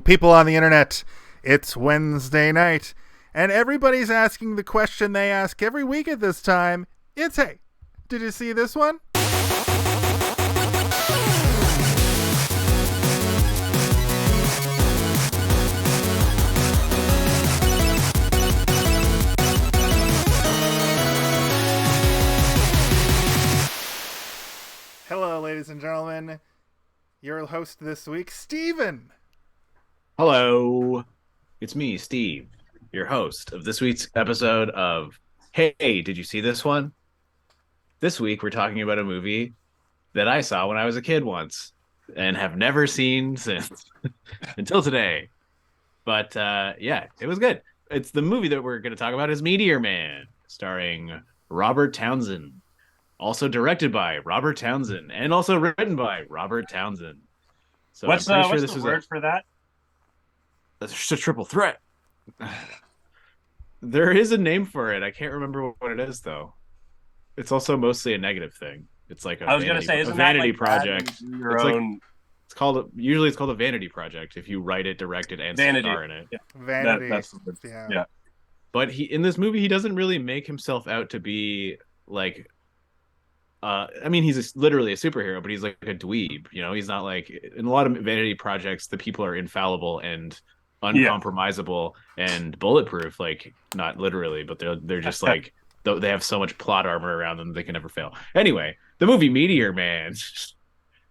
people on the internet. It's Wednesday night, and everybody's asking the question they ask every week at this time. It's, hey, did you see this one? Hello, ladies and gentlemen. Your host this week, Steven. Hello, it's me, Steve, your host of this week's episode of Hey, did you see this one? This week, we're talking about a movie that I saw when I was a kid once and have never seen since until today. But yeah, it was good. It's the movie that we're going to talk about is Meteor Man, starring Robert Townsend, also directed by Robert Townsend, and also written by Robert Townsend. So what's I'm pretty sure what's this the was word for that? That's a triple threat. There is a name for it. I can't remember what it is though. It's also mostly a negative thing. It's like I was going to say, isn't a vanity that like project. Your It's own. like it's called usually it's called a vanity project if you write it, direct it, and Vanity. star in it. Yeah. Vanity. That's yeah. But in this movie, he doesn't really make himself out to be like. I mean, he's literally a superhero, but he's like a dweeb. You know, he's not like in a lot of vanity projects. The people are infallible and uncompromisable and bulletproof. Like not literally, but they're just like they have so much plot armor around them they can never fail. Anyway, the movie Meteor Man.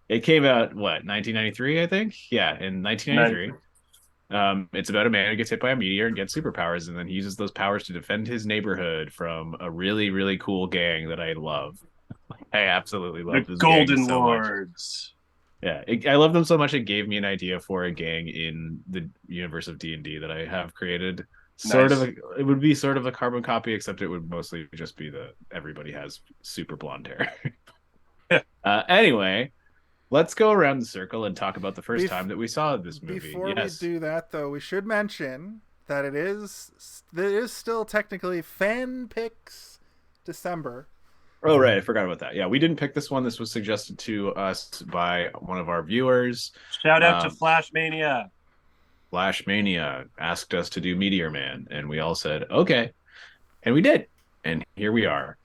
It came out what 1993, I think. Yeah, in 1993. It's about a man who gets hit by a meteor and gets superpowers, and then he uses those powers to defend his neighborhood from a really, really cool gang that I love. I absolutely love The this Golden gang so Lords. much. Yeah, I love them so much. It gave me an idea for a gang in the universe of D&D that I have created. It would be sort of a carbon copy, except it would mostly just be everybody has super blonde hair. Anyway, let's go around the circle and talk about the first time that we saw this movie. Before we do that, though, we should mention that it is still technically Fan Picks December. Oh, right. I forgot about that. Yeah, we didn't pick this one. This was suggested to us by one of our viewers. Shout out to Flash Mania. Flash Mania asked us to do Meteor Man, and we all said, okay. And we did. And here we are,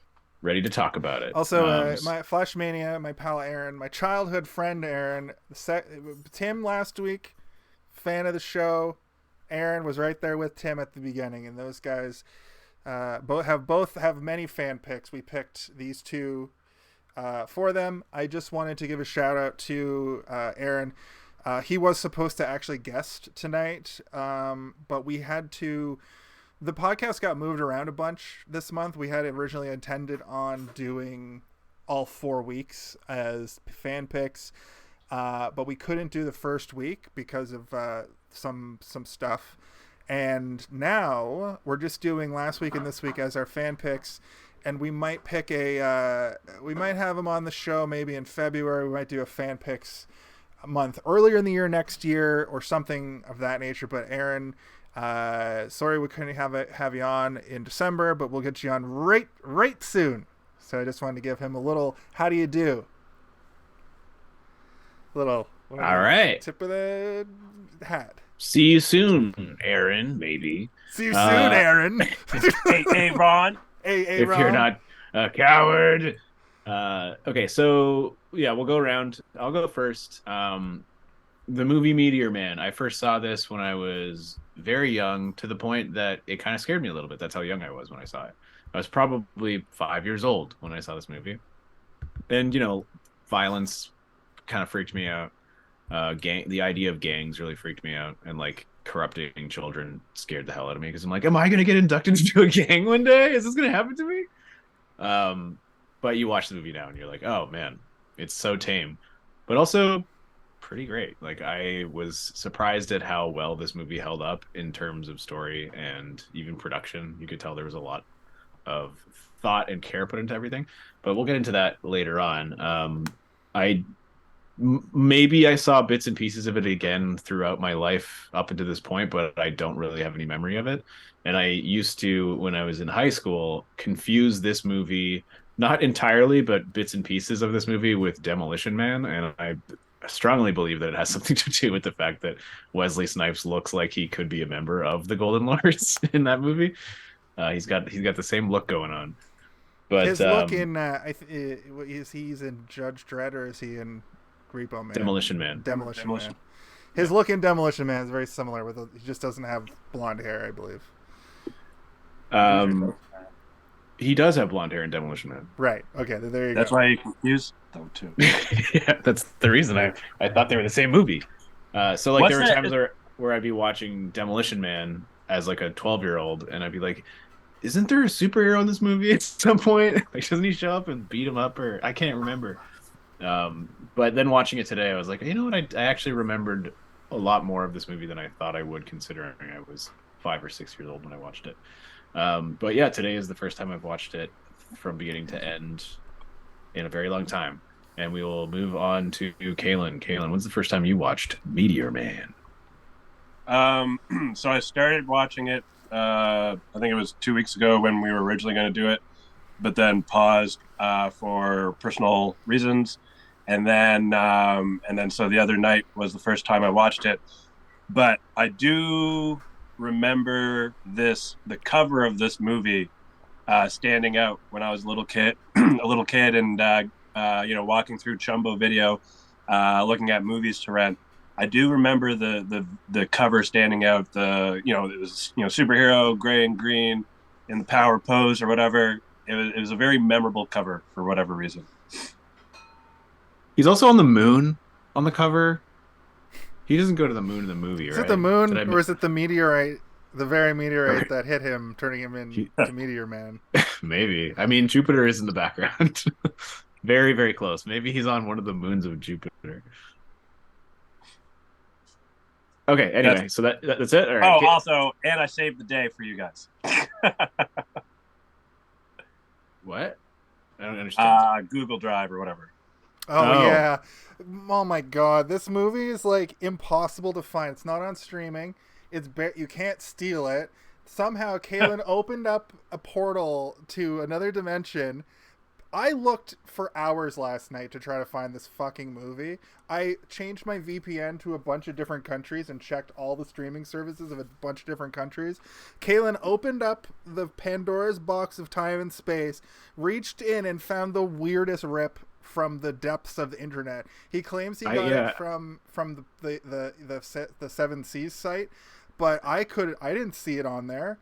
ready to talk about it. Also, my Flash Mania, my pal Aaron, my childhood friend Aaron, Tim last week, fan of the show. Aaron was right there with Tim at the beginning, and those guys... both have many fan picks. We picked these two for them. I just wanted to give a shout out to Aaron. He was supposed to actually guest tonight, but we had to. The podcast got moved around a bunch this month. We had originally intended on doing all 4 weeks as fan picks, but we couldn't do the first week because of some stuff. And now we're just doing last week and this week as our fan picks, and we might pick we might have them on the show maybe in February. We might do a fan picks month earlier in the year next year or something of that nature. But Aaron, sorry we couldn't have you on in December, but we'll get you on right soon. So I just wanted to give him a little how do you do? All right. Tip of the hat. See you soon, Aaron, maybe. See you soon, Aaron. Hey, Ron. Hey, if Ron. you're not a coward. Okay, so, yeah, we'll go around. I'll go first. The movie Meteor Man. I first saw this when I was very young, to the point that it kind of scared me a little bit. That's how young I was when I saw it. I was probably 5 years old when I saw this movie. And, violence kind of freaked me out. The idea of gangs really freaked me out, and like corrupting children scared the hell out of me because I'm like, am I gonna get inducted into a gang one day? Is this gonna happen to me? But you watch the movie now and you're like, oh man, it's so tame, but also pretty great. Like I was surprised at how well this movie held up in terms of story and even production. You could tell there was a lot of thought and care put into everything, but we'll get into that later on. Maybe I saw bits and pieces of it again throughout my life up until this point, but I don't really have any memory of it. And I used to, when I was in high school, confuse this movie, not entirely, but bits and pieces of this movie with Demolition Man. And I strongly believe that it has something to do with the fact that Wesley Snipes looks like he could be a member of the Golden Lords in that movie. He's got the same look going on. But his look in is he's in Judge Dredd or is he in Repo Man? Demolition Man. Demolition Man. His look in Demolition Man is very similar. He just doesn't have blonde hair, I believe. He does have blonde hair in Demolition Man. Right. Okay. There you go. That's why you confused them too. Yeah, that's the reason I thought they were the same movie. So like there were times where I'd be watching Demolition Man as like a 12-year-old, and I'd be like, "Isn't there a superhero in this movie at some point? Like, doesn't he show up and beat him up? Or I can't remember." But then watching it today, I was like, you know what? I actually remembered a lot more of this movie than I thought I would, considering I was 5 or 6 years old when I watched it. But yeah, today is the first time I've watched it from beginning to end in a very long time. And we will move on to Kalen. Kalen, when's the first time you watched Meteor Man? So I started watching it, I think it was 2 weeks ago when we were originally going to do it, but then paused for personal reasons. And then so the other night was the first time I watched it. But I do remember the cover of this movie standing out when I was a little kid, and walking through Chumbo Video, looking at movies to rent. I do remember the cover standing out. It was superhero gray and green in the power pose or whatever. It was a very memorable cover for whatever reason. He's also on the moon on the cover. He doesn't go to the moon in the movie, right? Is it the moon or is it the meteorite, the very meteorite that hit him, turning him into Meteor Man? Maybe. I mean, Jupiter is in the background. Very, very close. Maybe he's on one of the moons of Jupiter. Okay, anyway, so that's it? All right. Also, and I saved the day for you guys. What? I don't understand. Google Drive or whatever. Oh, yeah. Oh, my God. This movie is, like, impossible to find. It's not on streaming. You can't steal it. Somehow, Kalen opened up a portal to another dimension. I looked for hours last night to try to find this fucking movie. I changed my VPN to a bunch of different countries and checked all the streaming services of a bunch of different countries. Kalen opened up the Pandora's box of time and space, reached in and found the weirdest rip from the depths of the internet. He claims he got it from the Seven Seas site, but I didn't see it on there.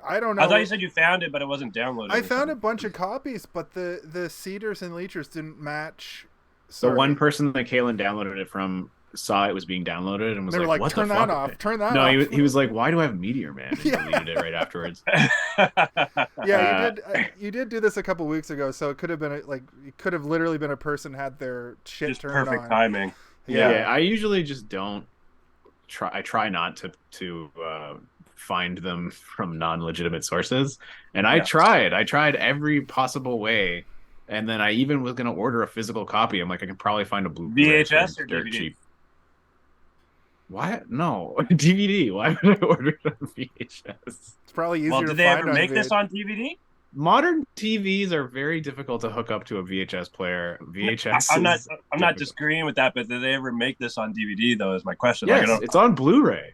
I don't know. I thought you said you found it, but it wasn't downloaded. I found a bunch of copies, but the Cedars and Leechers didn't match. The one person that Kalen downloaded it from saw it was being downloaded and was like, "What turn the that fuck?" off. Turn that off. No, he was like, "Why do I have Meteor Man?" And deleted it right afterwards. Yeah, you did do this a couple weeks ago, so it could have been it could have literally been a person had their shit just turned on. Perfect timing. Yeah, I usually just don't try. I try not to find them from non-legitimate sources, and I tried every possible way, and then I even was going to order a physical copy. I'm like, I can probably find a Blu-ray VHS or dirt DVD? cheap. Why? No, DVD. Why would I order it on VHS? It's probably easier Well, to did they find ever on make vid. this on DVD? Modern TVs are very difficult to hook up to a VHS player. VHS. I'm not disagreeing with that, but did they ever make this on DVD though? Is my question. Yes, it's on Blu-ray.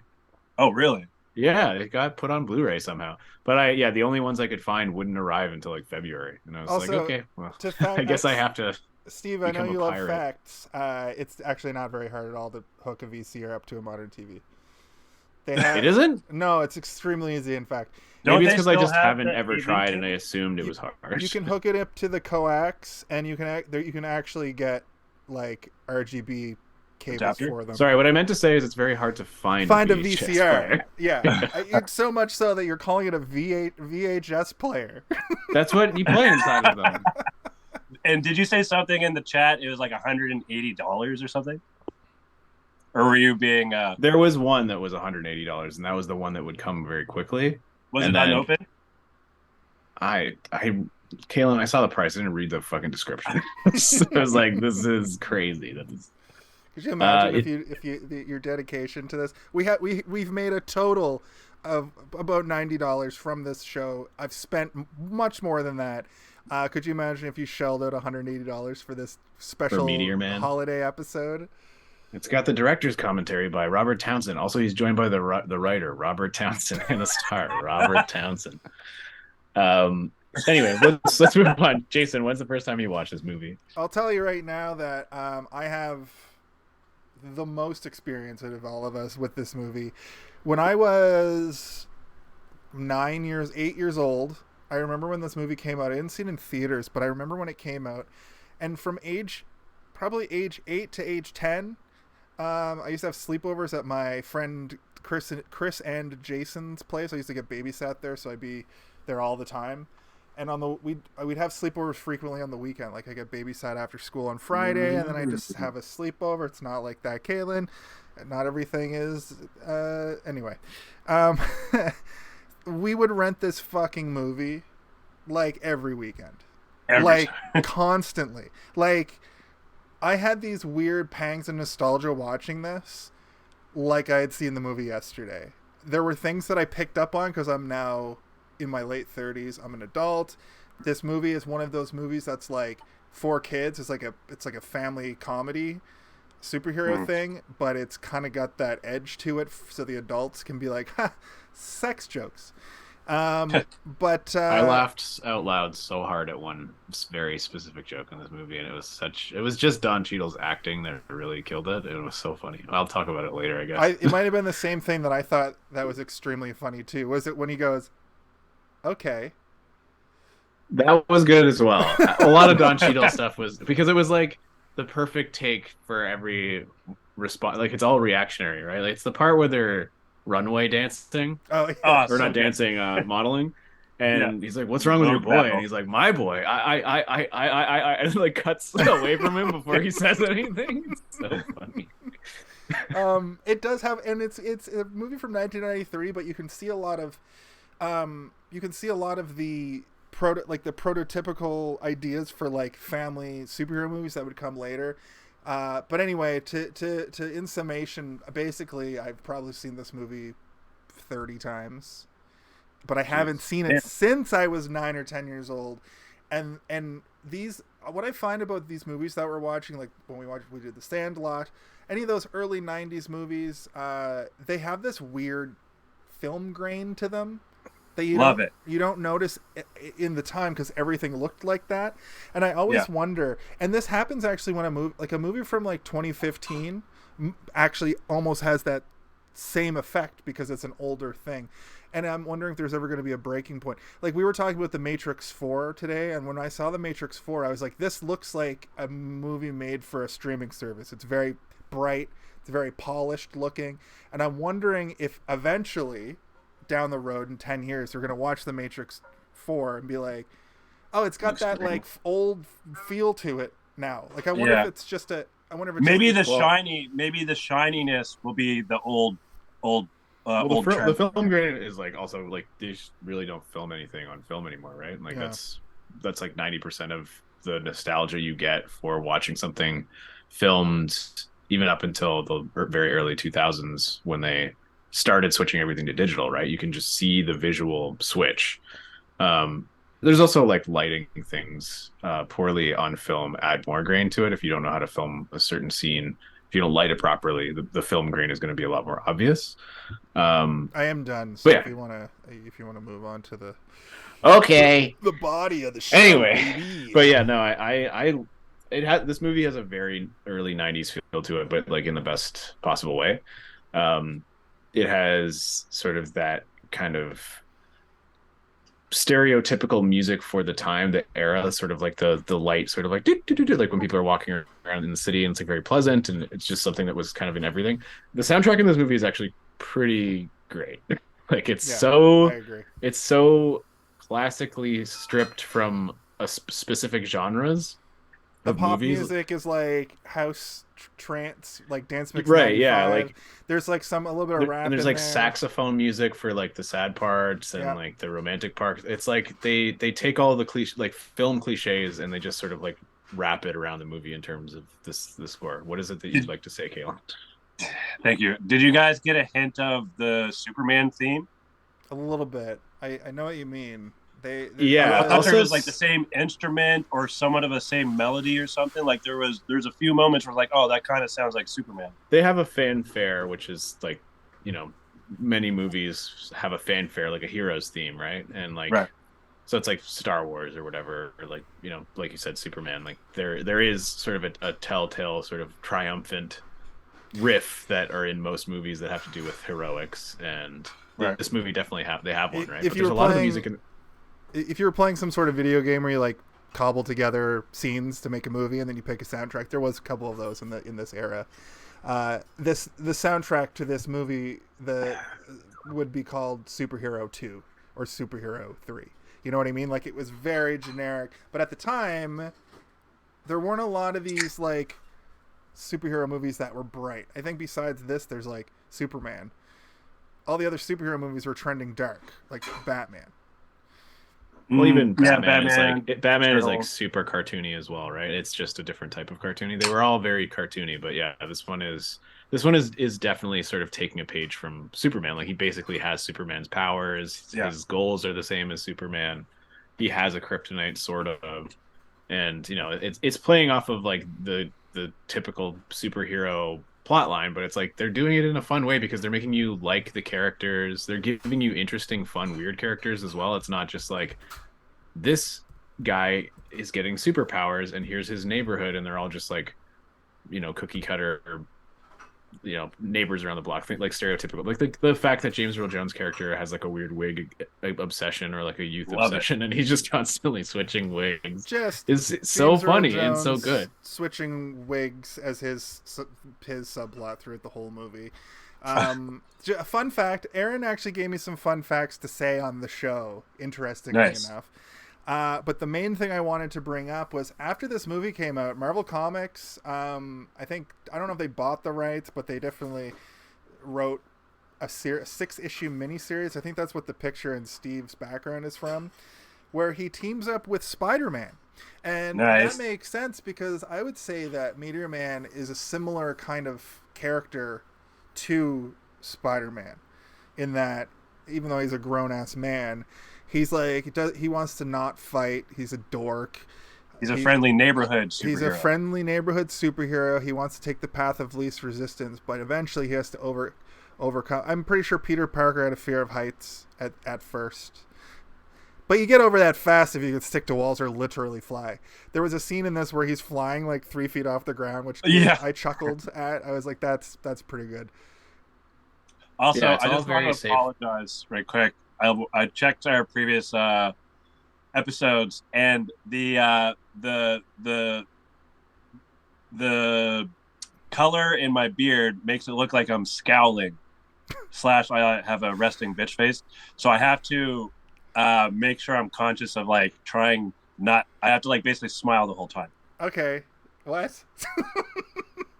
Oh, really? Yeah, it got put on Blu-ray somehow. But the only ones I could find wouldn't arrive until like February, and I was Also, like, okay, well, I guess I have to. Steve, I know you love facts. It's actually not very hard at all to hook a VCR up to a modern TV. It isn't? No, it's extremely easy, in fact. Maybe it's because I just haven't ever tried, and I assumed it was hard. You can hook it up to the coax, and you can actually get like RGB cables for them. Sorry, what I meant to say is it's very hard to find a VCR. Player. Yeah, it's so much so that you're calling it a VHS player. That's what you play inside of them. And did you say something in the chat? It was like $180 or something? Or were you being... There was one that was $180, and that was the one that would come very quickly. Was it unopened? Kalen, I saw the price. I didn't read the fucking description. So I was like, this is crazy. Could you imagine if your dedication to this? We've made a total of about $90 from this show. I've spent much more than that. Could you imagine if you shelled out $180 for this For special Meteor Man. holiday episode? It's got the director's commentary by Robert Townsend. Also, he's joined by the writer Robert Townsend and the star Robert Townsend. Anyway, let's move on. Jason, when's the first time you watched this movie? I'll tell you right now that I have the most experience out of all of us with this movie. When I was 8 years old, I remember when this movie came out. I didn't see it in theaters, but I remember when it came out. And from probably age 8 to age 10, I used to have sleepovers at my friend Chris and Jason's place. I used to get babysat there, so I'd be there all the time. And we'd have sleepovers frequently on the weekend. Like I get babysat after school on Friday, and then I just have a sleepover. It's not like that, Kaylin. Not everything is. Anyway, we would rent this fucking movie like every weekend, constantly. Like I had these weird pangs of nostalgia watching this, like I had seen the movie yesterday. There were things that I picked up on because I'm now in my late 30s. I'm an adult. This movie is one of those movies that's like for kids. It's like a family comedy superhero thing, but it's kind of got that edge to it, so the adults can be like, ha, sex jokes. But I laughed out loud so hard at one very specific joke in this movie, and it was just Don Cheadle's acting that really killed it. It was so funny. I'll talk about it later, I guess. It might have been the same thing that I thought that was extremely funny too. Was it when he goes, okay? That was good as well. A lot of Don Cheadle stuff was, because it was like the perfect take for every response. Like it's all reactionary, right? Like it's the part where they're runway dancing, or not dancing, modeling, and he's like, "What's wrong with your boy?" And he's like, "My boy." I and like cuts away from him before he says anything. It's so funny. It does have, and it's a movie from 1993, but you can see a lot of the prototypical ideas for like family superhero movies that would come later. But anyway, to in summation, basically, I've probably seen this movie 30 times, but I haven't seen it since I was 9 or 10 years old. And what I find about these movies that we're watching, like when we did The Sandlot, any of those early 90s movies, they have this weird film grain to them. You don't notice in the time because everything looked like that. And I always wonder, and this happens actually when a movie from like 2015 actually almost has that same effect because it's an older thing. And I'm wondering if there's ever going to be a breaking point. Like we were talking about The Matrix 4 today, and when I saw The Matrix 4, I was like, this looks like a movie made for a streaming service. It's very bright, it's very polished looking, and I'm wondering if eventually down the road in 10 years they're going to watch The Matrix 4 and be like, oh, it's got that like old feel to it now. Like I wonder if it's just maybe the shininess will be the old the film grain is like also like they really don't film anything on film anymore, right? Like that's like 90% of the nostalgia you get for watching something filmed, even up until the very early 2000s when they started switching everything to digital, right? You can just see the visual switch. There's also like lighting things poorly on film add more grain to it. If you don't know how to film a certain scene, if you don't light it properly, the film grain is going to be a lot more obvious. I am done. So if you want to move on to the body of the show. Anyway, baby. But yeah, no, this movie has a very early 90s feel to it, but like in the best possible way. It has sort of that kind of stereotypical music for the time, the era, sort of like the light, sort of like like when people are walking around in the city, and it's like very pleasant, and it's just something that was kind of in everything. The soundtrack in this movie is actually pretty great. Like it's so classically stripped from specific genres. The pop music is like house trance, like dance mix. Right, 95. Yeah, like there's like a little bit of rap. And there's like saxophone music for like the sad parts and like the romantic parts. It's like they take all the film cliches and they just sort of like wrap it around the movie in terms of the score. What is it that you'd like to say, Kaylin? Thank you. Did you guys get a hint of the Superman theme? A little bit. I know what you mean. Yeah. I thought Also, there was like the same instrument or somewhat of a same melody or something. Like there's a few moments where like, oh, that kind of sounds like Superman. they have a fanfare, which is like, many movies have a fanfare, like a hero's theme, right? And like, Right. so it's like Star Wars or whatever, or like, like you said, Superman. Like there is sort of a telltale sort of triumphant riff that are in most movies that have to do with heroics, and Right. this movie definitely have one, right? If But you there's were a lot of the playing- music. If you were playing some sort of video game where you like cobble together scenes to make a movie and then you pick a soundtrack, there was a couple of those in this era. The soundtrack to this movie would be called Superhero 2 or Superhero 3. You know what I mean? Like, it was very generic, but at the time there weren't a lot of these like superhero movies that were bright. I think besides this there's like Superman. All the other superhero movies were trending dark, like Batman. Well, even Batman is like super cartoony as well, right? It's just a different type of cartoony. They were all very cartoony, but yeah, this one is definitely sort of taking a page from Superman. Like, he basically has Superman's powers. Yeah. His goals are the same as Superman. He has a kryptonite, sort of, and it's playing off of like the typical superhero plot line, but it's like they're doing it in a fun way because they're making you like the characters. They're giving you interesting, fun, weird characters as well. It's not just like, this guy is getting superpowers and here's his neighborhood and they're all just like, cookie cutter or neighbors around the block, like stereotypical. Like the fact that James Earl Jones' character has like a weird wig obsession or like a youth obsession, and he's just constantly switching wigs. Just is so James Earl funny and so Jones good. Switching wigs as his subplot throughout the whole movie. A fun fact: Aaron actually gave me some fun facts to say on the show. Interestingly enough. But the main thing I wanted to bring up was after this movie came out, Marvel Comics, I don't know if they bought the rights, but they definitely wrote a 6-issue miniseries. I think that's what the picture in Steve's background is from, where he teams up with Spider-Man. And that makes sense because I would say that Meteor Man is a similar kind of character to Spider-Man in that even though he's a grown-ass man, he's like, he wants to not fight. He's a dork. He's a friendly neighborhood superhero. He's a friendly neighborhood superhero. He wants to take the path of least resistance, but eventually he has to overcome. I'm pretty sure Peter Parker had a fear of heights at first. But you get over that fast if you can stick to walls or literally fly. There was a scene in this where he's flying like 3 feet off the ground, which I chuckled at. I was like, that's pretty good. Also, I just want to apologize right quick. I checked our previous episodes, and the color in my beard makes it look like I'm scowling. / I have a resting bitch face, so I have to make sure I'm conscious of like trying not. I have to like basically smile the whole time. Okay, what?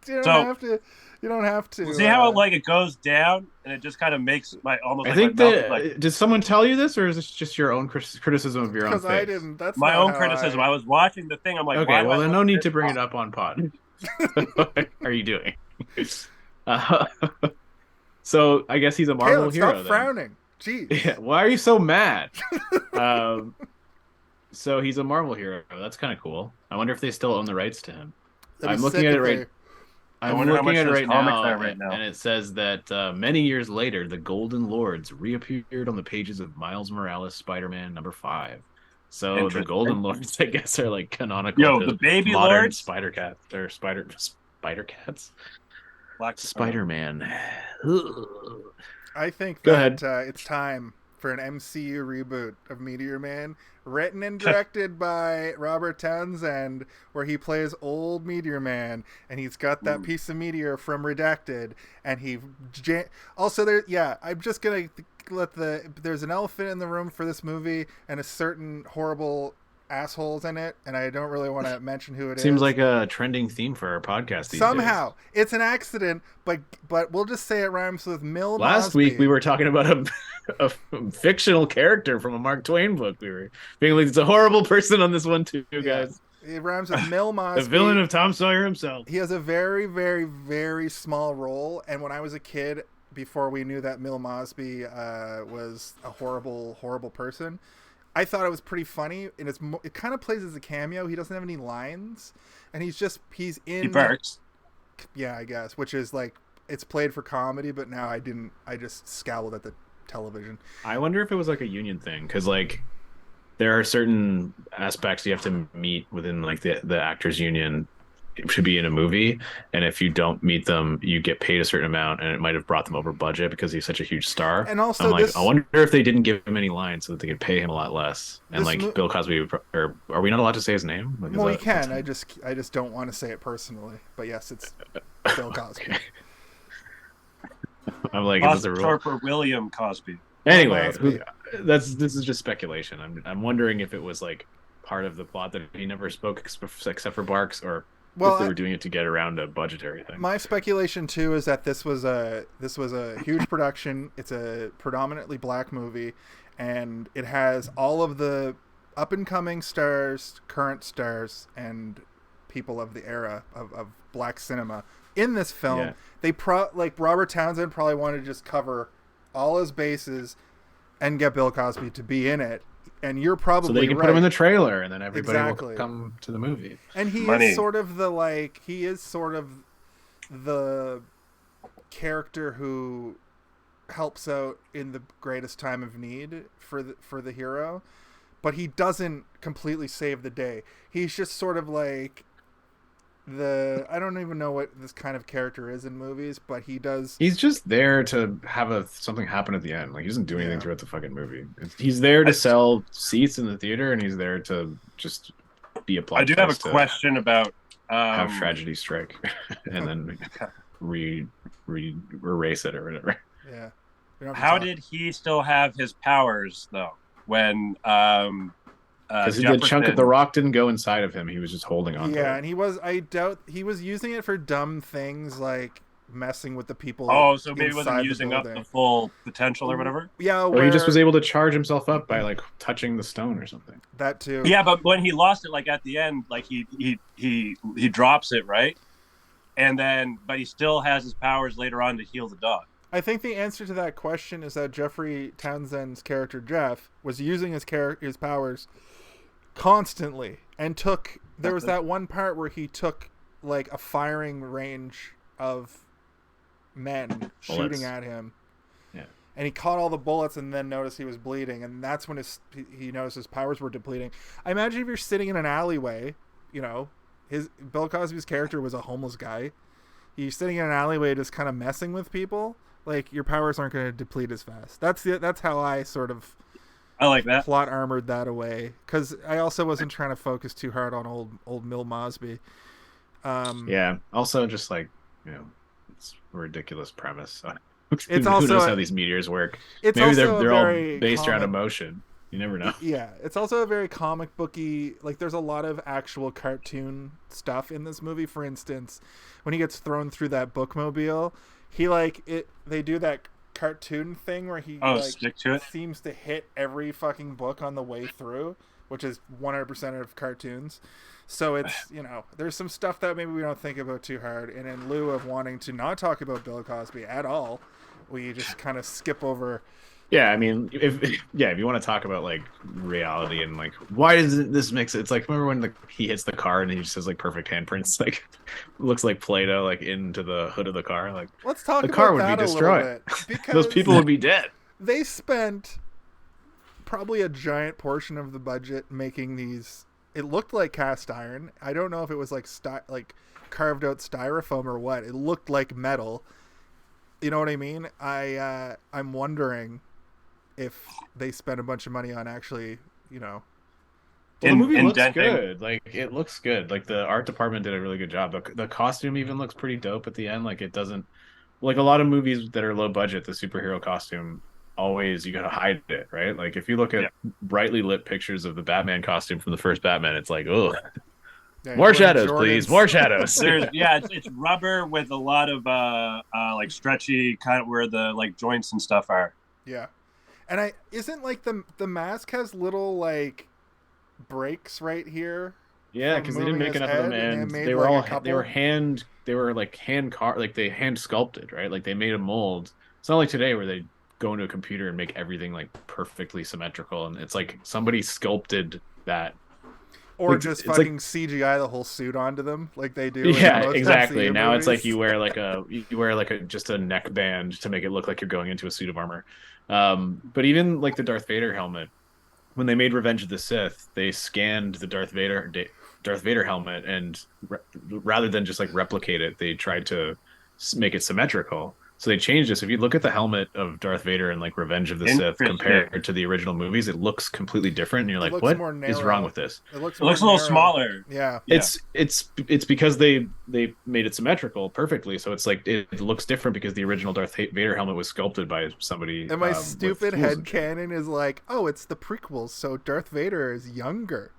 You don't have to. See how it goes down, and it just kind of makes my almost. I think that. Did someone tell you this, or is this just your own criticism of your own face? Because I didn't. That's my own criticism. I was watching the thing. I'm like, okay, well then no need to bring it up on pod. What are you doing? So I guess he's a Marvel hero. Stop frowning. Jeez. Yeah, why are you so mad? So he's a Marvel hero. That's kind of cool. I wonder if they still own the rights to him. I'm looking at it right. I'm looking at it right now, and it says that many years later, the Golden Lords reappeared on the pages of Miles Morales' Spider-Man #5. So the Golden Lords, I guess, are like canonical. The baby modern lords, Spider-Cat or Spider Cats, Black Spider-Man. I think Go that ahead. It's time for an MCU reboot of Meteor Man, written and directed by Robert Townsend, where he plays old Meteor Man, and he's got that piece of meteor from Redacted, and also there. Yeah, I'm just gonna there's an elephant in the room for this movie, and a certain horrible assholes in it, and I don't really want to mention who it is. Seems like a trending theme for our podcast these Somehow days. It's an accident, but we'll just say it rhymes with Mill. Last week we were talking about a fictional character from a Mark Twain book. We were being like, it's a horrible person on this one too, guys. It rhymes with Mill Mosby. The villain of Tom Sawyer himself. He has a very, very, very small role, and when I was a kid, before we knew that Mill Mosby was a horrible, horrible person, I thought it was pretty funny, and it kind of plays as a cameo. He doesn't have any lines, and he's in. He barks. Yeah, I guess, which is like it's played for comedy, but now I just scowled at the television. I wonder if it was like a union thing, because like there are certain aspects you have to meet within like the actors union should be in a movie, and if you don't meet them you get paid a certain amount, and it might have brought them over budget because he's such a huge star. And also I'm like, I wonder if they didn't give him any lines so that they could pay him a lot less, and like Bill Cosby, or are we not allowed to say his name? Like, well, you can. I just don't want to say it personally, but yes, it's Bill Cosby. Okay. I'm like, Cosby, is this a rule? Harper William Cosby. Anyway, this is just speculation. I'm wondering if it was like part of the plot that he never spoke except for barks, or if they were doing it to get around a budgetary thing. My speculation too is that this was a huge production. It's a predominantly black movie, and it has all of the up and coming stars, current stars, and people of the era of black cinema in this film. Yeah. They like Robert Townsend probably wanted to just cover all his bases and get Bill Cosby to be in it. And you're probably so they can right. put him in the trailer, and then everybody exactly. will come to the movie. And he is sort of the character who helps out in the greatest time of need for the hero, but he doesn't completely save the day. He's just sort of like I don't even know what this kind of character is in movies, but he's just there to have something happen at the end. Like, he doesn't do anything throughout the fucking movie. He's there to sell seats in the theater, and he's there to just be a plot. I do have a question about have tragedy strike and then erase it or whatever. Yeah. How did he still have his powers though when because the chunk of the rock didn't go inside of him. He was just holding on to it. Yeah, and I doubt he was using it for dumb things like messing with the people. Oh, so maybe he wasn't using up the full potential or whatever? Yeah. Or he just was able to charge himself up by like touching the stone or something. That too. Yeah, but when he lost it, like at the end, like he drops it, right? And then, but he still has his powers later on to heal the dog. I think the answer to that question is that Jeffrey Townsend's character Jeff was using his powers constantly, and there was that one part where he took like a firing range of men shooting at him, and he caught all the bullets and then noticed he was bleeding, and that's when he noticed his powers were depleting. I imagine if you're sitting in an alleyway, Bill Cosby's character was a homeless guy. You're sitting in an alleyway just kind of messing with people, like your powers aren't going to deplete as fast. That's how I sort of like that. Plot armored that away, because I also wasn't trying to focus too hard on old Mill Mosby. Yeah. Also, just like it's a ridiculous premise. It's who knows how these meteors work? Maybe they're all based around emotion. You never know. Yeah, it's also a very comic booky. Like, there's a lot of actual cartoon stuff in this movie. For instance, when he gets thrown through that bookmobile, they do that cartoon thing where he stick to it. Seems to hit every fucking book on the way through, which is 100% of cartoons. So it's there's some stuff that maybe we don't think about too hard, and in lieu of wanting to not talk about Bill Cosby at all, we just kind of skip over. Yeah, I mean, if you want to talk about like reality and like why does this mix? It's like, remember when he hits the car and he just has like perfect handprints, like looks like Play-Doh, like into the hood of the car. Like, let's talk. The about car would that be destroyed. Because those people would be dead. They spent probably a giant portion of the budget making these. It looked like cast iron. I don't know if it was like carved out styrofoam or what. It looked like metal. You know what I mean? I'm wondering if they spent a bunch of money on actually, Well, the movie looks good. Like, it looks good. Like, the art department did a really good job. The costume even looks pretty dope at the end. Like, it doesn't, like a lot of movies that are low budget, the superhero costume always, you gotta hide it, right? Like, if you look at brightly lit pictures of the Batman costume from the first Batman, it's like, oh, more shadows, please, more shadows. It's rubber with a lot of like stretchy kind of where the like joints and stuff are. Yeah. And isn't like the mask has little like breaks right here. Yeah, because they didn't make enough of them, and they were hand sculpted, right? Like, they made a mold. It's not like today where they go into a computer and make everything like perfectly symmetrical, and it's like somebody sculpted that. Or Like, just it's fucking CGI the whole suit onto them, like they do. Yeah, in most exactly. MCU Now it's like movies. you wear like a just a neck band to make it look like you're going into a suit of armor. But even like the Darth Vader helmet, when they made Revenge of the Sith, they scanned the Darth Vader helmet, and rather than just like replicate it, they tried to make it symmetrical. So they changed this. If you look at the helmet of Darth Vader in like Revenge of the Sith Interesting. compared to the original movies, it looks completely different, and you're It like, looks what more is narrow. wrong with this? It looks It looks a more little narrow. smaller. Yeah. Yeah. It's because they made it symmetrical perfectly, so it's like it looks different because the original Darth Vader helmet was sculpted by somebody. And my with stupid tools and shit. headcanon is like, oh, it's the prequels, so Darth Vader is younger.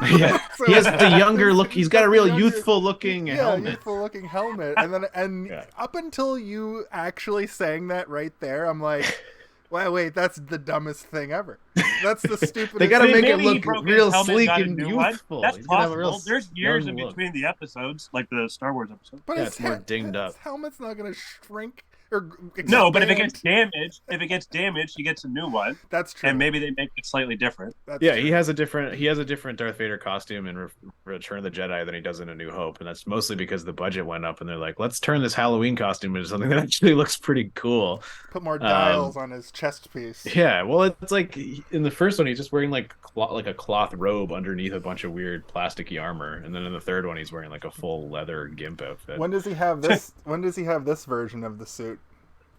Yeah, So he has the younger look. He's got a real younger- youthful looking helmet. youthful looking helmet. And Yeah. up until you actually saying that right there, I'm like, well, wait, that's the dumbest thing ever. That's the stupidest. They gotta Maybe make it he look broke his real helmet, sleek got a and new one. youthful. That's He's gonna have a possible. real There's years young in look. between the episodes, like the Star Wars episode. But Yeah, his it's more dinged his up. helmet's not gonna shrink or No, but if it expand. gets damaged, he gets a new one, That's true. and maybe they make it slightly different. That's Yeah, true. he has a different Darth Vader costume in Return of the Jedi than he does in A New Hope, and that's mostly because the budget went up, and they're like, let's turn this Halloween costume into something that actually looks pretty cool. Put more dials on his chest piece. Yeah, well, it's like in the first one, he's just wearing like a cloth robe underneath a bunch of weird plasticky armor, and then in the third one, he's wearing like a full leather gimp outfit. When does he have this? When does he have this version of the suit?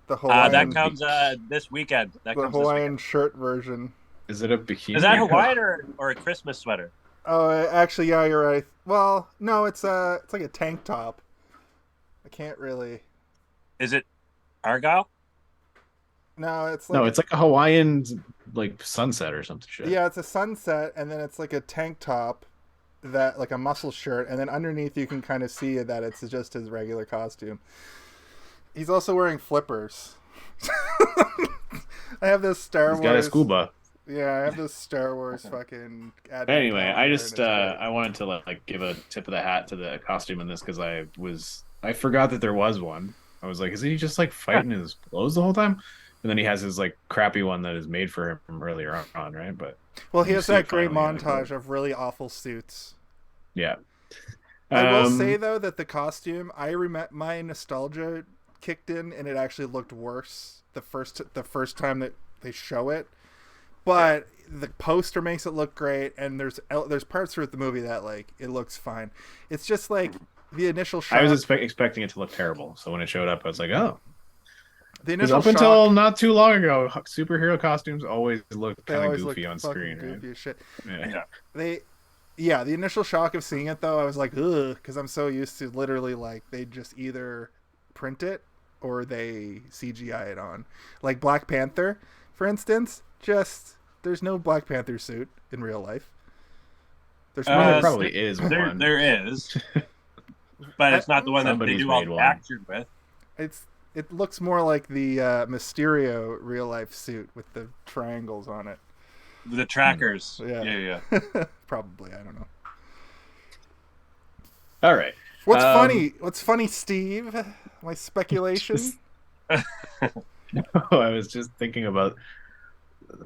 The Hawaiian, That comes this weekend. the Hawaiian shirt version. Is it a bikini? Is that Hawaiian or a Christmas sweater? Oh, actually, yeah, you're right. Well, no, it's like a tank top. I can't really. Is it Argyle? No, it's No, it's like a Hawaiian like sunset or something. Shit. yeah, it's a sunset, and then it's like a tank top, that like a muscle shirt, and then underneath you can kind of see that it's just his regular costume. He's also wearing flippers. I have this Star Wars. He's got a scuba. Yeah, I have this Star Wars fucking. advent Anyway, I calendar, just and it's great. I wanted to like give a tip of the hat to the costume in this because I forgot that there was one. I was like, is he just like fighting his clothes the whole time? And then he has his like crappy one that is made for him from earlier on, right? But Well, he you has see that it great finally, montage of really awful suits. yeah. I will say though that the costume, my nostalgia kicked in, and it actually looked worse the first time that they show it. But the poster makes it look great, and there's parts throughout the movie that like it looks fine. It's just like the initial shot. I was expecting it to look terrible, so when it showed up, I was like, oh. The 'Cause initial up shock, until not too long ago, superhero costumes always look they kind of always goofy look on fucking screen, right? goofy as shit. Yeah. The initial shock of seeing it though, I was like, ugh, because I'm so used to literally like they just either print it or they CGI it on. Like Black Panther, for instance, there's no Black Panther suit in real life. There's I mean, there one. probably is one. There is, but it's not the one that they Somebody's do all made the one. action with. It looks more like the Mysterio real life suit with the triangles on it. The trackers. Yeah. Yeah. Probably, I don't know. All right. What's funny? What's funny, Steve? My speculation. I was just thinking about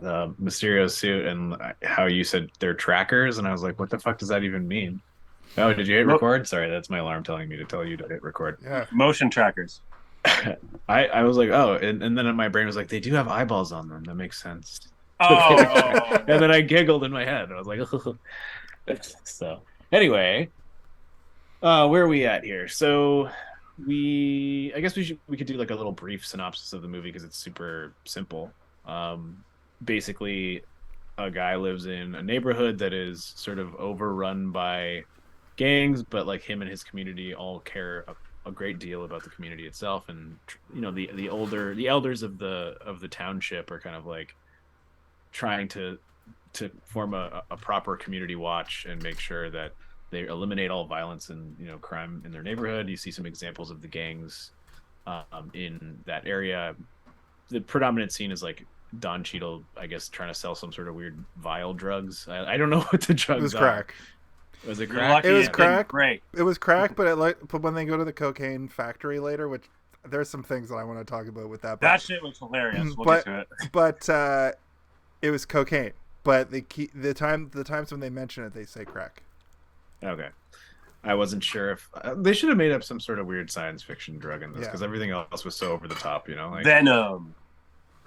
the Mysterio suit and how you said they're trackers, and I was like, what the fuck does that even mean? Oh, did you hit record? Sorry, that's my alarm telling me to tell you to hit record. Yeah. Motion trackers. I was like, oh, and then in my brain was like, they do have eyeballs on them. That makes sense. Oh. And then I giggled in my head. I was like, so anyway, where are we at here? So I guess we could do like a little brief synopsis of the movie because it's super simple. Basically, a guy lives in a neighborhood that is sort of overrun by gangs, but like him and his community all care a great deal about the community itself, and you know the elders of the township are kind of like trying to form a proper community watch and make sure that they eliminate all violence and crime in their neighborhood. You see some examples of the gangs in that area. The predominant scene is like Don Cheadle, I guess, trying to sell some sort of weird vile drugs. I don't know what the drugs It was are. crack. Was it You're crack? lucky It was it's crack. Great. It was crack, but when they go to the cocaine factory later, which there's some things that I want to talk about with that. That shit was hilarious. We'll get to it. But it was cocaine. But the times when they mention it, they say crack. Okay. I wasn't sure if they should have made up some sort of weird science fiction drug in this because everything else was so over the top, you know. Like Venom,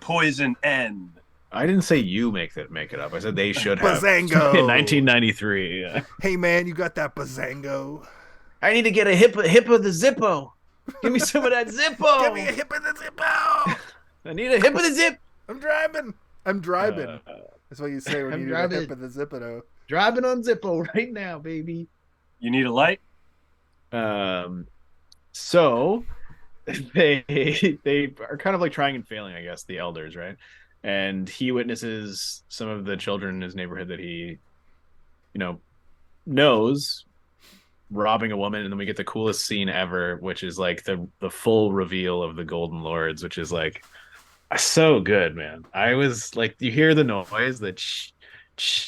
Poison N. I didn't say you make it up. I said they should have. Bazango. In 1993. Yeah. Hey man, you got that Bazango? I need to get a hip of the Zippo. Give me some of that Zippo. Give me a hip of the Zippo. I need a hip of the Zip. I'm driving. That's what you say when you need a hip of the Zippo. Driving on Zippo right now, baby. You need a light? So they are kind of like trying and failing, I guess, the elders, right? And he witnesses some of the children in his neighborhood that he, knows robbing a woman, and then we get the coolest scene ever, which is like the full reveal of the Golden Lords, which is like so good, man. I was like, you hear the noise that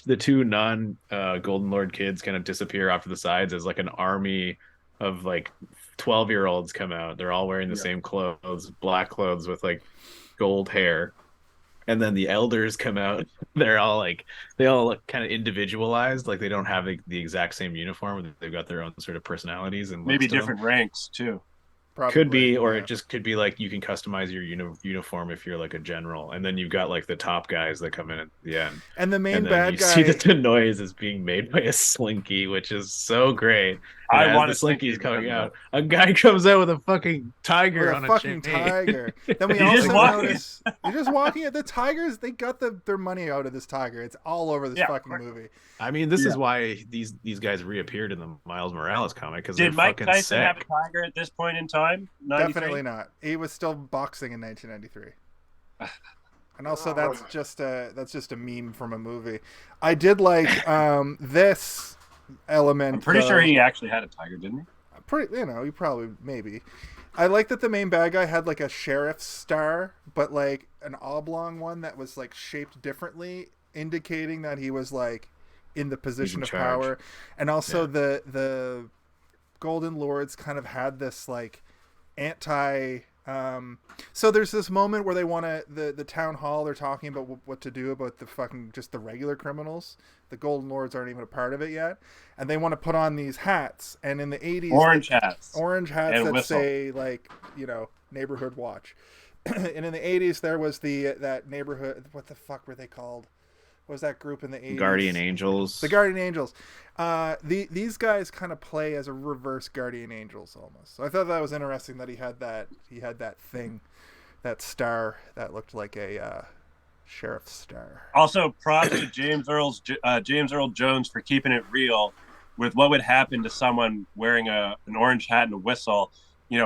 the two Golden Lord kids kind of disappear off to the sides as like an army of like 12-year-olds come out. They're all wearing the same clothes, black clothes with like gold hair. And then the elders come out. They all look kind of individualized. Like they don't have the exact same uniform. They've got their own sort of personalities and maybe different ranks too. Probably, could be, or it just could be like you can customize your uniform if you're like a general, and then you've got like the top guys that come in at the end. And the main bad guy. See that the noise is being made by a slinky, which is so great. I want the slinky's coming out. A guy comes out with a fucking tiger on a fucking chain. tiger. Then we also notice they're just walking at the tigers. They got their money out of this tiger. It's all over this fucking movie. I mean, this is why these guys reappeared in the Miles Morales comic, because did Mike Tyson have a tiger at this point in time? 93? Definitely not. He was still boxing in 1993. And also, that's just a meme from a movie. I did like this element. I'm pretty sure he actually had a tiger, didn't he? He probably, maybe. I like that the main bad guy had like a sheriff's star, but like an oblong one that was like shaped differently, indicating that he was like in the position of power. And also the Golden Lords kind of had this like anti so there's this moment where they want to the town hall, they're talking about what to do about the fucking just the regular criminals. The Golden Lords aren't even a part of it yet, and they want to put on these hats, and in the 80s orange hats that whistle. say like neighborhood watch. And in the 80s there was that neighborhood, what the fuck were they called? What was that group in the 80s? Guardian Angels. The Guardian Angels. These guys kind of play as a reverse Guardian Angels almost. So I thought that was interesting that he had that thing, that star that looked like a sheriff's star. Also, props to James Earl Jones for keeping it real with what would happen to someone wearing an orange hat and a whistle,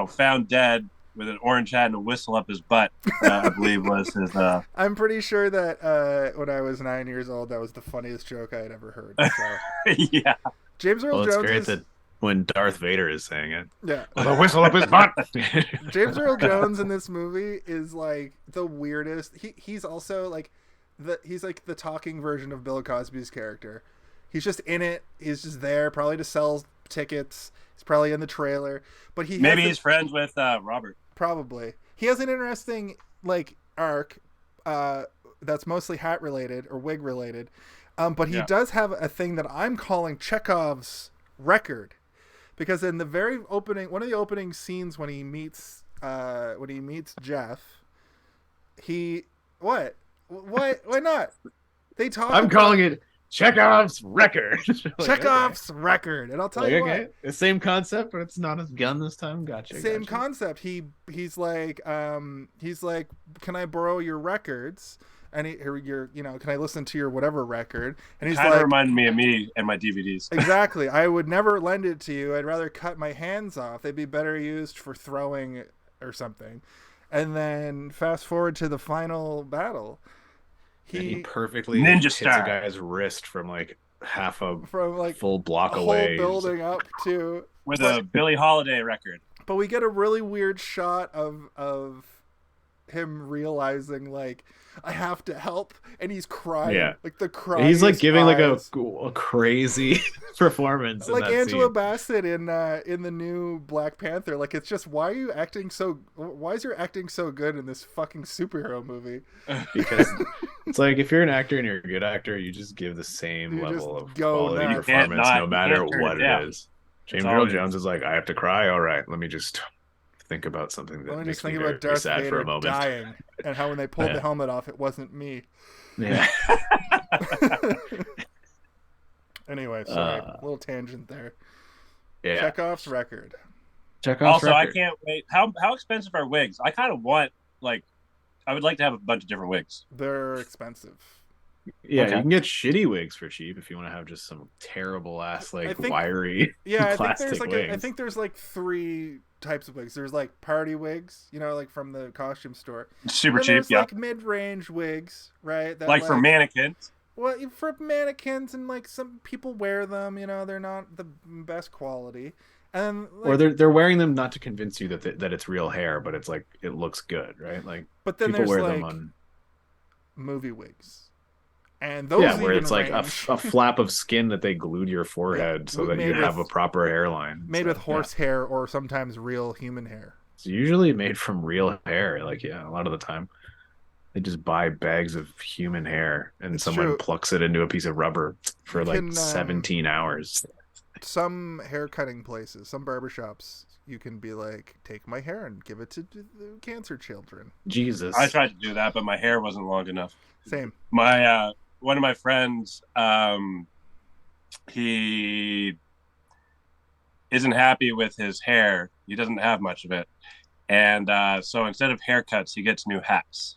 found dead with an orange hat and a whistle up his butt, I believe was his... I'm pretty sure that when I was 9 years old, that was the funniest joke I had ever heard. So. Yeah. James Earl Jones great that when Darth Vader is saying it. Yeah. With a whistle up his butt. James Earl Jones in this movie is like the weirdest. He's also like he's like the talking version of Bill Cosby's character. He's just in it. He's just there, probably to sell tickets. He's probably in the trailer, but he's friends with Robert. Probably. He has an interesting like arc that's mostly hat related or wig related, but he does have a thing that I'm calling Chekhov's record, because in the very opening, one of the opening scenes when he meets Jeff, why not? They talk. I'm calling it Chekhov's record. Chekhov's record, and I'll tell you what. The same concept, but it's not his gun this time. Gotcha. Same concept. He's like, can I borrow your records? And can I listen to your whatever record? And he's kind of like, reminded me of me and my DVDs. Exactly. I would never lend it to you. I'd rather cut my hands off. They'd be better used for throwing or something. And then fast forward to the final battle. He perfectly ninja hits star a guy's wrist from like half a like full block a away, whole building up to with a Billie Holiday record. But we get a really weird shot of him realizing like I have to help, and he's crying. Yeah. Like the crying. He's like giving like eyes. a crazy performance. Like in that Angela scene. Bassett in the new Black Panther. Like it's just why is your acting so good in this fucking superhero movie? Because it's like if you're an actor and you're a good actor, you just give the same You level just of go quality nuts. performance no matter what Yeah. it is. James That's all Earl it is. Jones is like, I have to cry. All right, let me just think about something that Let me makes just think me about very Darth sad for Vader a moment. dying, and how when they pulled Yeah. the helmet off, it wasn't me. Yeah. Anyway, sorry, little tangent there. Yeah. Chekhov's record. Chekhov's Also, record. I can't wait. How expensive are wigs? I kind of want I would like to have a bunch of different wigs. They're expensive. Yeah, Okay. you can get shitty wigs for cheap if you want to have just some terrible ass I like think- wiry Yeah, I think plastic there's like wigs. I think there's like 3 types of wigs. There's like party wigs, like from the costume store. Super Then cheap, there's yeah. like mid-range wigs, right? That, Like for mannequins. Well, for mannequins, and like some people wear them. They're not the best quality. And or they're wearing them not to convince you that it's real hair, but it's like it looks good, right? Like but then people there's wear like them on movie wigs, and those where even it's like a range. flap of skin that they glued to your forehead so that you made have a with- proper hairline. made So, with horse hair or sometimes real human hair. It's usually made from real hair. Like a lot of the time. They just buy bags of human hair and It's someone true. plucks it into a piece of rubber for You like can, 17 hours. Some hair cutting places, some barbershops, you can be like, take my hair and give it to the cancer children. Jesus. I tried to do that, but my hair wasn't long enough. Same. My one of my friends, he isn't happy with his hair. He doesn't have much of it, and so instead of haircuts, he gets new hats.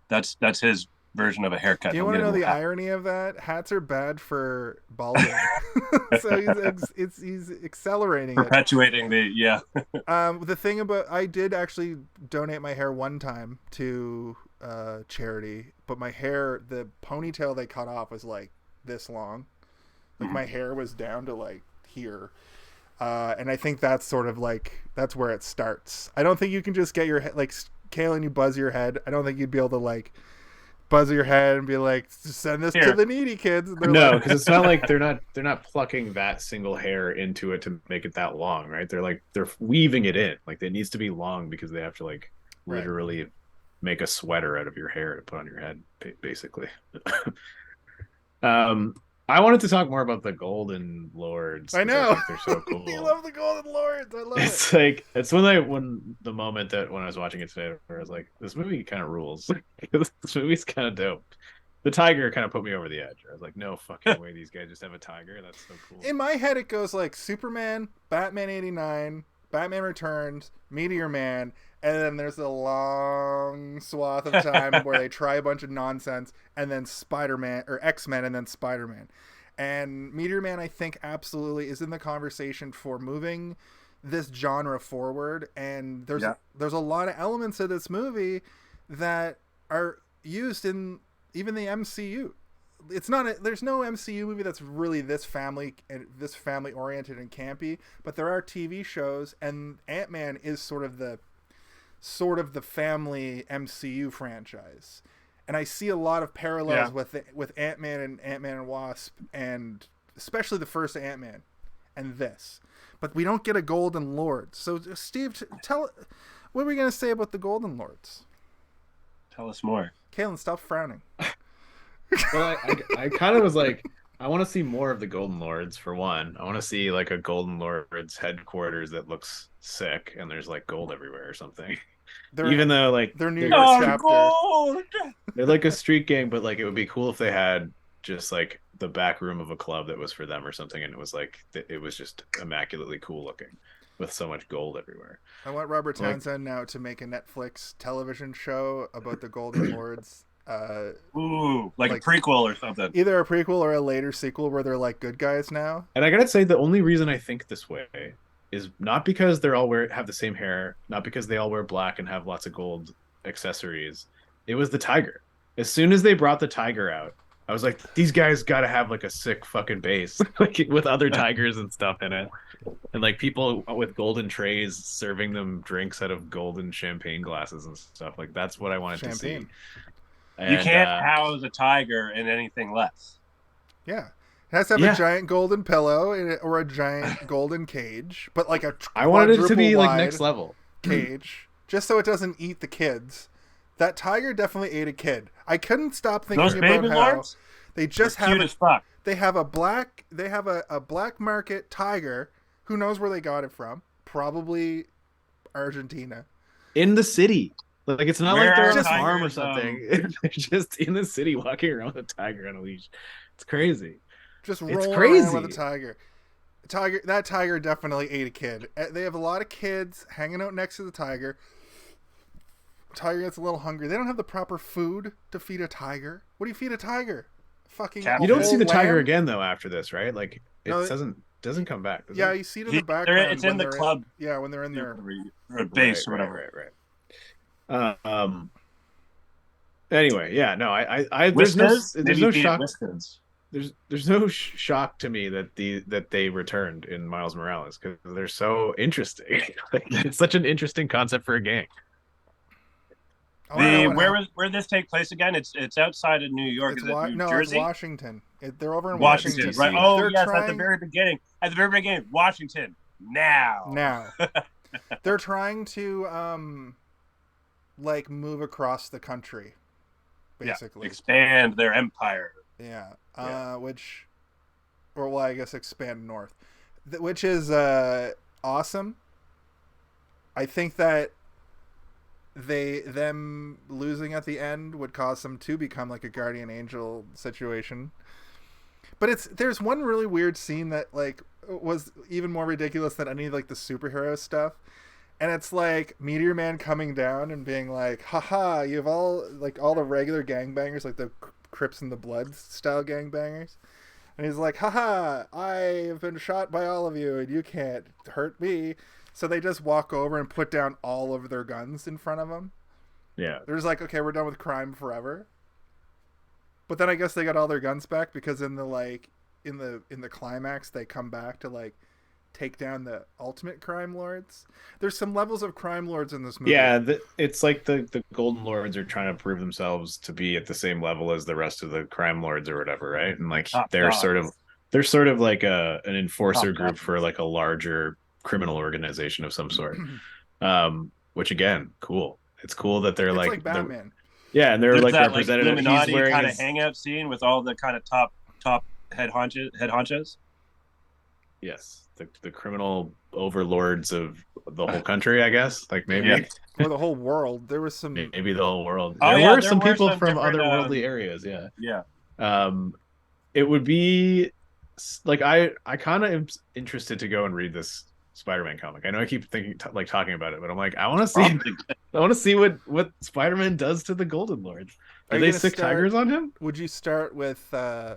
That's his version of a haircut. Do you He'll want to get a know new the hat. irony of that? Hats are bad for balding. So he's accelerating it. Perpetuating The thing about, I did actually donate my hair one time to charity, but my hair, the ponytail they cut off was like this long. Like my hair was down to like here. And I think that's sort of like, that's where it starts. I don't think you can just get your head, like, Kaylin, you buzz your head. I don't think you'd be able to like buzz your head and be like, send this to Here. the needy kids. And they're No, like, because it's not like they're not plucking that single hair into it to make it that long, right? They're weaving it in. Like it needs to be long because they have to like Right. literally make a sweater out of your hair to put on your head, basically. I wanted to talk more about the Golden Lords. I 'cause know. think they're so cool. You love the Golden Lords. I love It's it. like it's when the moment that when I was watching it today, where I was like, this movie kind of rules. This movie's kind of dope. The tiger kind of put me over the edge. I was like, no fucking way, these guys just have a tiger. That's so cool. In my head, it goes like Superman, Batman '89, Batman Returns, Meteor Man, and then there's a long swath of time where they try a bunch of nonsense, and then Spider-Man or X-Men, and then Spider-Man. And Meteor Man, I think, absolutely is in the conversation for moving this genre forward. And there's a lot of elements of this movie that are used in even the MCU. There's no MCU movie that's really this family oriented and campy, but there are TV shows, and Ant-Man is sort of the family MCU franchise. And I see a lot of parallels with Ant-Man and Ant-Man and Wasp, and especially the first Ant-Man and this. But we don't get a Golden Lord. So Steve, what are we going to say about the Golden Lords? Tell us more. Kaylin, stop frowning. Well, I kind of was like, I want to see more of the Golden Lords for one. I want to see like a Golden Lords headquarters that looks sick and there's like gold everywhere or something. Even though like their New they're, York chapter. Gold! they're like a street gang, but like it would be cool if they had just like the back room of a club that was for them or something, and it was like it was just immaculately cool looking with so much gold everywhere. I want Robert Townsend now to make a Netflix television show about the Golden Lords. Ooh, like a prequel or something. Either a prequel or a later sequel where they're like good guys now. And I gotta say, the only reason I think this way is not because they're all have the same hair, not because they all wear black and have lots of gold accessories. It was the tiger. As soon as they brought the tiger out, I was like, these guys got to have like a sick fucking base, like with other tigers and stuff in it, and like people with golden trays serving them drinks out of golden champagne glasses and stuff. Like that's what I wanted to see. Champagne. You And can't house a tiger in anything less. Yeah. It has to have Yeah. a giant golden pillow in it, or a giant golden cage, but like a I wanted it to be like quadruple-wide next level. cage, just so it doesn't eat the kids. That tiger definitely ate a kid. I couldn't stop thinking Those about baby how lords, they just they're have cute as fuck. they have a black market tiger. Who knows where they got it from? Probably Argentina. In the city. Like it's not Where like they're are on a farm or tigers, something. They're just in the city walking around with a tiger on a leash. It's crazy. Just It's rolling crazy. around with a tiger. That tiger definitely ate a kid. They have a lot of kids hanging out next to the tiger. Tiger gets a little hungry. They don't have the proper food to feed a tiger. What do you feed a tiger? Fucking. Cat- You don't see the whole tiger lamb? again though after this, right? Like it No, doesn't come back. Does Yeah, it? you see it in He- the background. it's in when the they're club. Yeah, when they're in there. Or base or whatever. Right. Anyway, yeah, no, I there's Whiskas? no Maybe feed it shock. Whiskas. There's no shock to me that they returned in Miles Morales because they're so interesting. Like, it's such an interesting concept for a gang. I wanna know what happened. Where this take place again? It's outside of New York. It's Is it New it's Jersey? Washington. They're over in Washington, Washington. right? Oh, They're yes, at trying- the very beginning. At the very beginning, Washington. Now. They're trying to like move across the country, basically. Expand their empire. Yeah. Yeah. I guess expand north, which is awesome. I think that them losing at the end would cause them to become like a guardian angel situation. But there's one really weird scene that like was even more ridiculous than any of like the superhero stuff. And it's like Meteor Man coming down and being like, haha, you have all the regular gangbangers, like the Crips and the Bloods style gangbangers. And he's like, haha, I have been shot by all of you and you can't hurt me. So they just walk over and put down all of their guns in front of them. Yeah, They're just like, okay, we're done with crime forever. But then I guess they got all their guns back because in the climax they come back to like take down the ultimate crime lords. There's some levels of crime lords in this movie. yeah. It's like the Golden Lords are trying to prove themselves to be at the same level as the rest of the crime lords or whatever, right? And like they're sort of like an enforcer group for like a larger criminal organization of some sort. Which again, cool. It's cool that they're It's like like Batman. yeah, and they're There's like that representative. He's Illuminati wearing kind of his, hangout scene with all the kind of top head honchos. yes, the criminal overlords of the whole country, I guess. Like maybe Yeah. Or the whole world. There was some maybe the whole world. Oh, There yeah, were there some were people some from different, otherworldly areas, yeah. Yeah. It would be like I kind of am interested to go and read this Spider-Man comic. I know I keep thinking talking about it, but I'm like I want to see what Spider-Man does to the Golden Lords. Are Are you they gonna sick start- tigers on him? Would you start with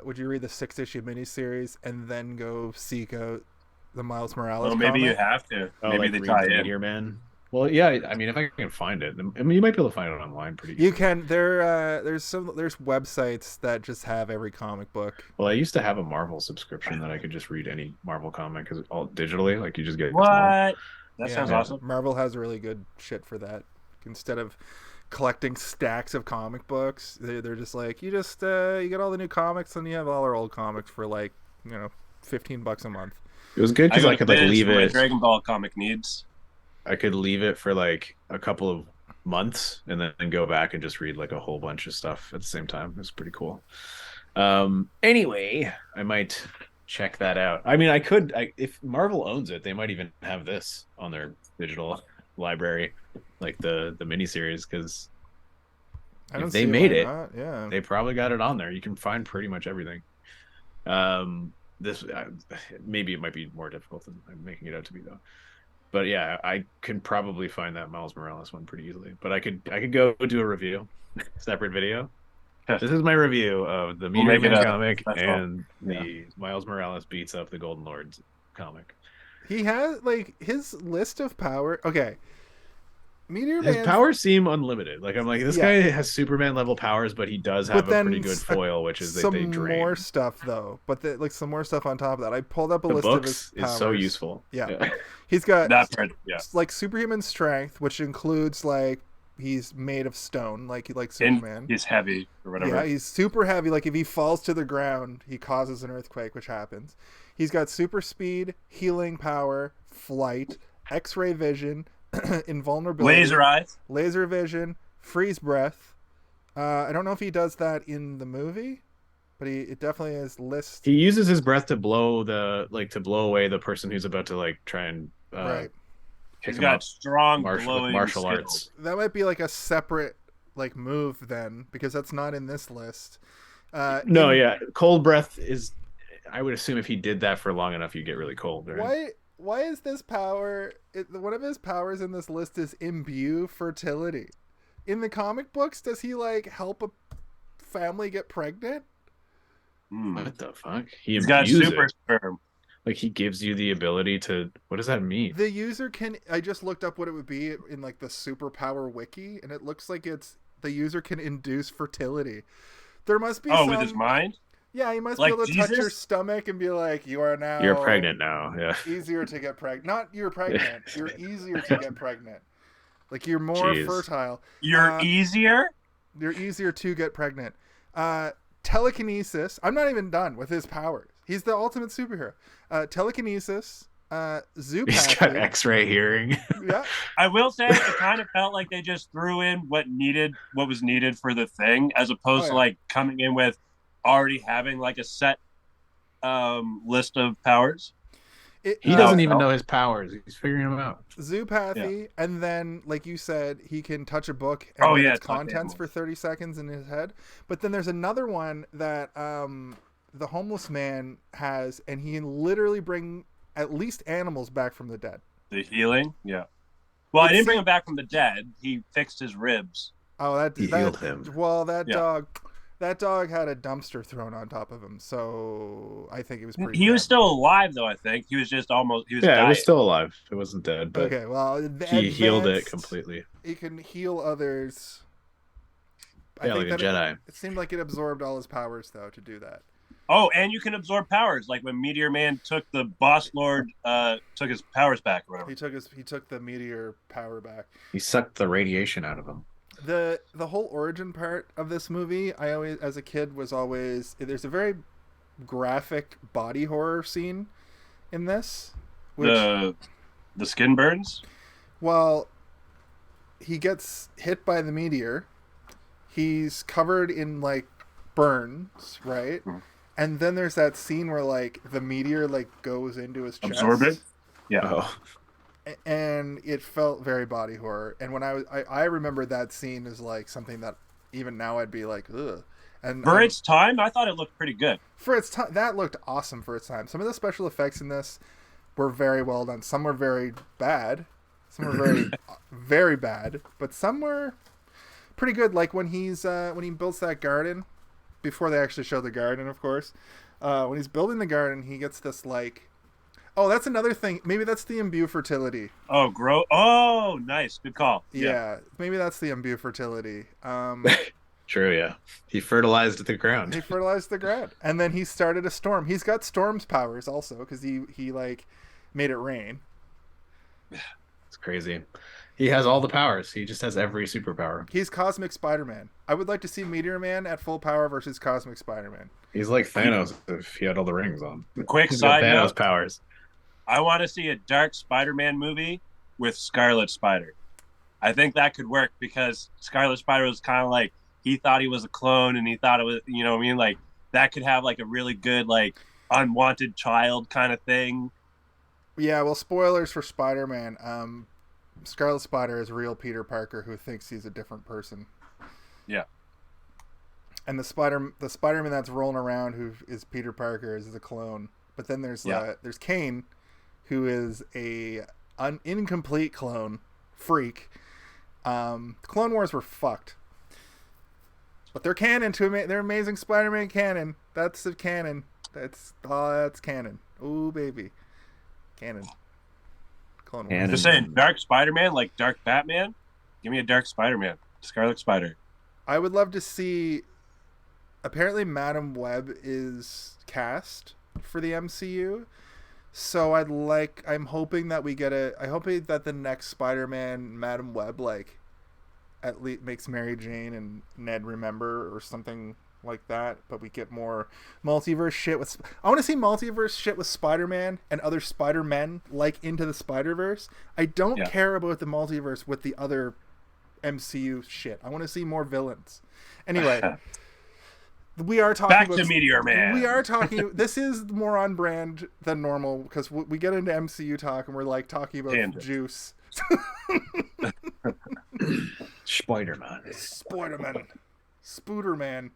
would you read the 6-issue miniseries and then go seek out the Miles Morales Well, maybe you comic? have to. Oh, Maybe like they read tie the in. Meteor Man. Well, yeah. I mean, if I can find it, I mean, you might be able to find it online pretty. You easily. can. There's websites that just have every comic book. Well, I used to have a Marvel subscription that I could just read any Marvel comic because all digitally, like you just get What? them all. That Yeah, sounds awesome. Marvel has really good shit for that. Instead of collecting stacks of comic books, they're just like you get all the new comics and you have all our old comics for like $15 a month. It was good because I could like Viz leave for my it. Dragon Ball comic needs. I could leave it for like a couple of months and then go back and just read like a whole bunch of stuff at the same time. It's pretty cool. Anyway, I might check that out. I mean, if Marvel owns it, they might even have this on their digital library, like the miniseries, because I don't if they see made why it, not. Yeah. they probably got it on there. You can find pretty much everything. This maybe it might be more difficult than I'm making it out to be though. But yeah, I can probably find that Miles Morales one pretty easily. But I could go do a review, separate video. This is my review of the Meteor make it Man a comic special. and the Miles Morales beats up the Golden Lords comic. He has like his list of power. Okay, Meteor His Man. powers seem unlimited. Like I'm like, this guy has Superman level powers, but he does have a pretty good foil, which is that they some drain. more stuff though. But like some more stuff on top of that. I pulled up a The list of his books powers. is so useful. Yeah. He's got That part, like superhuman strength, which includes like he's made of stone, like Superman. And he's heavy or whatever. Yeah, he's super heavy. Like if he falls to the ground, he causes an earthquake, which happens. He's got super speed, healing power, flight, X-ray vision, invulnerability, laser vision, freeze breath. I don't know if he does that in the movie, but it definitely is list. He uses his breath to blow away the person who's about to try and right. He's got strong martial arts. That might be like a separate like move then, because that's not in this list. Cold breath is. I would assume if he did that for long enough, you get really cold. Right? Why is this power? One of his powers in this list is imbue fertility. In the comic books, does he like help a family get pregnant? What the fuck? He's got super sperm. Like he gives you the ability to. What does that mean? The user can. I just looked up what it would be in like the superpower wiki, and it looks like the user can induce fertility. There must be. With his mind. Yeah, he must like be able to touch your stomach and be like, "You're pregnant now." Yeah. Easier to get pregnant. Not you're pregnant. You're easier to get pregnant. Like you're more fertile. You're easier. You're easier to get pregnant. Telekinesis. I'm not even done with his powers. He's the ultimate superhero. Telekinesis. Zoopathy. He's got X-ray hearing. Yeah. I will say it kind of felt like they just threw in what was needed for the thing, as opposed to like coming in with already having like a set list of powers. He doesn't even know his powers. He's figuring them out. Zoopathy, and then, like you said, he can touch a book and read its contents for 30 seconds in his head. But then there's another one that the homeless man has, and he can literally bring at least animals back from the dead. The healing? Yeah. Well, I didn't bring him back from the dead. He fixed his ribs. Oh, he healed him. Well, that dog had a dumpster thrown on top of him, so I think it was pretty. He was still alive, though. I think he was just almost. He was. Yeah, it was still alive. It wasn't dead. But okay, well, he healed it completely. He can heal others. Yeah, like a Jedi. It seemed like it absorbed all his powers, though, to do that. Oh, and you can absorb powers, like when Meteor Man took the Boss Lord, took his powers back, or whatever. He took the Meteor power back. He sucked the radiation out of him. The whole origin part of this movie, I always, as a kid, was always, there's a very graphic body horror scene in this. Which, the skin burns? Well, he gets hit by the meteor. He's covered in like burns, right? Mm. And then there's that scene where like the meteor like goes into his chest. Absorb it? Yeah. Oh. And it felt very body horror. And when I remember that scene as like something that even now I'd be like, ugh. And for its time, I thought it looked pretty good. For its time, that looked awesome for its time. Some of the special effects in this were very well done. Some were very bad. Some were very, very bad. But some were pretty good. Like when he builds that garden, before they actually show the garden, of course. When he's building the garden, he gets this like. Oh, that's another thing. Maybe that's the imbue fertility. Oh, Oh, nice. Good call. Yeah. Maybe that's the imbue fertility. True, yeah. He fertilized the ground. And then he started a storm. He's got storm's powers also, because he like made it rain. It's crazy. He has all the powers. He just has every superpower. He's Cosmic Spider-Man. I would like to see Meteor Man at full power versus Cosmic Spider-Man. He's like Thanos if he had all the rings on. Quick side Thanos note. Powers. I want to see a dark Spider-Man movie with Scarlet Spider. I think that could work because Scarlet Spider was kind of like, he thought he was a clone and he thought it was, you know what I mean? Like, that could have like a really good, like, unwanted child kind of thing. Yeah, well, spoilers for Spider-Man. Scarlet Spider is real Peter Parker who thinks he's a different person. Yeah. And the Spider-Man that's rolling around who is Peter Parker is a clone. But then there's Kane, who is a incomplete clone freak. The Clone Wars were fucked, but they're canon to they're Amazing Spider-Man canon. That's the canon. That's canon. Ooh, baby, canon. Clone Wars. Just saying, Dark Spider-Man, like Dark Batman. Give me a Dark Spider-Man, Scarlet Spider. I would love to see. Apparently, Madam Web is cast for the MCU, so I'm hoping that we get I hope that the next Spider-Man, Madam Web, like, at least makes Mary Jane and Ned remember or something like that. But we get more multiverse shit with. I want to see multiverse shit with Spider-Man and other Spider-Men, like Into the Spider-Verse. I don't care about the multiverse with the other MCU shit. I want to see more villains. Anyway, we are talking back about to Meteor Man. We are talking. This is more on brand than normal because we get into MCU talk and we're like talking about juice. Spider-Man. Spider-Man. Spooderman.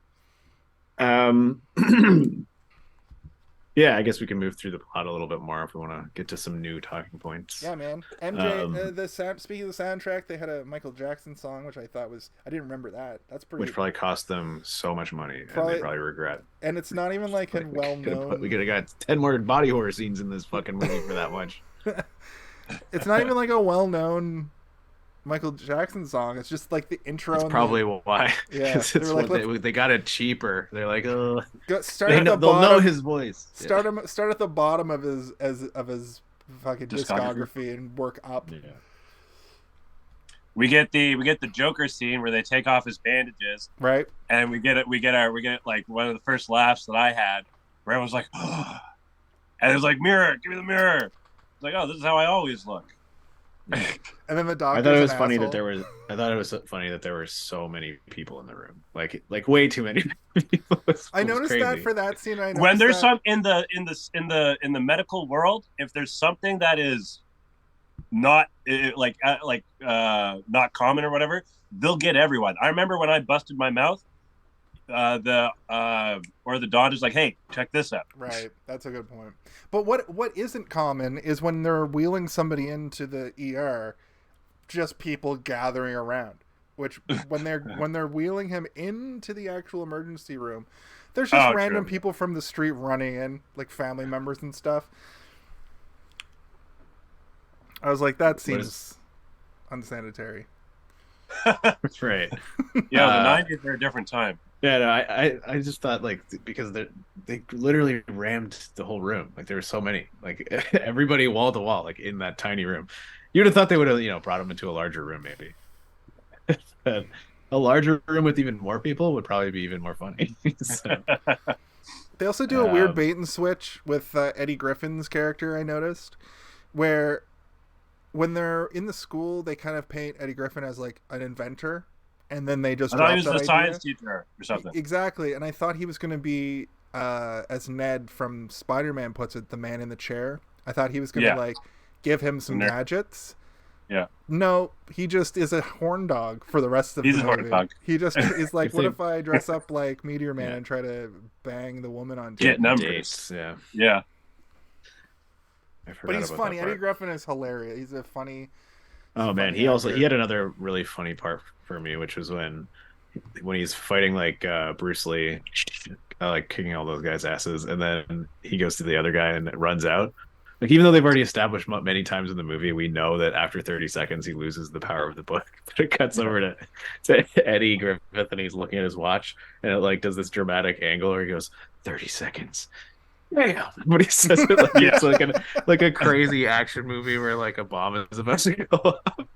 Yeah, I guess we can move through the plot a little bit more if we want to get to some new talking points. Yeah, man. MJ, speaking of the soundtrack, they had a Michael Jackson song, which I thought I didn't remember that. That's pretty. Which probably cost them so much money, and they probably regret. And it's not even like a well-known. We could have got 10 more body horror scenes in this fucking movie for that much. It's not even like a well-known Michael Jackson song. It's just like the intro. That's probably why. Yeah, they got it cheaper. They're like, oh, they'll know his voice. Start at the bottom of his fucking discography and work up. Yeah. We get the Joker scene where they take off his bandages, right? And we get like one of the first laughs that I had, where everyone's like, oh. And it was like, mirror, give me the mirror. It's like, oh, this is how I always look. And then the doctor. I thought it was funny that there were so many people in the room, like way too many people. I noticed that for that scene. When there's some in the medical world, if there's something that is not not common or whatever, they'll get everyone. I remember when I busted my mouth, the doctor's like, hey, check this out. Right, that's a good point. But what isn't common is when they're wheeling somebody into the ER, just people gathering around. Which when they're wheeling him into the actual emergency room, there's just random people from the street running in, like family members and stuff. I was like, that seems unsanitary. That's right. Yeah, the 90s are a different time. Yeah, no, I just thought, like, because they literally rammed the whole room. Like, there were so many, like, everybody wall to wall, like, in that tiny room. You'd have thought they would have, brought them into a larger room, maybe. A larger room with even more people would probably be even more funny. So. They also do a weird bait and switch with Eddie Griffin's character, I noticed, where when they're in the school, they kind of paint Eddie Griffin as, like, an inventor. And then they just. I thought he was the science teacher or something. Exactly, and I thought he was going to be, as Ned from Spider-Man puts it, the man in the chair. I thought he was going to give him some gadgets. Yeah. No, he just is a horn dog for the rest of the movie. He's a horn dog. He just is like, what if I dress up like Meteor Man and try to bang the woman on get numbers? Dates, yeah. Yeah. But he's funny. Eddie Griffin is hilarious. He's a funny. Oh man, he had another really funny part for me, which was when he's fighting like Bruce Lee, like kicking all those guys' asses, and then he goes to the other guy and runs out. Like, even though they've already established many times in the movie, we know that after 30 seconds he loses the power of the book. But it cuts over to Eddie Griffith, and he's looking at his watch, and it like does this dramatic angle where he goes 30 seconds. Damn. But he says it like it's like a crazy action movie where like a bomb is about to go off.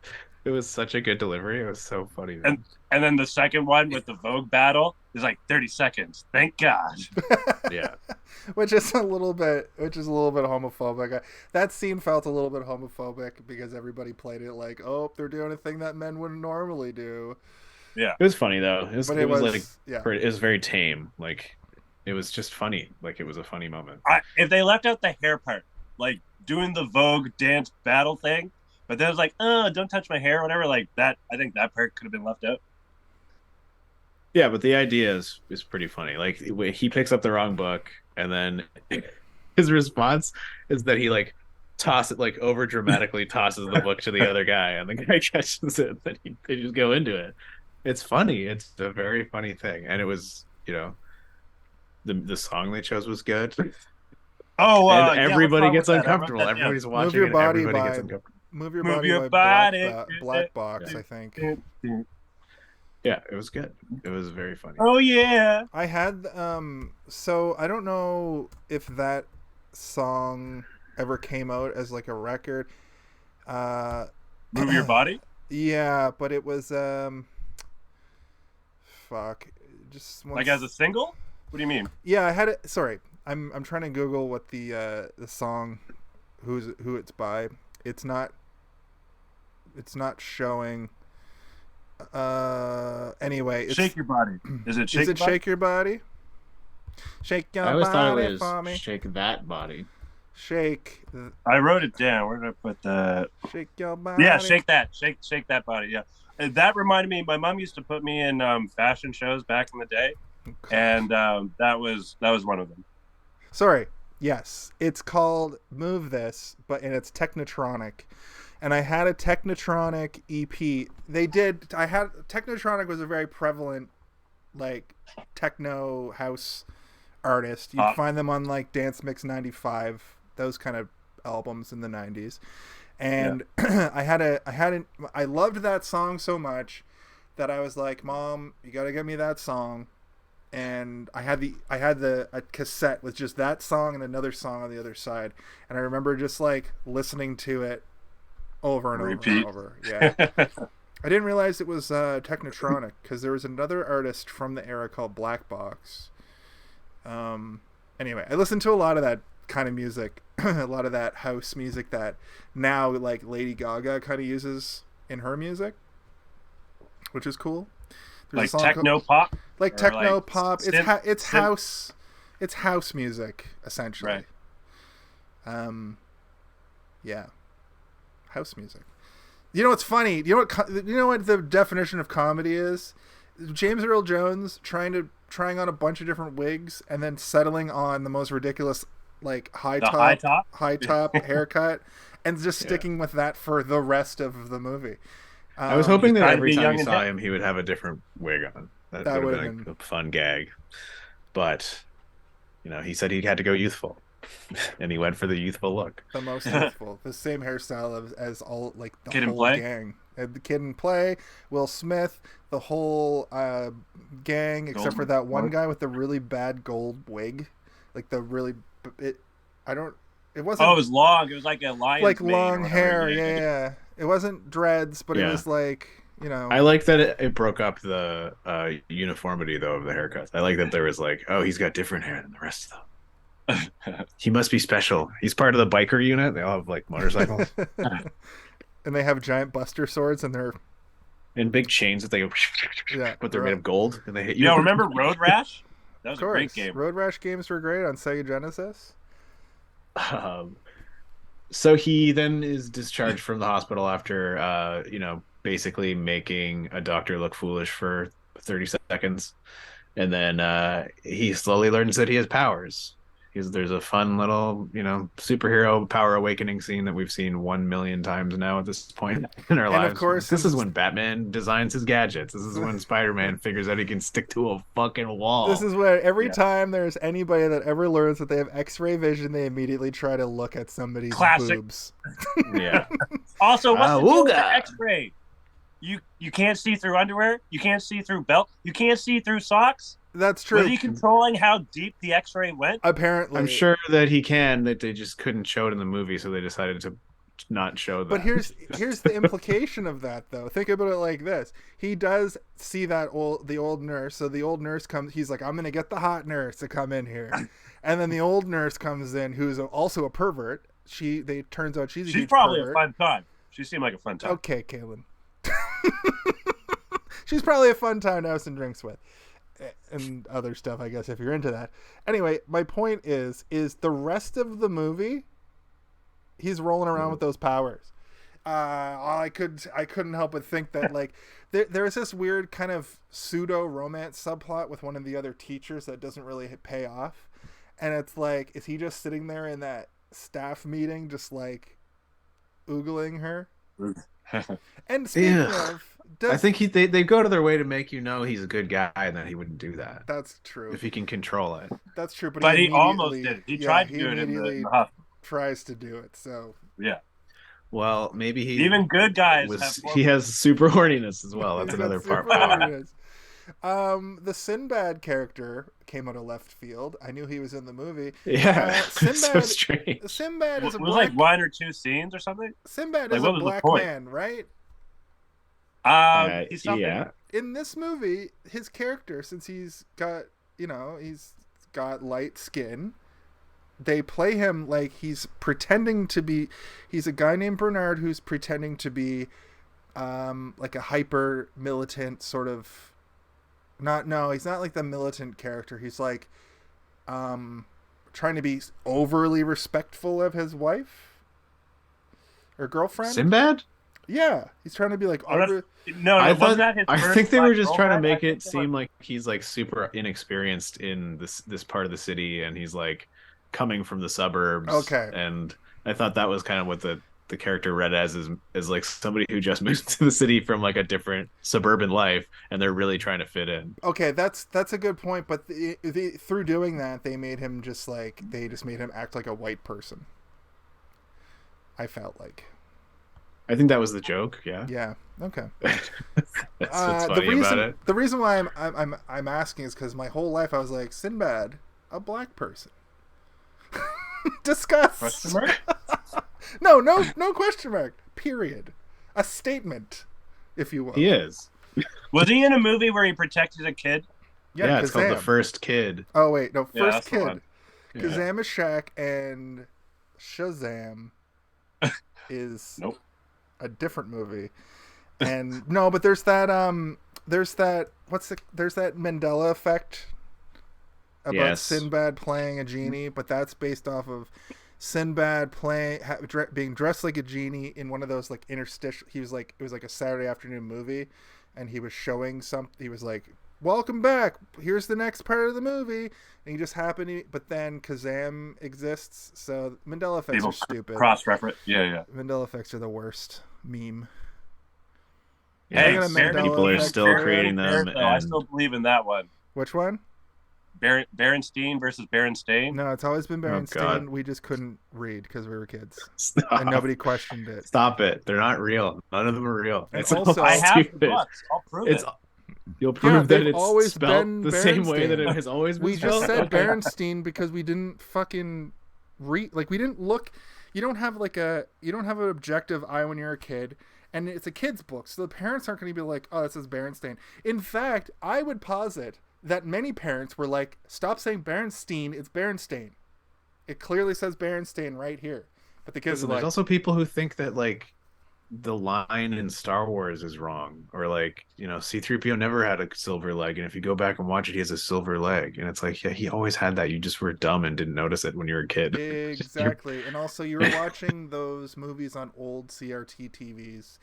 It was such a good delivery. It was so funny. Man. And then the second one with the Vogue battle is like 30 seconds. Thank God. Yeah. Which is a little bit homophobic. That scene felt a little bit homophobic because everybody played it like, oh, they're doing a thing that men wouldn't normally do. Yeah. It was funny though. It was very tame. Like, it was just funny. Like, it was a funny moment. If they left out the hair part, like doing the Vogue dance battle thing, but then it was like, oh, don't touch my hair or whatever, like that, I think that part could have been left out. Yeah, but the idea is pretty funny. Like, he picks up the wrong book, and then his response is that he like over dramatically tosses the book to the other guy, and the guy catches it, and they just go into it. It's funny. It's a very funny thing, and it was, the song they chose was good. Oh, and everybody gets uncomfortable. Everybody's watching, Move Your Body and everybody gets uncomfortable. Move Your Move Body Your by Body. Black Box, Yeah. I think. Yeah, it was good. It was very funny. Oh yeah. I had so I don't know if that song ever came out as like a record. Move Your Body. Yeah, but it was fuck. Just Like as a single? What do you mean? Yeah, I had it. Sorry, I'm trying to Google what the song, who it's by. It's not showing. Anyway, it's, Shake Your Body. Is it Shake? Is it Shake Your Body? Shake your I always thought body it for was me. Shake That Body. Shake. I wrote it down. Where did I put that? Shake your body. Yeah, shake that. Shake that body. Yeah. That reminded me. My mom used to put me in fashion shows back in the day, and that was one of them. Sorry. Yes, it's called Move This, and it's Technotronic. And I had a Technotronic EP. Technotronic was a very prevalent, like, techno house artist. You'd find them on, like, Dance Mix 95, those kind of albums in the 90s. And I loved that song so much that I was like, Mom, you got to get me that song. And I had a cassette with just that song and another song on the other side. And I remember just, like, listening to it over and Repeat. over and over. Yeah. I didn't realize it was Technotronic because there was another artist from the era called Black Box. Anyway, I listened to a lot of that kind of music, a lot of that house music that now like Lady Gaga kind of uses in her music, which is cool. There's like techno pop, like techno like pop. It's house. It's house music essentially. Right. Yeah. House music. You know what's funny? You know what the definition of comedy is? James Earl Jones trying on a bunch of different wigs and then settling on the most ridiculous like high top haircut and just sticking with that for the rest of the movie. I was hoping that every time you saw him, he would have a different wig on. That would have been a fun gag. But he said he had to go youthful. And he went for the youthful look. The most youthful. The same hairstyle as all like the Kid whole gang. The Kid and Play, Will Smith, the whole gang, except for that one guy with the really bad gold wig. Like the really it wasn't. Oh, it was long. It was like a lion's like mane long hair. Yeah. It wasn't dreads, but it was like I like that it broke up the uniformity though of the haircuts. I like that there was like, oh, he's got different hair than the rest of them. He must be special. He's part of the biker unit. They all have like motorcycles. And they have giant buster swords and they're and big chains that they go but they're made of gold and they hit you. Yo, remember Road Rash? That was a great game. Road Rash games were great on Sega Genesis. So he then is discharged from the hospital after basically making a doctor look foolish for 30 seconds. And then he slowly learns that he has powers. There's a fun little, superhero power awakening scene that we've seen 1 million times now at this point in our lives. Of course, this is when Batman designs his gadgets. This is when Spider-Man figures out he can stick to a fucking wall. This is where every time there's anybody that ever learns that they have X-ray vision, they immediately try to look at somebody's boobs. Yeah. Also, what's the deal with the X-ray? You can't see through underwear. You can't see through belt. You can't see through socks. That's true. Was he controlling how deep the X-ray went? Apparently. I'm sure that he can, that they just couldn't show it in the movie, so they decided to not show that. But here's the implication of that, though. Think about it like this. He does see the old nurse, so the old nurse comes, he's like, I'm going to get the hot nurse to come in here. And then the old nurse comes in, who's also a pervert. Turns out she's probably pervert. a fun time. She seemed like a fun time. Okay, Kaylin. She's probably a fun time to have some drinks with. And other stuff, I guess, if you're into that. Anyway, my point is the rest of the movie, he's rolling around with those powers. I couldn't help but think that like there's this weird kind of pseudo romance subplot with one of the other teachers that doesn't really pay off, and it's like, is he just sitting there in that staff meeting, just like oogling her? And speaking of. I think they go to their way to make you know he's a good guy and that he wouldn't do that. That's true. If he can control it. That's true. But he almost did it. He tried to do it in the hospital. Tries to do it. So yeah. Well, maybe Even good guys have he has super horniness as well. That's He's got another part. super horniness. The Sinbad character came out of left field. I knew he was in the movie. Yeah, Sinbad, so strange. Sinbad is a was black. like 1 or 2 scenes or something. Sinbad Like, is what a was the black point? man, right? He's something. Yeah. In this movie, his character, since he's got light skin, they play him like he's pretending to be. He's a guy named Bernard who's pretending to be, like a hyper militant sort of. He's not like the militant character. He's like, trying to be overly respectful of his wife or girlfriend. Sinbad? Yeah, he's trying to be like over. No, wasn't that his I first think they were black just trying to girlfriend? make I it think seem like he's like super inexperienced in this part of the city, and he's like coming from the suburbs. Okay. And I thought that was kind of what the character read as like somebody who just moved to the city from like a different suburban life, and they're really trying to fit in. Okay, that's a good point. But through doing that, they made him they just made him act like a white person. I felt like. I think that was the joke. Yeah. Yeah. Okay. That's what's funny about it. The reason why I'm asking is because my whole life I was like, Sinbad, a black person. Discuss. Question mark? No question mark. Period. A statement, if you will. He is. Was he in a movie where he protected a kid? Yeah, it's called Kazam. The First Kid. Oh wait, no, Yeah, First that's the Kid. one. Yeah. Kazam is Shaq and Shazam is Nope. a different movie. And no, but there's that there's that Mandela effect about Yes. Sinbad playing a genie, but that's based off of Sinbad being dressed like a genie in one of those like interstitial. It was like a Saturday afternoon movie, and he was showing something. He was like, "Welcome back. Here's the next part of the movie," and he just happened to. But then Kazam exists, so Mandela effects People are stupid. Cross-reference. Yeah. Mandela effects are the worst meme. Hey, They're gonna Mandela people are effect still Aaron, creating them. I And still believe in that one. Which one? Berenstein versus Berenstain. No, it's always been God. Berenstain. We just couldn't read because we were kids, Stop. and nobody questioned it. Stop it. They're not real. None of them are real. And It's also- all I have the stupid. books. I'll prove It's it. You'll prove that they've it's always spelled been the same way that Berenstain. it has always been We spelled. just said Okay. Berenstain because we didn't fucking read. Like we didn't look. You don't have an objective eye when you're a kid, and it's a kid's book, so the parents aren't going to be like, "Oh, that says Berenstain." In fact, I would posit that many parents were like, "Stop saying Berenstain. It's Berenstain. It clearly says Berenstain right here." But the kids Listen, are there's like, also people who think that like the line in Star Wars is wrong, or like, C-3PO never had a silver leg, and if you go back and watch it, he has a silver leg, and it's like, yeah, he always had that. You just were dumb and didn't notice it when you were a kid. exactly. And also, you were watching those movies on old CRT TVs.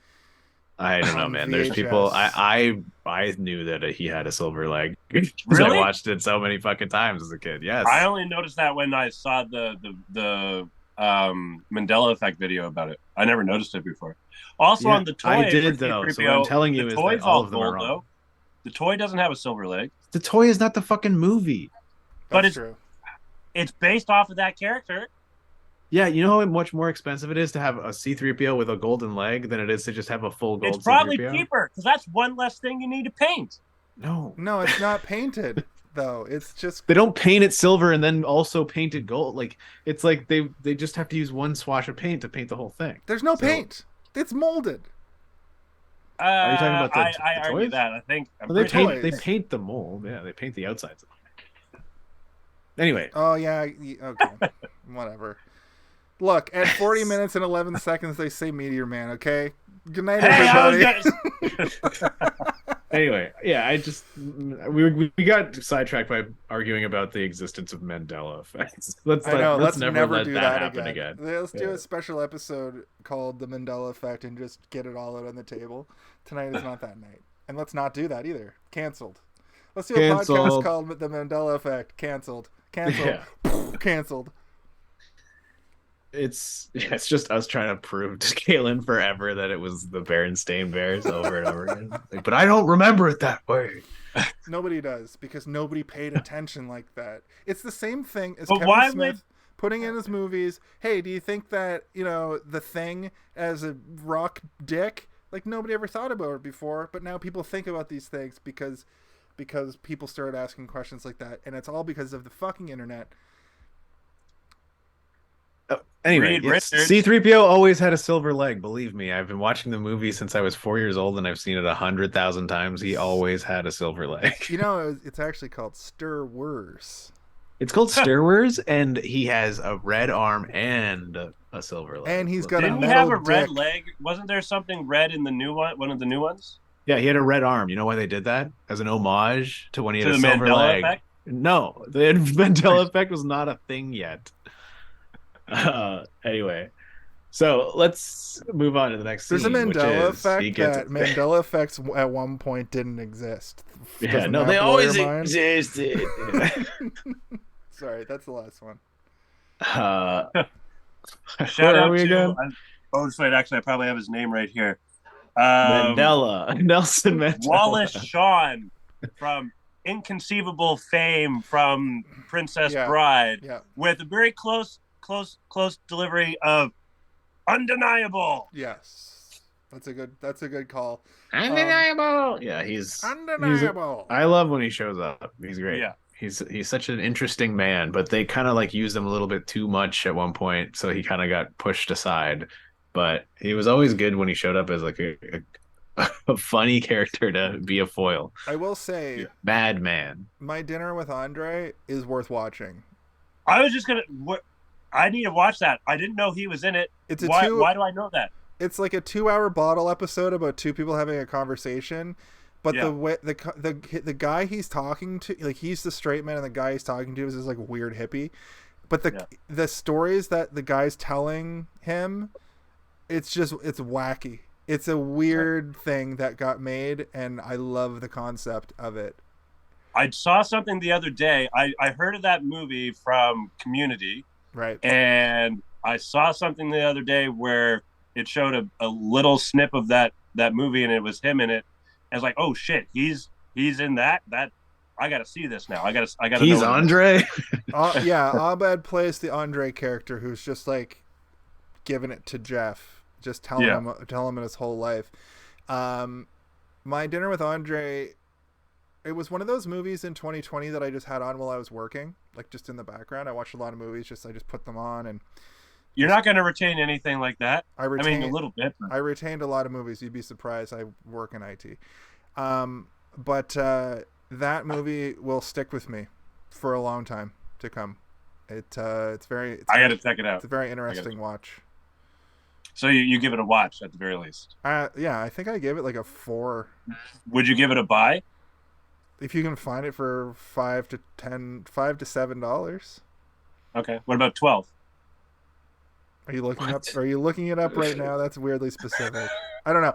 I don't know, on man. There's people. VHS. I knew that he had a silver leg because Really? I watched it so many fucking times as a kid. Yes. I only noticed that when I saw the Mandela effect video about it. I never noticed it before. Also, Yeah, on the toy, I did, for though. C-3PO, So what I'm telling you the is toy's that all all of them are gold, wrong. though. The toy doesn't have a silver leg, The toy is not the fucking movie. But That's it's- true. it's based off of that character. Yeah, you know how much more expensive it is to have a C-3PO with a golden leg than it is to just have a full gold It's probably C-3PO? cheaper because that's one less thing you need to paint. No. No, it's not painted though. It's just They don't paint it silver and then also paint it gold. Like, it's like they just have to use one swash of paint to paint the whole thing. there's no So- paint. It's molded. Are you talking about the I argue toys? that. I think I'm Well, they pretty toys. paint they paint the mold. Yeah, they paint the outsides. Anyway, Oh yeah. Okay. Whatever. Look, at 40 minutes and 11 seconds, they say Meteor Man. Okay. Good night, Hey, I everybody. was gonna... anyway, yeah, we got sidetracked by arguing about the existence of Mandela effects. I know. Let's Let's never let do that that happen again. again. Let's do Yeah. a special episode called The Mandela Effect and just get it all out on the table. Tonight is not that night. And let's not do that either. Canceled. Let's do a podcast Canceled. called The Mandela Effect. Canceled. Canceled. Canceled. It's just us trying to prove to Kaylin forever that it was the Berenstain Bears over and over again. Like, but I don't remember it that way. Nobody does because nobody paid attention like that. It's the same thing as But Kevin why Smith. putting in his movies. Hey, do you think that, The Thing as a rock dick, like nobody ever thought about it before, but now people think about these things because people started asking questions like that, and it's all because of the fucking internet. Anyway, Reed Richards. C-3PO always had a silver leg. Believe me, I've been watching the movie since I was 4 years old, and I've seen it 100,000 times. He always had a silver leg. It's actually called Stir Wars. It's called Star Wars, and he has a red arm and a silver leg. And he's got Didn't he have a red leg? Wasn't there something red in the new one of the new ones? Yeah, he had a red arm. You know why they did that? As an homage to when he had a silver Mandela leg. effect? No, the Mandela effect was not a thing yet. Anyway, so let's move on to the next scene. There's a Mandela effect that Mandela effects at one point didn't exist. Yeah, no, they always existed. Sorry, that's the last one. Shout out to. Wait, actually, I probably have his name right here. Nelson Mandela. Wallace Shawn from Inconceivable fame from Princess Bride, with a very close delivery of undeniable. Yes, that's a good call. Undeniable. He's undeniable. I love when he shows up. He's great. Yeah. He's such an interesting man, but they kind of like used him a little bit too much at one point, so he kind of got pushed aside. But he was always good when he showed up as like a funny character to be a foil. I will say, Madman. My Dinner with Andre is worth watching. I was just gonna. I need to watch that. I didn't know he was in it. Why do I know that? It's like a 2-hour bottle episode about two people having a conversation. But the way the guy he's talking to, like he's the straight man, and the guy he's talking to is this like weird hippie. But the stories that the guy's telling him, it's wacky. It's a weird thing that got made, and I love the concept of it. I saw something the other day. I heard of that movie from Community, right? And I saw something the other day where it showed a little snip of that movie, and it was him in it. I was like, oh shit, he's in that. I got to see this now. I got to. He's Andre. Abed plays the Andre character who's just like giving it to Jeff, just telling him his whole life. My Dinner with Andre. It was one of those movies in 2020 that I just had on while I was working, like just in the background. I watched a lot of movies. I just put them on, and you're not going to retain anything like that. I mean, a little bit. But... I retained a lot of movies. You'd be surprised. I work in IT. But that movie will stick with me for a long time to come. I got to check it out. It's a very interesting watch. So you give it a watch at the very least. Yeah, I think I gave it like a 4. Would you give it a buy? If you can find it for $5 to $7. Okay. What about 12? Are you looking it up right now? That's weirdly specific. I don't know.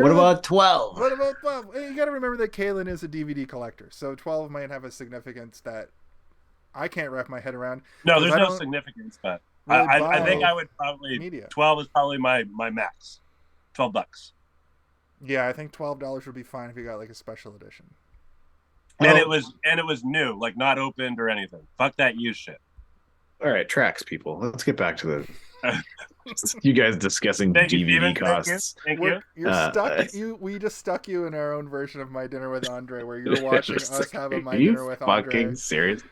What about 12? What about 12? You got to remember that Kaylin is a DVD collector, so 12 might have a significance that I can't wrap my head around. No, there's no significance, but I think I would probably media. 12 is probably my max. $12. Yeah, I think $12 would be fine if you got like a special edition. And it was new, like not opened or anything. Fuck that used shit. All right, tracks, people. Let's get back to the you guys discussing DVD costs. Thank you. You're stuck. We just stuck you in our own version of My Dinner with Andre, where you're watching us have a My Dinner with Andre. Fucking serious?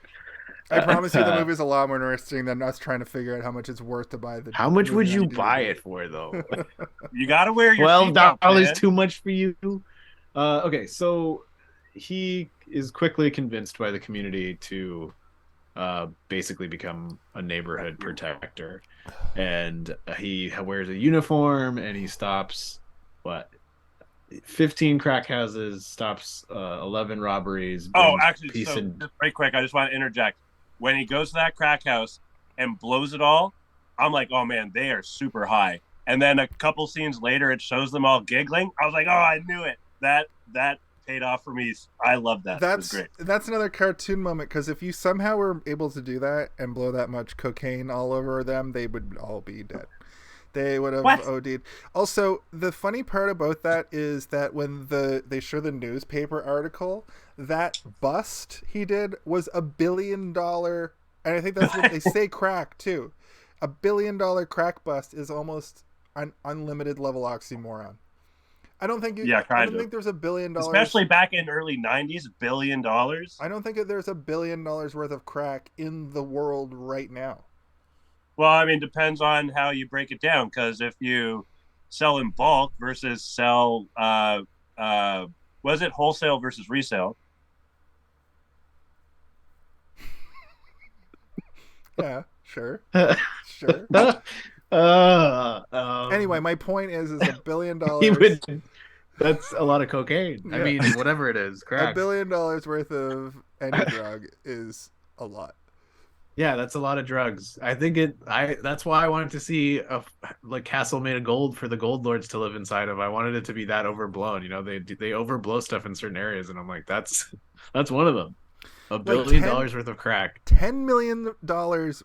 I promise you, the movie's a lot more interesting than us trying to figure out how much it's worth to buy the. How much would you buy it for, though? You gotta wear your $12 too much for you. Okay, so he is quickly convinced by the community to basically become a neighborhood protector, and he wears a uniform, and he stops 15 crack houses, stops 11 robberies. Actually, just very quick, I just want to interject. When he goes to that crack house and blows it all, I'm like, oh man, they are super high. And then a couple scenes later, it shows them all giggling. I was like, oh, I knew it. That paid off for me. I love that. That's great. That's another cartoon moment, because if you somehow were able to do that and blow that much cocaine all over them, they would all be dead. They would have OD'd. Also, the funny part about that is that when they show the newspaper article, that bust he did was $1 billion And I think that's what they say crack, too. $1 billion crack bust is almost an unlimited level oxymoron. I don't think I don't think there's $1 billion. Especially back in early 90s, $1 billion. I don't think that there's $1 billion worth of crack in the world right now. Well, I mean, depends on how you break it down. Because if you sell in bulk versus sell, was it wholesale versus resale? Yeah, sure. Sure. Anyway, my point is $1 billion. That's a lot of cocaine. Yeah. I mean, whatever it is, crack. $1 billion worth of any drug is a lot. Yeah, that's a lot of drugs. I think that's why I wanted to see a castle made of gold for the gold lords to live inside of. I wanted it to be that overblown. You know, they overblow stuff in certain areas, and I'm like, that's one of them. $1 billion worth of crack. $10 million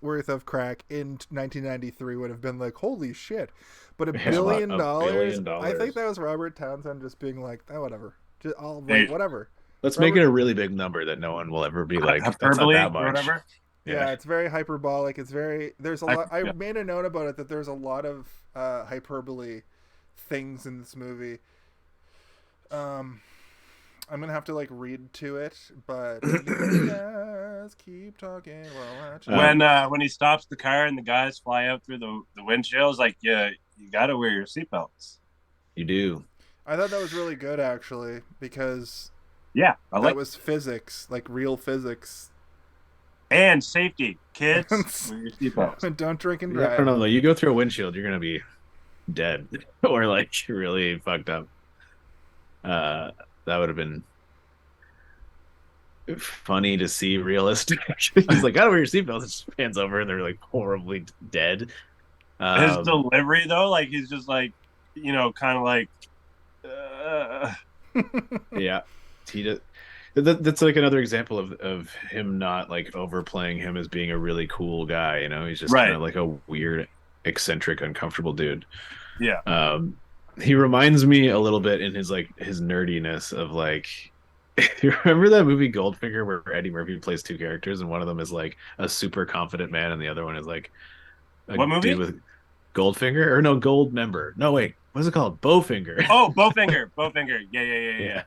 worth of crack in 1993 would have been like, holy shit. But $1 billion, I think that was Robert Townsend just being like, oh, whatever. Whatever. Let's make it a really big number that no one will ever be like, that's not that much. Or whatever. Yeah, it's very hyperbolic. There's a lot. I made a note about it that there's a lot of hyperbole things in this movie. I'm gonna have to read to it, but you guys keep talking while when he stops the car and the guys fly out through the windshield, it's like, yeah, you gotta wear your seatbelts. You do. I thought that was really good actually, because that was physics, real physics. And safety, kids. Wear your seatbelts. Don't drink and drive. I don't know. You go through a windshield, you're gonna be dead or really fucked up. That would have been funny to see realistic. He's like, gotta wear your seatbelt. It just pans over and they're horribly dead. His delivery though, he's just kind of yeah, he did. That's another example of him not overplaying him as being a really cool guy. You know, he's just kind of a weird, eccentric, uncomfortable dude. Yeah. He reminds me a little bit in his his nerdiness of you remember that movie Goldfinger where Eddie Murphy plays two characters and one of them is a super confident man and the other one is a what movie? Dude with Goldfinger or no Gold Member? No wait, what's it called? Bowfinger. Oh, Bowfinger. Bowfinger. Yeah.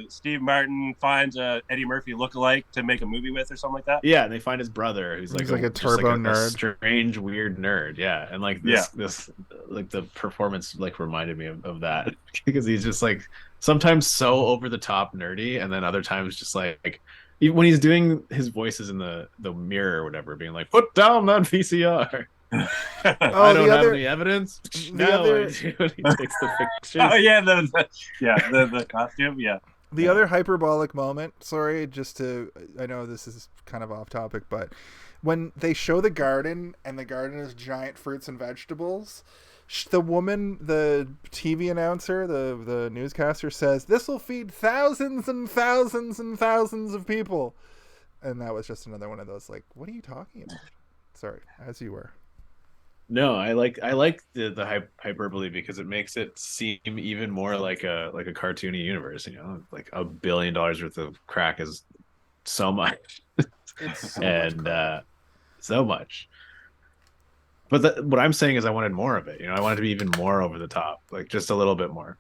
Steve Martin finds a Eddie Murphy lookalike to make a movie with or something like that. Yeah, and they find his brother who's he's a turbo nerd, a strange weird nerd. Yeah, and this the performance reminded me of that because he's just sometimes so over the top nerdy, and then other times just even when he's doing his voices in the mirror or whatever, being like, "Put down that VCR." I don't have any evidence. When he takes the pictures. Oh yeah, the costume. Yeah. The other hyperbolic moment. Sorry, I know this is kind of off topic, but when they show the garden and the garden is giant fruits and vegetables, the woman, the TV announcer, the newscaster says, "This will feed thousands and thousands and thousands of people," and that was just another one of those what are you talking about? Sorry, as you were. No, I like the hyperbole because it makes it seem even more like a cartoony universe. You know, $1 billion worth of crack is so much, it's so much. But what I'm saying is, I wanted more of it. You know, I wanted to be even more over the top, just a little bit more.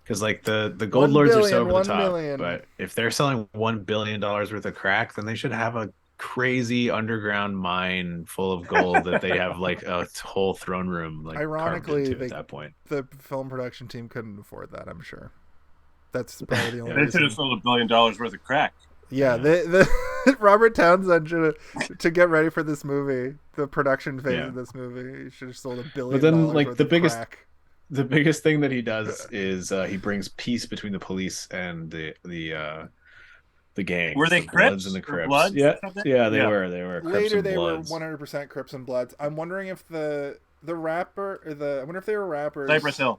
Because the gold lords are so over the top. But if they're selling $1 billion worth of crack, then they should have a crazy underground mine full of gold that they have a whole throne room ironically at that point. The film production team couldn't afford that, I'm sure. That's probably the only they should have sold $1 billion worth of crack. Yeah. The Robert Townsend should have, to get ready for this movie, the production phase of this movie, he should have sold $1 billion. But then worth of crack. The biggest thing that he does is he brings peace between the police and the gang. Were they the Crips? Bloods and the Crips. Bloods Yeah, they were. They were. Crips Later, and they Bloods. were 100% Crips and Bloods. I'm wondering if the rapper, I wonder if they were rappers. Cypress Hill.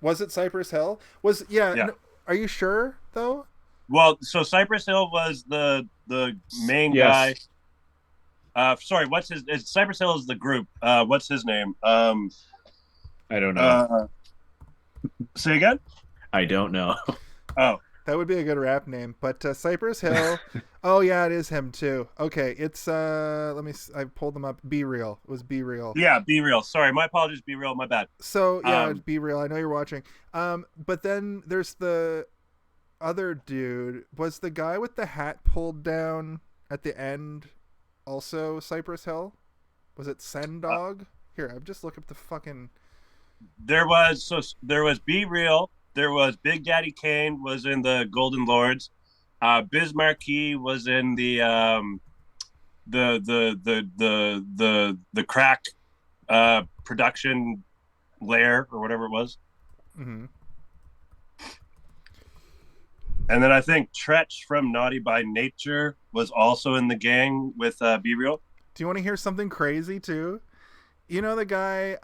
Was it Cypress Hill? No, are you sure though? Well, so Cypress Hill was the main guy. Sorry, Cypress Hill is the group. What's his name? I don't know. Say again? I don't know. Oh. That would be a good rap name. But Cypress Hill. Oh yeah, it is him too. Okay, it's I pulled them up. Be Real. It was Be Real. Yeah, Be Real. Sorry, my apologies. Be Real. My bad. So yeah, Be Real. I know you're watching. But then there's the other dude. Was the guy with the hat pulled down at the end also Cypress Hill? Was it Sendog? Here, I've just looked up the fucking. There was Be Real. There was Big Daddy Kane was in the Golden Lords. Biz Markie was in the crack production lair or whatever it was. Mm-hmm. And then I think Tretch from Naughty by Nature was also in the gang with Be Real. Do you want to hear something crazy too? You know the guy,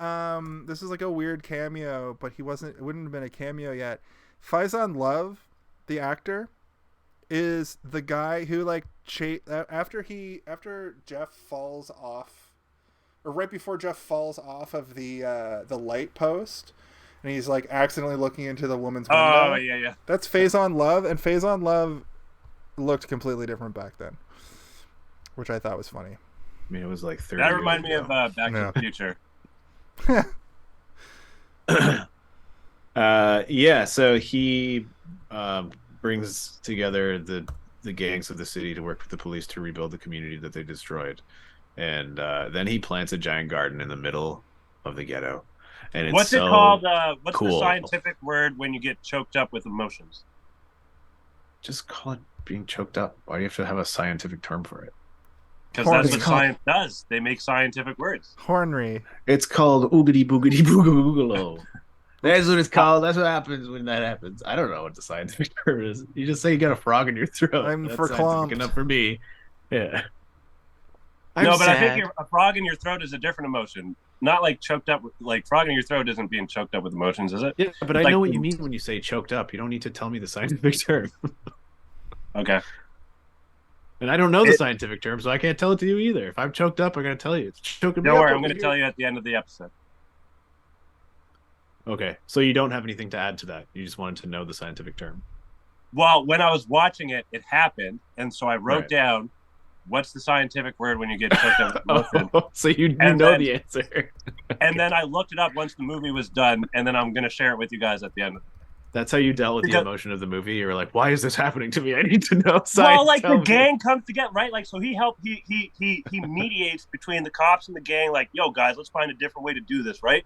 this is like a weird cameo, but it wouldn't have been a cameo yet. Faizon Love, the actor, is the guy who like after Jeff falls off, or right before Jeff falls off of the light post, and he's like accidentally looking into the woman's window. Oh yeah. That's Faizon Love, and Faizon Love looked completely different back then, which I thought was funny. I mean, it was like 30 That years reminded me ago. of Back to the Future. Yeah, so he brings together the gangs of the city to work with the police to rebuild the community that they destroyed. And then he plants a giant garden in the middle of the ghetto. And it's What's it so called? What's cool. the scientific word when you get choked up with emotions? Just call it being choked up. Why do you have to have a scientific term for it? Because that's what science does. They make scientific words. Hornery. It's called oogity boogity boogaloogalo. That's what it's called. That's what happens when that happens. I don't know what the scientific term is. You just say you got a frog in your throat. I'm That's verklempt. scientific enough for me. Yeah. No, but I think a frog in your throat is a different emotion. Not like choked up with, like frog in your throat isn't being choked up with emotions, is it? Yeah, but I like, know what you mean when you say choked up. You don't need to tell me the scientific term. Okay. And I don't know the scientific term, so I can't tell it to you either. If I'm choked up, I'm going to tell you. It's choking me Don't up. worry, I'm going to tell you at the end of the episode. Okay, so you don't have anything to add to that. You just wanted to know the scientific term. Well, when I was watching it, it happened, and so I wrote down, what's the scientific word when you get choked up with emotion? So you know the answer. And then I looked it up once the movie was done, and then I'm going to share it with you guys at the end. That's how you dealt with the emotion of the movie. You were like, "Why is this happening to me? I need to know." Well, like the gang comes together, right? Like, so he mediates between the cops and the gang. Like, yo, guys, let's find a different way to do this, right?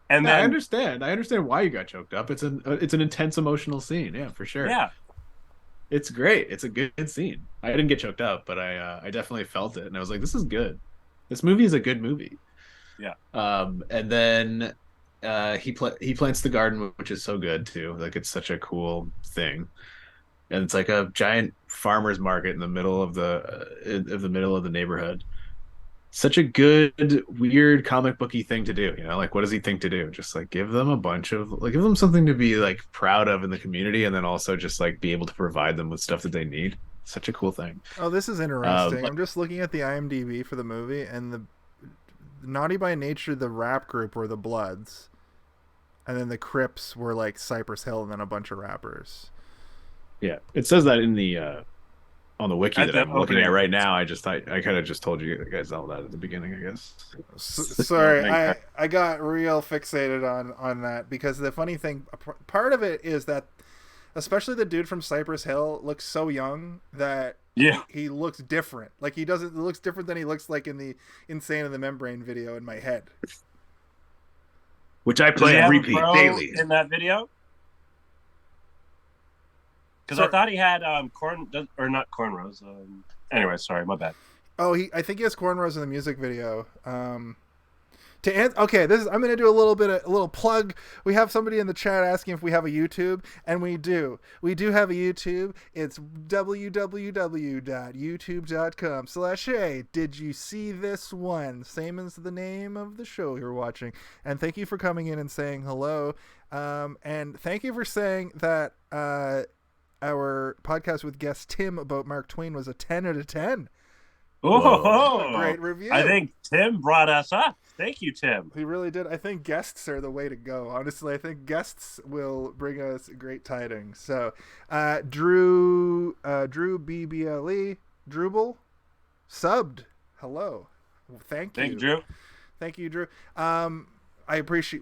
And then I understand. I understand why you got choked up. It's an intense emotional scene. Yeah, for sure. Yeah, it's great. It's a good scene. I didn't get choked up, but I definitely felt it, and I was like, "This is good. This movie is a good movie." Yeah. And then. He plants the garden, which is so good too. Like it's such a cool thing, and it's like a giant farmers market in the middle of the neighborhood. Such a good, weird comic booky thing to do. You know, like what does he think to do? Just like give them give them something to be like proud of in the community, and then also just like be able to provide them with stuff that they need. Such a cool thing. Oh, this is interesting. I'm just looking at the IMDb for the movie, and the Naughty by Nature, the rap group were the Bloods. And then the Crips were like Cypress Hill and then a bunch of rappers. Yeah, it says that in the on the wiki that I'm looking at right now. I kind of just told you guys all that at the beginning, I guess. Sorry, I got real fixated on that because the funny thing, part of it is that especially the dude from Cypress Hill looks so young that he looks different. Like he looks different than he looks like in the Insane in the Membrane video in my head. Which I play and repeat daily in that video. Because I thought he had not cornrows. Anyway, sorry, my bad. Oh, I think he has cornrows in the music video. Okay, I'm going to do a little plug. We have somebody in the chat asking if we have a YouTube, and we do. We do have a YouTube. It's www.youtube.com/hey, did you see this one? Same as the name of the show you're watching. And thank you for coming in and saying hello. And thank you for saying that our podcast with guest Tim about Mark Twain was a 10 out of 10. Oh, great review. I think Tim brought us up. Thank you, Tim. He really did. I think guests are the way to go. Honestly, I think guests will bring us great tidings. So, Drew BBLE, Drubel, subbed. Hello. Thank you. Thank you, Drew. Thank you, Drew.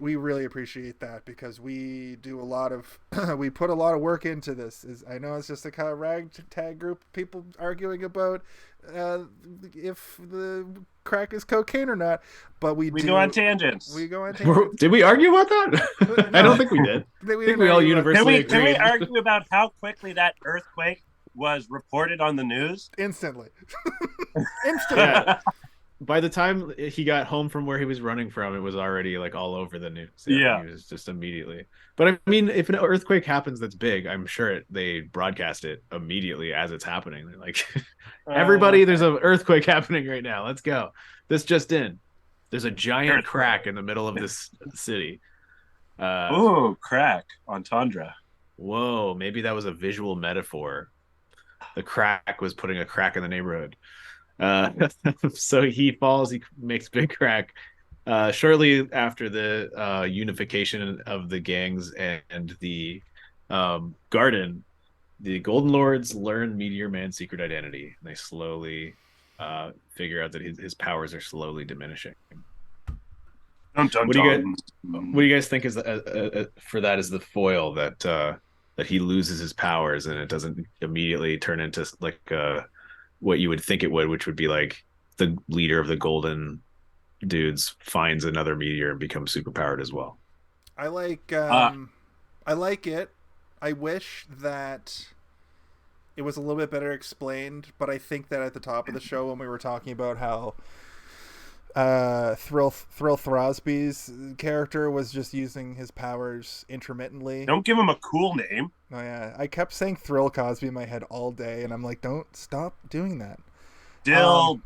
We really appreciate that because we do a lot of, we put a lot of work into this. I know it's just a kind of ragtag group of people arguing about if the crack is cocaine or not, but we go on tangents. We go on tangents. Did we argue about that? No. I don't think we did. I think we all universally agreed. Can we argue about how quickly that earthquake was reported on the news? Instantly. Yeah. By the time he got home from where he was running from, it was already like all over the news. Yeah. He was just immediately. But I mean, if an earthquake happens that's big, I'm sure they broadcast it immediately as it's happening. They're like, everybody, there's an earthquake happening right now. Let's go. This just in. There's a giant crack in the middle of this city. Crack on tundra. Whoa, maybe that was a visual metaphor. The crack was putting a crack in the neighborhood. So he falls, he makes big crack. Shortly after the unification of the gangs and the garden, the Golden Lords learn Meteor Man's secret identity, and they slowly figure out that his powers are slowly diminishing. What do you guys think is for that is the foil that he loses his powers and it doesn't immediately turn into like what you would think it would, which would be like the leader of the Golden Dudes finds another meteor and becomes superpowered as well. I like it. I wish that it was a little bit better explained, but I think that at the top of the show when we were talking about how Thrill Throsby's character was just using his powers intermittently. Don't give him a cool name. Oh yeah, I kept saying Thrill Cosby in my head all day, and I'm like, don't stop doing that. Dill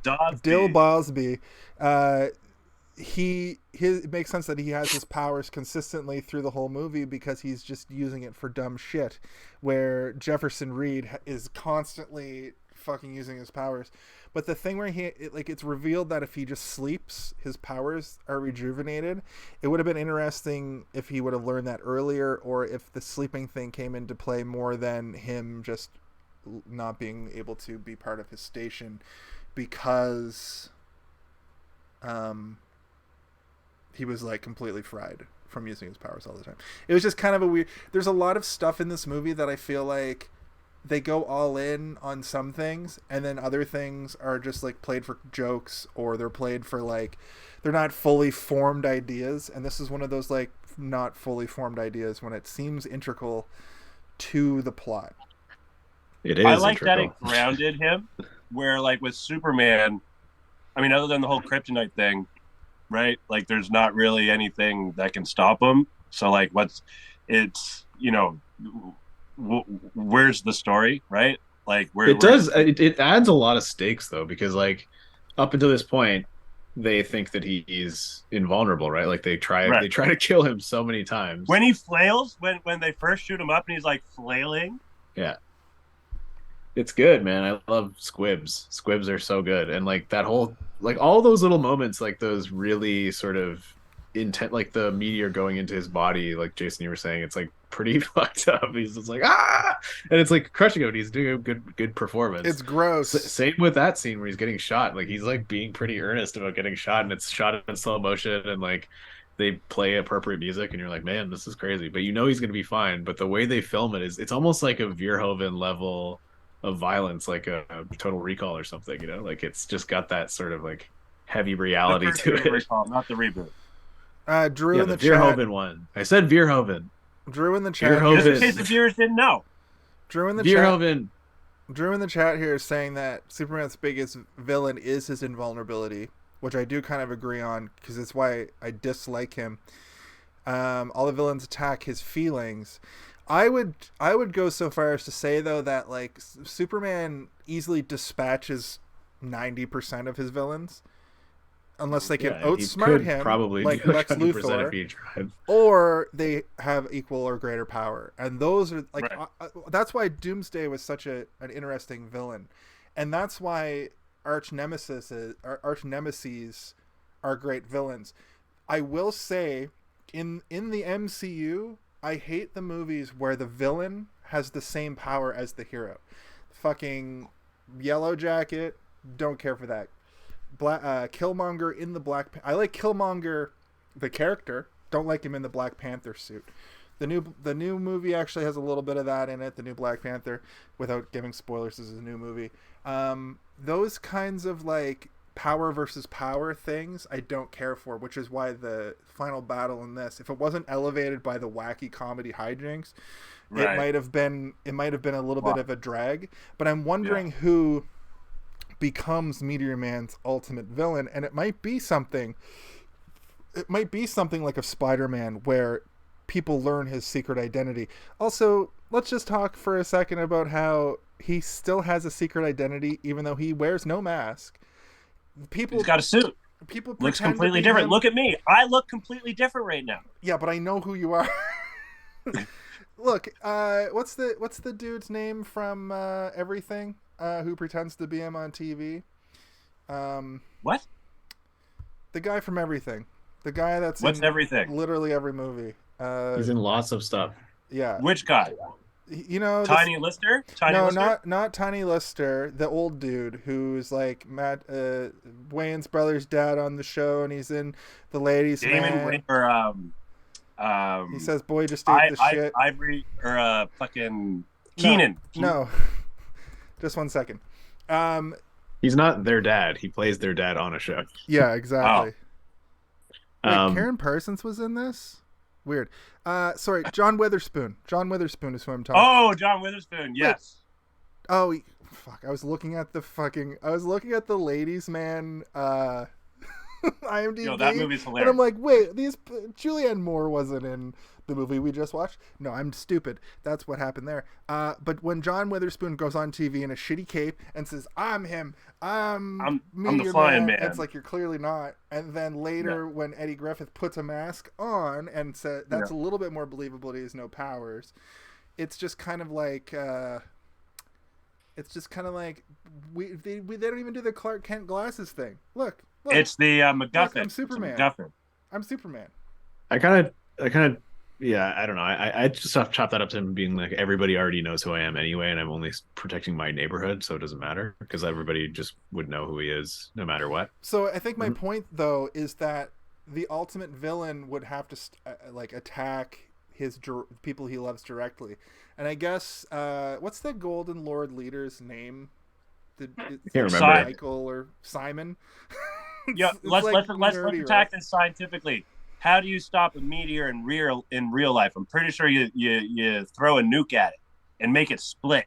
Bosby. It makes sense that he has his powers consistently through the whole movie because he's just using it for dumb shit, where Jefferson Reed is constantly fucking using his powers. But the thing where it's revealed that if he just sleeps, his powers are rejuvenated. It would have been interesting if he would have learned that earlier, or if the sleeping thing came into play more than him just not being able to be part of his station because he was like completely fried from using his powers all the time. It was just kind of a weird. There's a lot of stuff in this movie that I feel like they go all in on some things, and then other things are just like played for jokes, or they're played for like they're not fully formed ideas. And this is one of those like not fully formed ideas when it seems integral to the plot. It is. I like that it grounded him, where like with Superman, I mean, other than the whole kryptonite thing, right? Like, there's not really anything that can stop him. So like, where's the story, right? Like, it adds a lot of stakes though, because like up until this point they think that he's invulnerable, right? Like they try to kill him so many times. When he flails, when they first shoot him up and he's like flailing. Yeah, it's good, man. I love squibs. Squibs are so good. And like that whole, like all those little moments, like those really sort of intent, like the meteor going into his body, like Jason, you were saying, it's like pretty fucked up. He's just like, and it's like crushing him. He's doing a good performance. It's gross. Same with that scene where he's getting shot. Like he's like being pretty earnest about getting shot, and it's shot in slow motion, and like they play appropriate music, and you're like, man, this is crazy. But you know he's gonna be fine. But the way they film it is, it's almost like a Verhoeven level of violence, like a Total Recall or something. You know, like it's just got that sort of like heavy reality to it. Recall, not the reboot. Drew in the Verhoeven chat. one. I said Verhoeven. Drew in the chat. Just in case the viewers didn't know. Drew in the Verhoeven. Drew in the chat here is saying that Superman's biggest villain is his invulnerability, which I do kind of agree on, because it's why I dislike him. All the villains attack his feelings. I would go so far as to say though that like Superman easily dispatches 90% of his villains. Unless they can outsmart him, probably like Lex Luthor, or they have equal or greater power, and those are like that's why Doomsday was such an interesting villain, and that's why arch nemesis are great villains. I will say, in the MCU, I hate the movies where the villain has the same power as the hero. Fucking Yellow Jacket, don't care for that. Killmonger in the I like Killmonger, the character. Don't like him in the Black Panther suit. The new movie actually has a little bit of that in it. The new Black Panther, without giving spoilers, this is a new movie. Those kinds of like power versus power things I don't care for, which is why the final battle in this, if it wasn't elevated by the wacky comedy hijinks, right, it might have been a little bit of a drag. But I'm wondering who becomes Meteor Man's ultimate villain, and it might be something like a Spider-Man where people learn his secret identity. Also, let's just talk for a second about how he still has a secret identity even though he wears no mask. He's got a suit. People looks completely different. Look at me. I look completely different right now. Yeah, but I know who you are. Look, what's the dude's name from Everything? Who pretends to be him on TV? What? The guy from Everything. The guy that's What's in Everything? Literally every movie. He's in lots of stuff. Yeah. Which guy? You know, Tiny Lister? Not Tiny Lister. The old dude who's like Wayne's brother's dad on the show, and he's in The Ladies Man. He says, "Boy, just ate the shit." Ivory or fucking Keenan. No. Just 1 second. He's not their dad. He plays their dad on a show. Yeah, exactly. Wait, Karen Parsons was in this? Weird. Sorry, John Witherspoon. John Witherspoon is who I'm talking. Oh, John Witherspoon. Yes. Wait. Oh, fuck! I was looking at the Ladies Man IMDb. Yo, that movie's hilarious. And I'm like, wait, Julianne Moore wasn't in the movie we just watched. No, I'm stupid. That's what happened there. But when John Witherspoon goes on TV in a shitty cape and says, "I'm him. I'm the Flying Man," it's like, you're clearly not. And then later, when Eddie Griffith puts a mask on and says that's a little bit more believable, he has no powers. It's just kind of like they don't even do the Clark Kent glasses thing. Look. It's the MacGuffin. Look, I'm Superman. I'm Superman. I kind of, yeah, I don't know. I just chop that up to him being like, everybody already knows who I am anyway, and I'm only protecting my neighborhood, so it doesn't matter, because everybody just would know who he is no matter what. So I think my point, though, is that the ultimate villain would have to attack his people he loves directly. And I guess, what's the Golden Lord leader's name? I can't remember. Michael or Simon? Yeah, let's attack this scientifically. How do you stop a meteor in real life? I'm pretty sure you throw a nuke at it and make it split.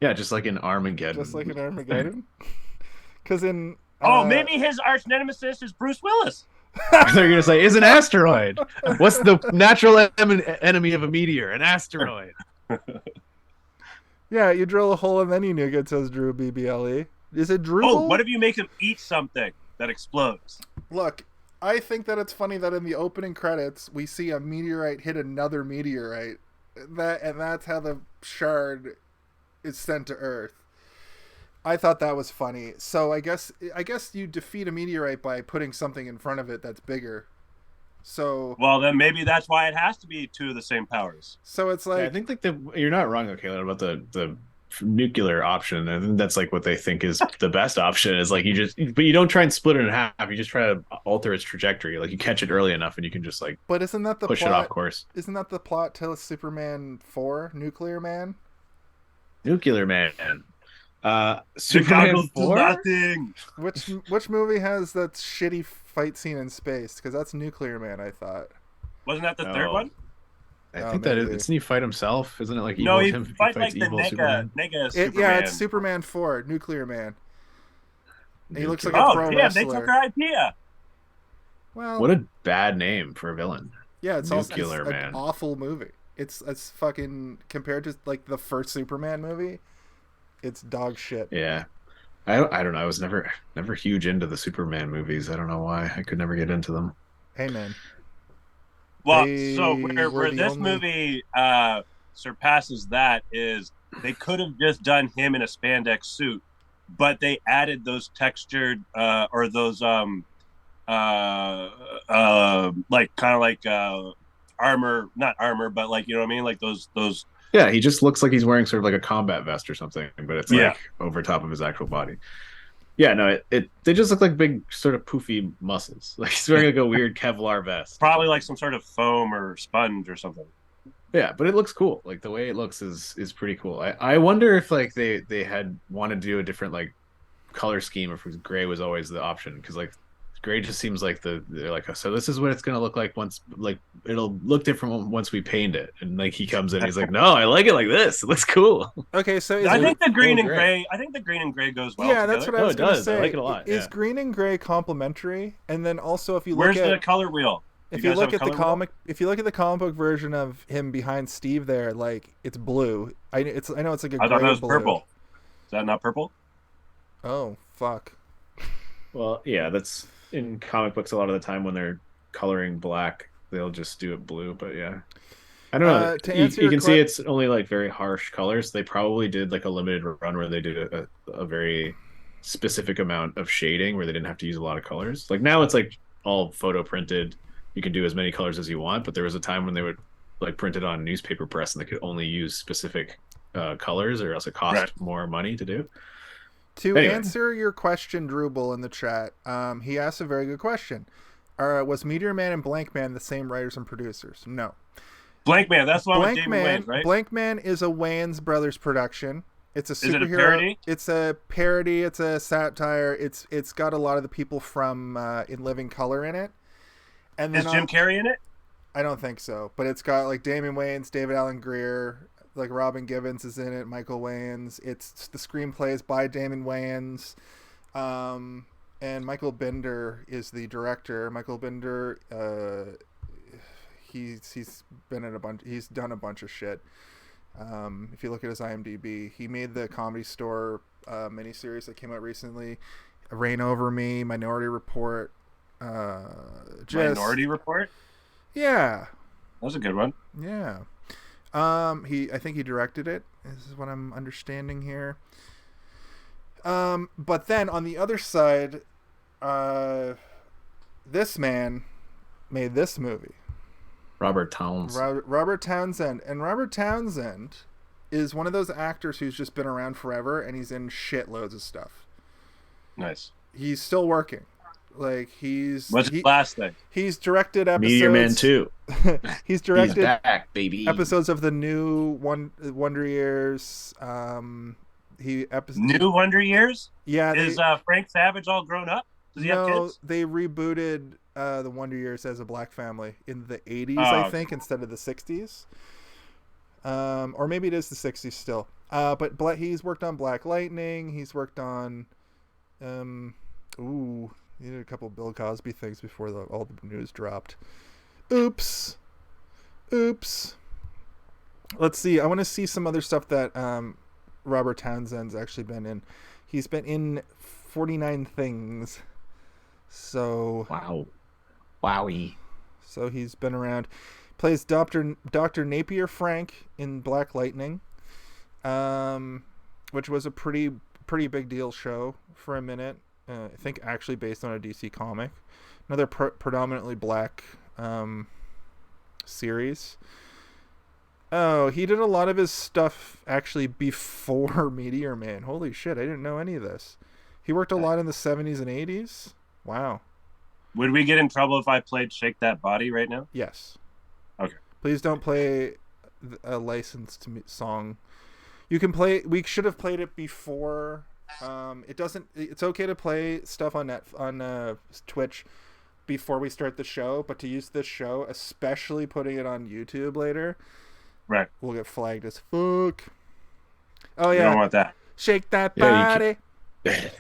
Yeah, just like in Armageddon. Because in maybe his arch nemesis is Bruce Willis. They're gonna say, "Is an asteroid." What's the natural enemy of a meteor? An asteroid. Yeah, you drill a hole and then you nuke it, says Drew BBLE. Is it Drew? Oh, what if you make him eat something that explodes? Look, I think that it's funny that in the opening credits we see a meteorite hit another meteorite. That's how the shard is sent to Earth. I thought that was funny. So I guess you defeat a meteorite by putting something in front of it that's bigger. So well, then maybe that's why it has to be two of the same powers. So it's like, I think you're not wrong, Caleb, about the nuclear option. I think that's like what they think is the best option. Is like but you don't try and split it in half. You just try to alter its trajectory. Like you catch it early enough, and you can just like. But isn't that the push plot? It off course? Isn't that the plot to Superman 4, Nuclear Man? Nuclear Man. Superman 4. Which movie has that shitty fight scene in space? Because that's Nuclear Man, I thought. Wasn't that the third one? I think that isn't he fight himself? Isn't it like evil? No, he fights like the Nega Superman. Yeah, it's Superman 4, Nuclear Man. He looks like a pro wrestler. They took our idea. Well, what a bad name for a villain. Yeah, it's Nuclear also Man. An awful movie. It's fucking, compared to like the first Superman movie, it's dog shit. Yeah. I don't know. I was never huge into the Superman movies. I don't know why. I could never get into them. Hey, man. Well, so where this movie surpasses that is they could have just done him in a spandex suit but they added those textured or those like kind of like armor, not armor, but like, you know what I mean, like those. Yeah, he just looks like he's wearing sort of like a combat vest or something, but it's Yeah. like over top of his actual body. Yeah, no, they just look like big sort of poofy muscles. Like he's wearing like a weird Kevlar vest. Probably like some sort of foam or sponge or something. Yeah, but it looks cool. Like the way it looks is pretty cool. I wonder if like they had wanted to do a different like color scheme, if gray was always the option, because like gray just seems like they're like, so this is what it's gonna look like once, like it'll look different once we paint it. And like he comes in, he's like, no, I like it like this. It looks cool. Okay, so I think the green and gray. I think the green and gray goes well. Yeah, together. that's what I was going to say. I like it a lot. Is green and gray complementary? And then also, if you look Where's the color wheel? If you look at the comic, if you look at the comic book version of him behind Steve, there, like it's blue. I know it's like a. I thought gray that was blue. purple. Is that not purple? Oh fuck. Well, yeah, that's in comic books a lot of the time when they're coloring black, they'll just do it blue. But yeah, I don't know. You can see it's only like very harsh colors. They probably did like a limited run where they did a very specific amount of shading where they didn't have to use a lot of colors. Like now it's like all photo printed. You can do as many colors as you want, but there was a time when they would like print it on newspaper press and they could only use specific colors, or else it cost more money to do. To answer your question, Drupal in the chat, he asked a very good question. Was Meteor Man and Blank Man the same writers and producers? No. Blank Man, that's the one with David Wayans, right? Blank Man is a Wayans Brothers production. It's a superhero. Is it a parody? It's a parody. It's a satire. It's got a lot of the people from In Living Color in it. And then is Jim Carrey in it? I don't think so, but it's got like Damon Wayans, David Allen Greer, like Robin Givens is in it, Michael Wayans. It's the screenplay is by Damon Wayans, and Michael Binder is the director. Michael Binder, he's been in he's done a bunch of shit. If you look at his IMDb, he made the Comedy Store miniseries that came out recently, Reign Over Me, Minority Report. Minority Report? Yeah. That was a good one. Yeah. I think he directed it. This is what I'm understanding here. But then on the other side, this man made this movie. Robert Townsend. Robert Townsend. And Robert Townsend is one of those actors who's just been around forever, and he's in shitloads of stuff. Nice. He's still working. Like what's his last thing? He's directed episodes. Meteor Man 2. He's directed He's back, baby. episodes of the new Wonder Years. New Wonder Years? Yeah. Is Frank Savage all grown up? Does he have kids? They rebooted the Wonder Years as a black family in the 80s, I think, instead of the 60s. Or maybe it is the 60s still. But he's worked on Black Lightning. He's worked on he did a couple of Bill Cosby things before all the news dropped. Oops. Let's see. I want to see some other stuff that Robert Townsend's actually been in. He's been in 49 things. So wow. Wowie. So he's been around. Plays Dr. Napier Frank in Black Lightning, which was a pretty big deal show for a minute. I think actually based on a DC comic. Another predominantly black series. Oh, he did a lot of his stuff actually before Meteor Man. Holy shit, I didn't know any of this. He worked a lot in the 70s and 80s. Wow. Would we get in trouble if I played Shake That Body right now? Yes. Okay. Please don't play a licensed song. You can play. We should have played it before. It doesn't. It's okay to play stuff on Twitch before we start the show, but to use this show, especially putting it on YouTube later, right, we'll get flagged as fuck. Oh yeah, you don't want that. Shake that body,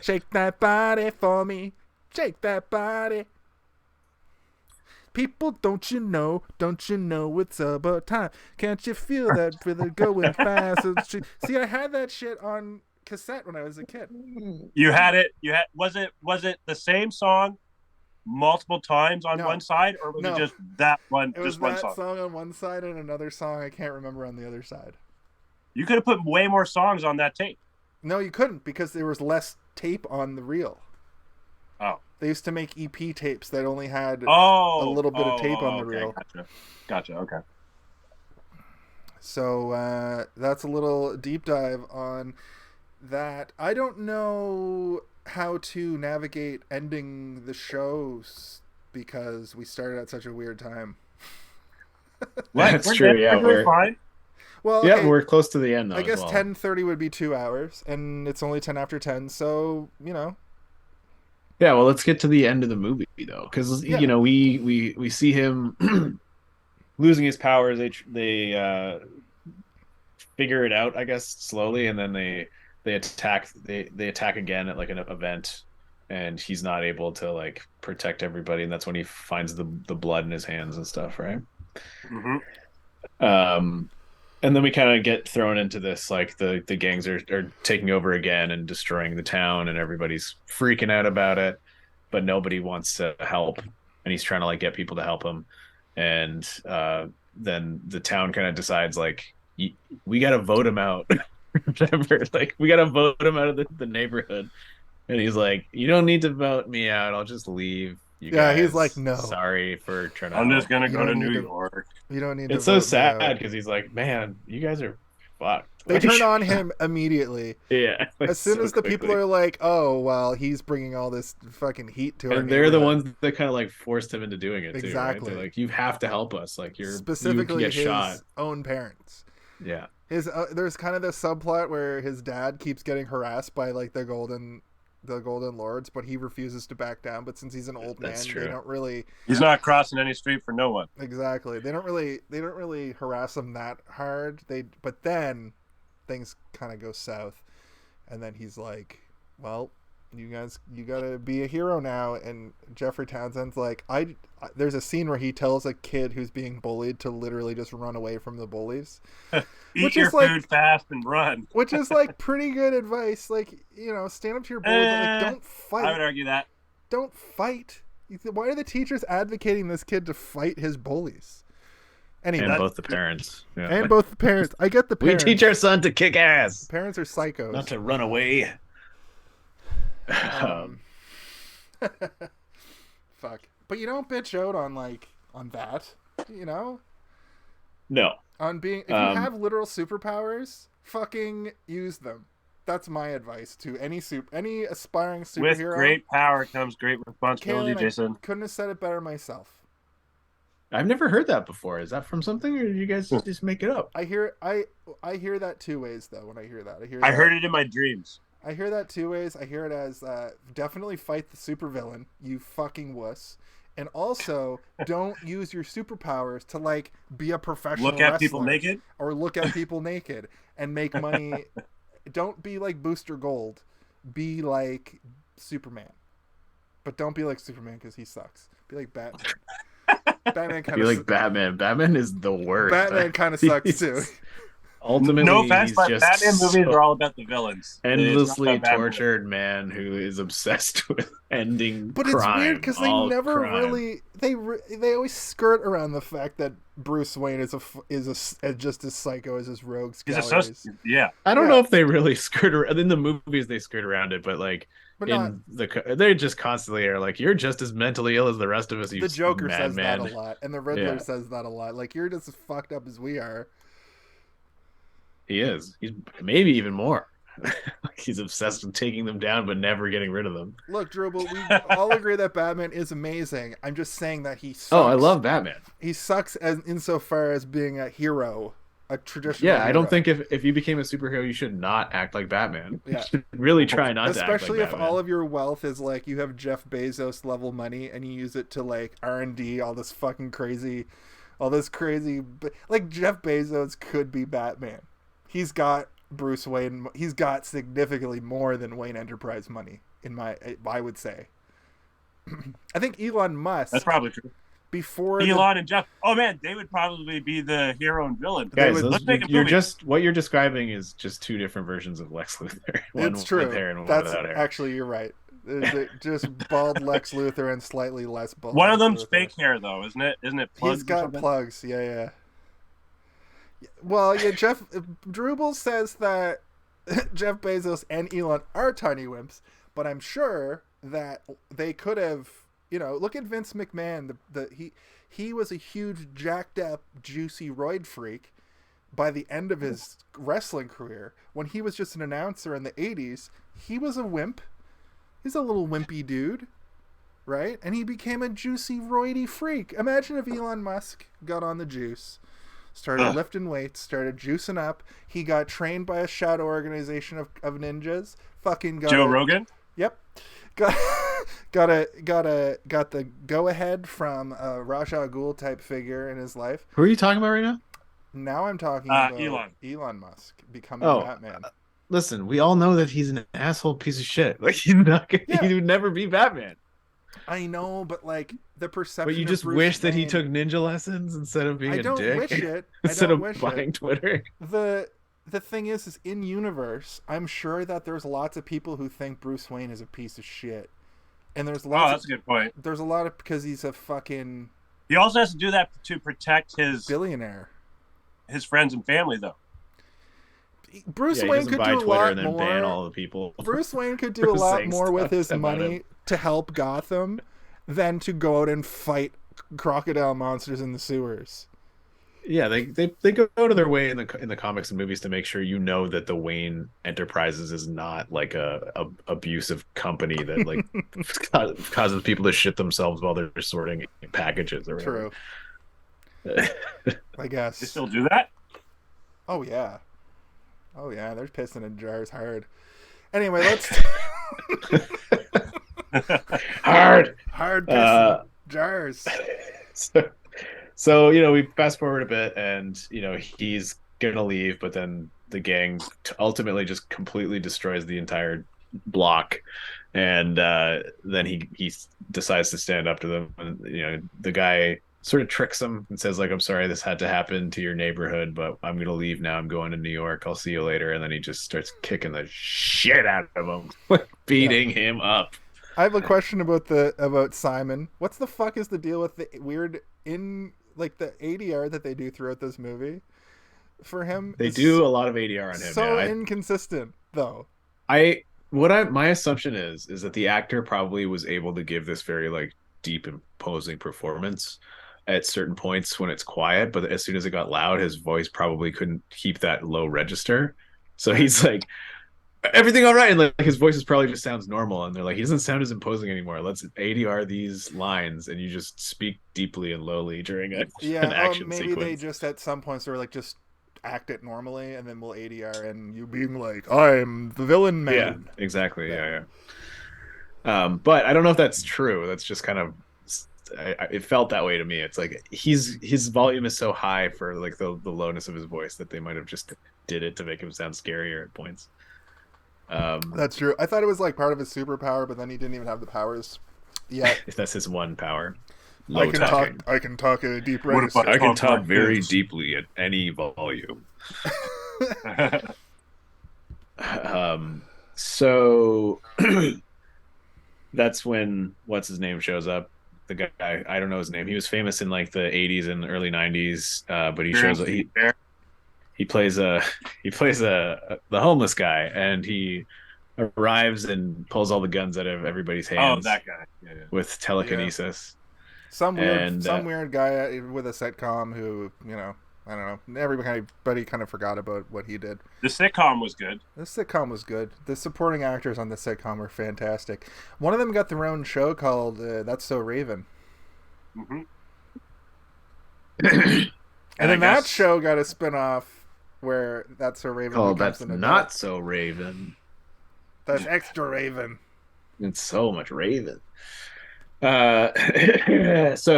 shake that body for me, shake that body. People, don't you know it's about time? Can't you feel that rhythm going fast? See, I had that shit on cassette when I was a kid. You had it. Was it the same song multiple times on one side, or was it just that one? It was just one song on one side and another song I can't remember on the other side. You could have put way more songs on that tape. No, you couldn't because there was less tape on the reel. Oh. They used to make EP tapes that only had a little bit of tape on the reel. Gotcha. Okay. So that's a little deep dive on that. I don't know how to navigate ending the shows because we started at such a weird time. That's true. Yeah, we're fine. Well, yeah, okay, we're close to the end though. I guess as well. 10:30 would be 2 hours, and it's only 10 after 10. So Yeah, well, let's get to the end of the movie though, because we see him losing his powers. They figure it out, I guess, slowly, and then they attack. They attack again at like an event, and he's not able to like protect everybody, and that's when he finds the blood in his hands and stuff, right? Mm-hmm. And then we kind of get thrown into this, like the gangs are taking over again and destroying the town, and everybody's freaking out about it, but nobody wants to help, and he's trying to like get people to help him, and then the town kind of decides like we got to vote him out. Whatever, like we got to vote him out of the neighborhood, and he's like, you don't need to vote me out, I'll just leave. He's like, no, sorry for trying to I'm help. just gonna go to New York. You don't need it's to so sad because he's like, man, you guys are fucked. They turn on him immediately. Yeah, like, as soon so as the quickly. people are like, oh well, he's bringing all this fucking heat to and they're the ones that kind of like forced him into doing it exactly. too, right? They're like, you have to help us, like you're specifically you get his shot. own parents. Yeah, there's kind of this subplot where his dad keeps getting harassed by like the golden lords, but he refuses to back down. But since he's an old man, true. they don't really. He's not crossing any street for no one. Exactly. They don't really harass him that hard. But then things kind of go south, and then he's like, well, you gotta be a hero now. And Jeffrey Townsend's like, there's a scene where he tells a kid who's being bullied to literally just run away from the bullies. Eat your food fast and run. Which is like pretty good advice. Like, stand up to your bully, but like, don't fight. I would argue that. Don't fight. Why are the teachers advocating this kid to fight his bullies? Anyway, and both the parents. Yeah. And both the parents. I get the parents. We teach our son to kick ass. Parents are psychos. Not to run away. Fuck. But you don't bitch out on that. No. On being, if you have literal superpowers, fucking use them. That's my advice to any aspiring superhero. With great power comes great responsibility, Jason. I couldn't have said it better myself. I've never heard that before. Is that from something, or did you guys just make it up? I hear that two ways though. When I hear that, I heard it in my dreams. I hear that two ways. I hear it as definitely fight the supervillain, you fucking wuss. And also, don't use your superpowers to like be a professional Look at wrestler people naked, or look at people naked and make money. Don't be like Booster Gold. Be like Superman, but don't be like Superman because he sucks. Be like Batman. Batman kind of. Be like Batman. Batman is the worst. Batman kind of sucks too. Ultimately, no offense, but just Batman movies are all about the villains. Endlessly tortured man who is obsessed with ending but crime. It's weird because they never crime. really they always skirt around the fact that Bruce Wayne is just as psycho as his rogue scallions. Yeah, I don't know if they really skirt around in the movies. They skirt around it, but like they just constantly are like, you're just as mentally ill as the rest of us. You the Joker says man. that a lot, and the Riddler says that a lot. Like, you're just as fucked up as we are. He is. He's maybe even more. Like, he's obsessed with taking them down, but never getting rid of them. Look, Drew, but we all agree that Batman is amazing. I'm just saying that he sucks. Oh, I love Batman. He sucks insofar as being a hero, a traditional hero. I don't think if you became a superhero, you should not act like Batman. Yeah. You should really try not to act like Especially if Batman. all of your wealth is like you have Jeff Bezos level money and you use it to like R&D, all this crazy. Like, Jeff Bezos could be Batman. He's got Bruce Wayne. He's got significantly more than Wayne Enterprise money. I would say. I think Elon Musk. That's probably true. Before Elon and Jeff. Oh man, they would probably be the hero and villain. Guys, what you're describing is just two different versions of Lex Luthor. One it's true. with hair and one That's without hair. Actually, you're right. Just bald Lex Luthor and slightly less bald. One of them's Luthor. fake hair though, isn't it? Isn't it plugs? He's got plugs. Yeah. Well, yeah. Drubel says that Jeff Bezos and Elon are tiny wimps, but I'm sure that they could have, look at Vince McMahon. He was a huge, jacked up, juicy roid freak by the end of his wrestling career. When he was just an announcer in the 80s, he was a wimp. He's a little wimpy dude, right? And he became a juicy, roidy freak. Imagine if Elon Musk got on the juice, started lifting weights, started juicing up. He got trained by a shadow organization of ninjas. Fucking got Joe Rogan? Yep. Got the go ahead from a Ra's al Ghul type figure in his life. Who are you talking about right now? Now I'm talking about Elon Musk becoming Batman. Listen, we all know that he's an asshole piece of shit. Like he would never be Batman. I know, but like the perception. But you just wish that he took ninja lessons instead of being a dick. I don't wish it. Instead of buying Twitter. The thing is in universe, I'm sure that there's lots of people who think Bruce Wayne is a piece of shit, and there's lots. That's a good point. There's a lot of because he's a fucking. He also has to do that to protect his billionaire, his friends and family, though. Bruce Wayne could do a lot more. Ban all the people. Bruce Wayne could do a lot more with his money to help Gotham than to go out and fight crocodile monsters in the sewers. Yeah, they go to their way in the comics and movies to make sure that the Wayne Enterprises is not like a abusive company that like causes people to shit themselves while they're sorting packages or whatever. True. I guess. They still do that? Oh yeah, they're pissing in jars hard. Anyway, let's hard pissing jars. So, we fast forward a bit and, he's going to leave, but then the gang ultimately just completely destroys the entire block. And then he decides to stand up to them. And, the guy sort of tricks him and says, like, I'm sorry this had to happen to your neighborhood, but I'm going to leave now. I'm going to New York. I'll see you later. And then he just starts kicking the shit out of him, beating him up. I have a question about Simon. What's the fuck is the deal with the weird the ADR that they do throughout this movie for him? They do a lot of ADR on him. So inconsistent, though. My assumption is that the actor probably was able to give this very like deep, imposing performance at certain points when it's quiet, but as soon as it got loud, his voice probably couldn't keep that low register. So he's like, everything all right, and like his voice probably just sounds normal, and they're like, he doesn't sound as imposing anymore. Let's ADR these lines, and you just speak deeply and lowly during an action maybe sequence. They just at some points they were like, just act it normally, and then we'll ADR and you being like, I'm the villain man. Yeah, exactly. Yeah. But I don't know if that's true. That's just kind of it felt that way to me. It's like his volume is so high for like the lowness of his voice that they might have just did it to make him sound scarier at points. That's true. I thought it was like part of his superpower, but then he didn't even have the powers yet. That's his one power. I can talk at a deep register. I can talk very deeply at any volume. So that's when what's his name shows up. The guy, I don't know his name. He was famous in like the 80s and early 90s, but he shows up. He plays the homeless guy, and he arrives and pulls all the guns out of everybody's hands. Oh, that guy. Yeah. With telekinesis. Yeah. Some weird guy with a sitcom who, I don't know. Everybody kind of forgot about what he did. The sitcom was good. The supporting actors on the sitcom were fantastic. One of them got their own show called That's So Raven. Mm-hmm. and then that show got a spin-off where That's So Raven. Oh, that's not so Raven. That's extra Raven. It's so much Raven. So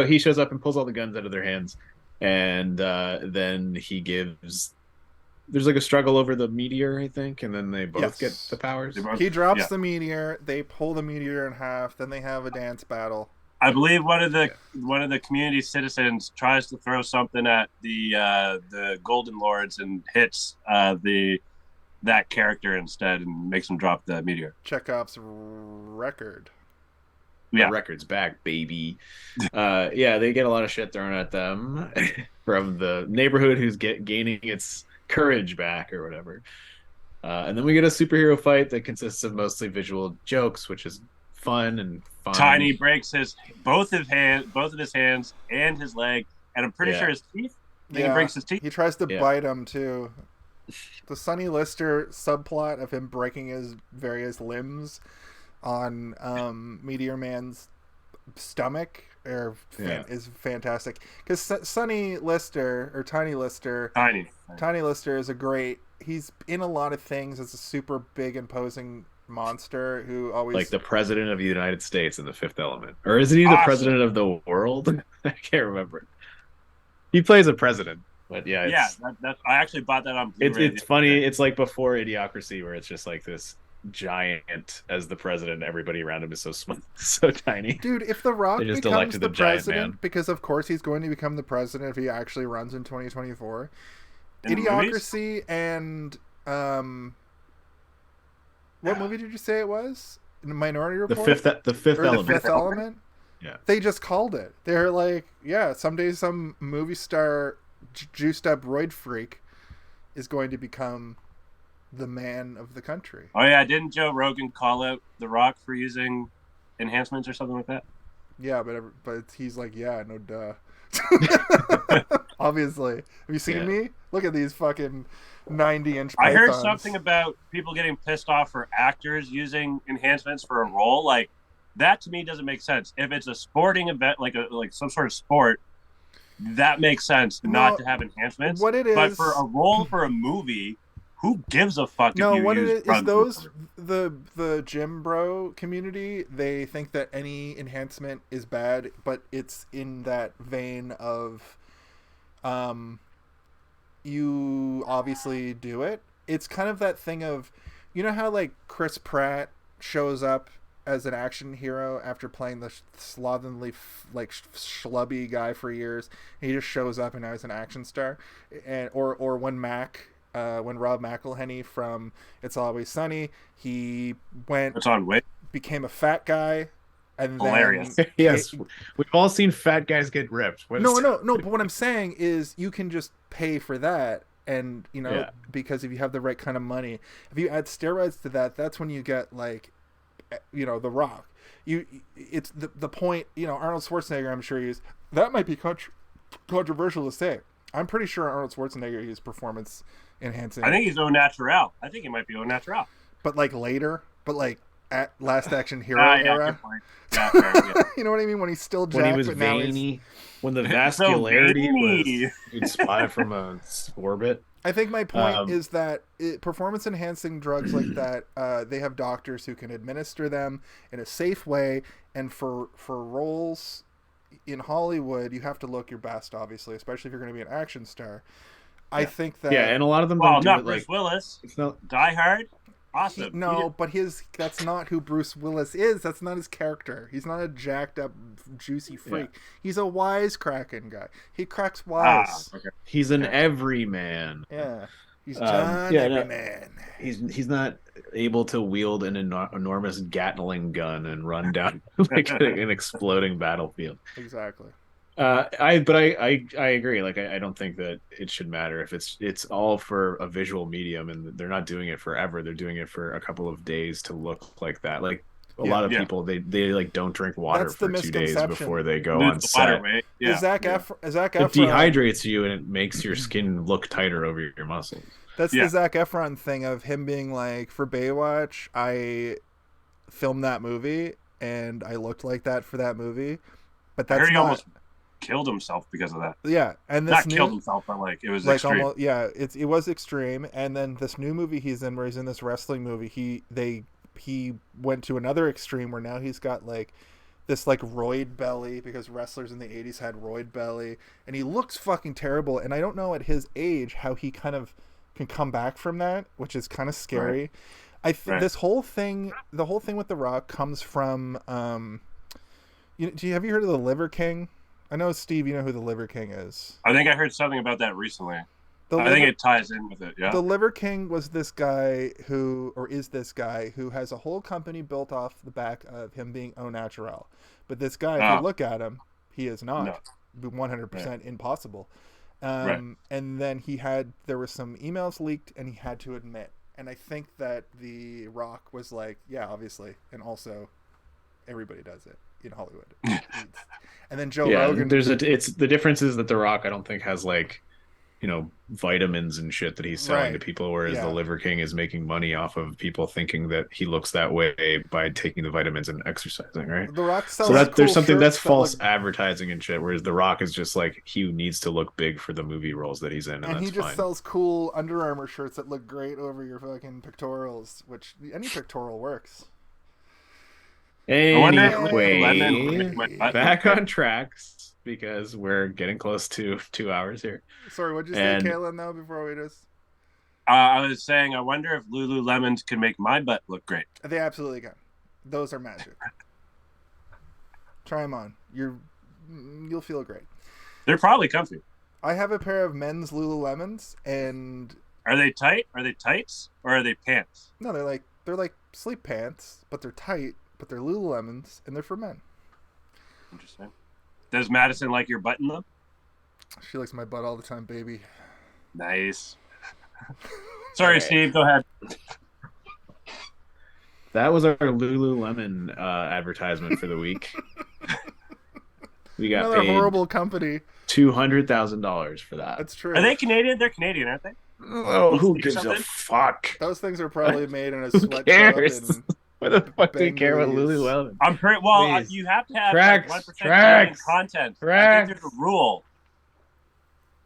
he shows up and pulls all the guns out of their hands, and then there's like a struggle over the meteor, I think, and then they both get the powers. He drops the meteor, they pull the meteor in half, then they have a dance battle. I believe one of the community citizens tries to throw something at the Golden Lords and hits that character instead and makes him drop the meteor. Chekhov's record. Yeah, the record's back, baby. They get a lot of shit thrown at them from the neighborhood who's gaining its courage back or whatever. And then we get a superhero fight that consists of mostly visual jokes, which is fun and fine. Tiny breaks both of his hands and his leg, and I'm pretty sure his teeth. He breaks his teeth. He tries to bite him too. The Sonny Lister subplot of him breaking his various limbs on Meteor Man's stomach is fantastic, because Sonny Lister or Tiny Lister is he's in a lot of things as a super big imposing monster who always, like the president of the United States in The Fifth Element, or isn't he the president of the world? I can't remember. He plays a president, but that's I actually bought that on Blu-ray. It's funny. It's like before Idiocracy, where it's just like this giant as the president, and everybody around him is so small, so tiny. Dude, if The Rock just becomes the president, man. because of course he's going to become the president if he actually runs in 2024. In Idiocracy and what movie did you say it was? Minority Report? The Fifth Element. The Fifth Element? Yeah. They just called it. They're like, someday some movie star juiced up roid freak is going to become the man of the country. Oh yeah, didn't Joe Rogan call out The Rock for using enhancements or something like that? Yeah, but he's like, no duh. Obviously. Have you seen me? Look at these fucking 90-inch pythons. I heard something about people getting pissed off for actors using enhancements for a role. Like, that to me doesn't make sense. If it's a sporting event, like some sort of sport, that makes sense not to have enhancements. What it is, but for a role for a movie, who gives a fuck? No, what it is those the gym bro community, they think that any enhancement is bad, but it's in that vein of, you obviously do it. It's kind of that thing of, you know how like Chris Pratt shows up as an action hero after playing the slovenly, like schlubby guy for years. He just shows up and now he's an action star, and or when Rob McElhenney from It's Always Sunny, he became a fat guy, and hilarious. Then yes, we've all seen fat guys get ripped. No. But what I'm saying is, you can just pay for that, and because if you have the right kind of money, if you add steroids to that, that's when you get like, The Rock. It's the point. Arnold Schwarzenegger, I'm sure that might be controversial to say. I'm pretty sure Arnold Schwarzenegger used performance enhancing. I think he's au naturel. I think he might be au naturel. But like later, at Last Action Hero era. Yeah, fair, you know what I mean? When he's still jacked, when he was veiny, when the vascularity was you'd spot it from a orbit. I think my point is that performance enhancing drugs like that, they have doctors who can administer them in a safe way, and for roles in Hollywood, you have to look your best, obviously, especially if you're going to be an action star. I think that and a lot of them don't do not it Bruce like Willis. It's not Die Hard. Awesome. But that's not who Bruce Willis is. That's not his character. He's not a jacked up, juicy freak. Yeah. He's a wisecracking guy. He cracks wise. Okay. He's an everyman. Yeah. He's John Everyman. He's not able to wield an enormous Gatling gun and run down like an exploding battlefield. Exactly. I agree. Like I don't think that it should matter if it's all for a visual medium, and they're not doing it forever. They're doing it for a couple of days to look like that. Like a lot of people, they like don't drink water for 2 days before they go on set. Zach Efron. It dehydrates you and it makes your skin look tighter over your muscles. That's the Zach Efron thing of him being like, for Baywatch, I filmed that movie and I looked like that for that movie, but that's not. Killed himself because of that. Yeah, and this not killed himself, but like it was like extreme. It was extreme. And then this new movie he's in, where he's in this wrestling movie, he went to another extreme where now he's got like this like roid belly, because wrestlers in the 80s had roid belly, and he looks fucking terrible. And I don't know at his age how he kind of can come back from that, which is kind of scary. Right. This whole thing, the whole thing with The Rock comes from have you heard of the Liver King? I know, Steve, you know who the Liver King is. I think I heard something about that recently. I think it ties in with it, yeah. The Liver King was this guy who has a whole company built off the back of him being au naturel. But this guy, if you look at him, he is not 100% impossible. And then there were some emails leaked, and he had to admit And I think that The Rock was like, yeah, obviously, and also everybody does it in Hollywood. And then Joe Rogan. It's the difference is that The Rock I don't think has like, vitamins and shit that he's selling to people, whereas the Liver King is making money off of people thinking that he looks that way by taking the vitamins and exercising, right? The Rock sells so cool there's something that's shirts false advertising and shit, whereas The Rock is just like he needs to look big for the movie roles that he's in, and that's he just fine. sells cool Under Armour shirts that look great over your fucking pectorals, which any pectoral works. Anyway, back on tracks because we're getting close to 2 hours here. Sorry, what'd you say, Kaylin, though, before we just... I was saying, I wonder if Lululemons can make my butt look great. They absolutely can. Those are magic. Try them on. You'll feel great. They're probably comfy. I have a pair of men's Lululemons, and... Are they tight? Are they tights? Or are they pants? No, they're like sleep pants, but they're tight, but they're Lululemons, and they're for men. Interesting. Does Madison like your butt in them? She likes my butt all the time, baby. Nice. Sorry, Steve. Go ahead. That was our Lululemon advertisement for the week. We got Another paid horrible company. $200,000 for that. That's true. Are they Canadian? They're Canadian, aren't they? Oh, who gives a fuck? Those things are probably made in a Who sweatshop. cares? What the fuck do you care about Lululemon? I'm pretty well. You have to have tracks, like 1% tracks, content. Tracks. I think there's a rule.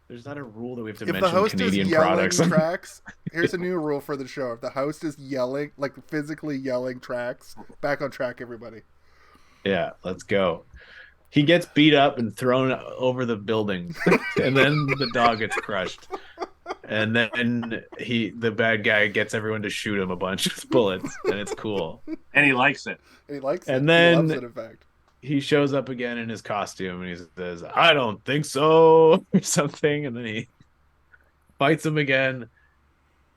There's not a rule that we have to if mention the host Canadian is yelling products. Tracks, here's a new rule for the show. If the host is yelling, like physically yelling Tracks, back on track, everybody. Yeah, let's go. He gets beat up and thrown over the building, and then the dog gets crushed. And then the bad guy gets everyone to shoot him a bunch of bullets, and it's cool. And he likes it. He likes it. And then he loves it, in fact. He shows up again in his costume, and he says, "I don't think so," or something. And then he fights him again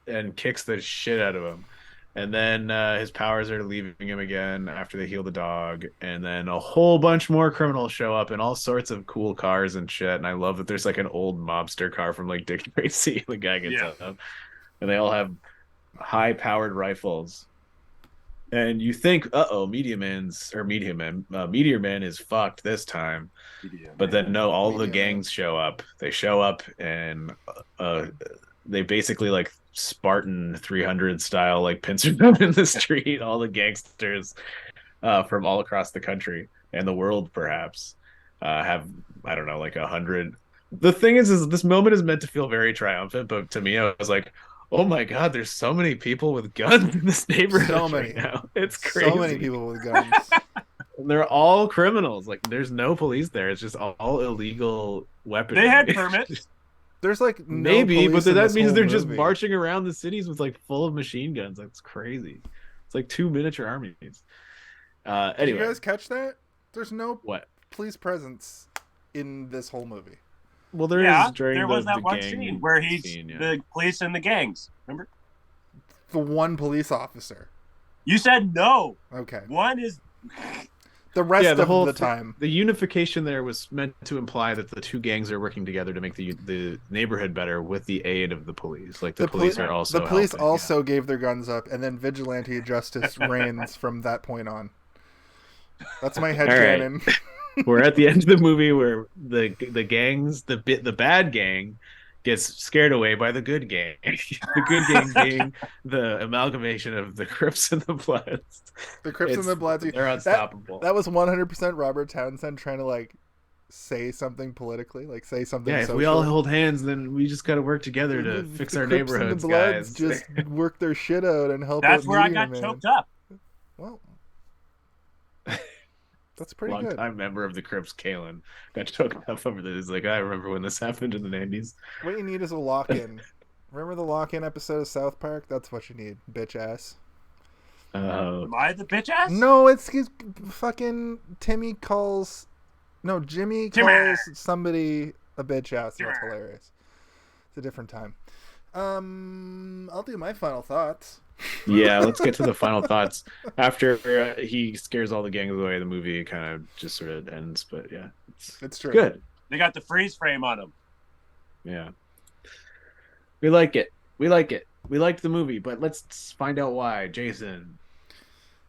and kicks the shit out of him. And then his powers are leaving him again after they heal the dog. And then a whole bunch more criminals show up in all sorts of cool cars and shit. And I love that there's like an old mobster car from like Dick Tracy. The guy gets up. And they all have high-powered rifles. And you think, Meteor Man is fucked this time. But then no, all the gangs show up. They show up and they basically like Spartan 300 style like pincer them in the street. All the gangsters from all across the country and the world perhaps have, I don't know, like 100. The thing is this moment is meant to feel very triumphant, but to me I was like, oh my god, there's so many people with guns in this neighborhood so many. right now. It's crazy. So many people with guns. And they're all criminals. Like there's no police there. It's just all illegal weaponry. They had permits. There's like no maybe, but police that means they're movie. just marching around the cities with like full of machine guns. That's crazy. It's like 2 miniature armies. Anyway, did you guys catch that? There's no police presence in this whole movie. Well, there is during there was that the one gang scene where he's the police and the gangs. Remember? The one police officer. You said no. Okay. One is. The rest of the time. The unification there was meant to imply that the two gangs are working together to make the neighborhood better with the aid of the police. Like the police are also the police helping, also gave their guns up, and then vigilante justice reigns from that point on. That's my headcanon. Right. We're at the end of the movie where the gangs, the bad gang, gets scared away by the good gang. The good gang being the amalgamation of the Crips and the Bloods. The Crips and the Bloods. They're unstoppable. That was 100% Robert Townsend trying to like say something politically, like say something. Yeah, social. if we all hold hands, then we just got to work together to fix our Crips neighborhoods, and the Bloods guys. Just work their shit out and help. That's out where I Meteor got Man. choked up. Well. That's pretty good. Long-time member of the Crips, Kane, got choked up over this. He's like, I remember when this happened in the 90s. What you need is a lock-in. Remember the lock-in episode of South Park? That's what you need, bitch ass. Am I the bitch ass? No, it's fucking Jimmy calls somebody a bitch ass. That's hilarious. It's a different time. I'll do my final thoughts. Yeah, let's get to the final thoughts. After he scares all the gangs away, the movie kind of just sort of ends. But yeah, it's true. Good. They got the freeze frame on them. Yeah. We like it. We liked the movie, but let's find out why. Jason.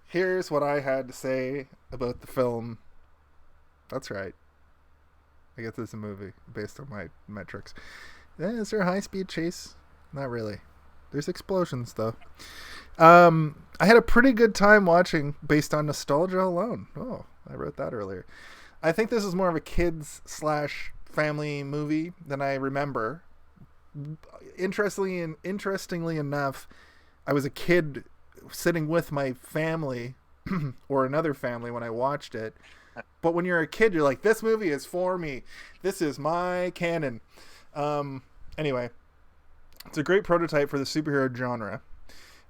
Here's what I had to say about the film. That's right. I guess it's a movie based on my metrics. Is there a high-speed chase? Not really. There's explosions, though. I had a pretty good time watching based on nostalgia alone. Oh, I wrote that earlier. I think this is more of a kids/family movie than I remember. Interestingly enough, I was a kid sitting with my family or another family when I watched it. But when you're a kid, you're like, this movie is for me. This is my canon. Anyway, it's a great prototype for the superhero genre.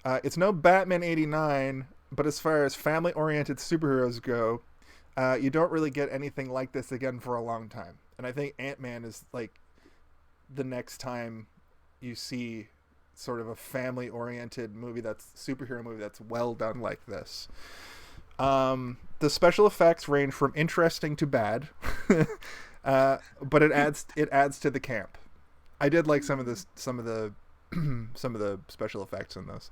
It's no Batman 89, but as far as family-oriented superheroes go, you don't really get anything like this again for a long time. And I think Ant-Man is like the next time you see sort of a family-oriented superhero movie that's well done like this. The special effects range from interesting to bad, but it adds to the camp. I did like some of the special effects in those,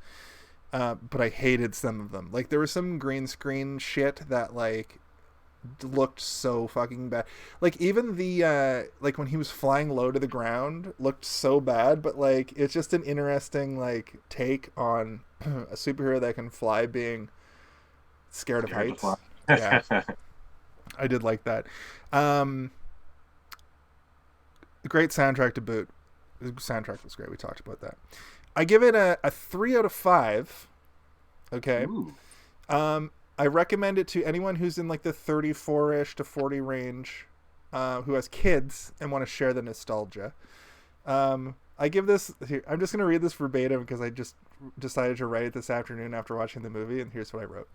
but I hated some of them. Like there was some green screen shit that like looked so fucking bad. Like even the like when he was flying low to the ground looked so bad, but like it's just an interesting like take on a superhero that can fly being scared of heights. Yeah, I did like that. Great soundtrack to boot. The soundtrack was great. We talked about that. I give it a 3 out of 5. Okay. Ooh. I recommend it to anyone who's in like the 34-ish to 40 range, who has kids and want to share the nostalgia. I give this here. I'm just going to read this verbatim because I just decided to write it this afternoon after watching the movie, and here's what I wrote.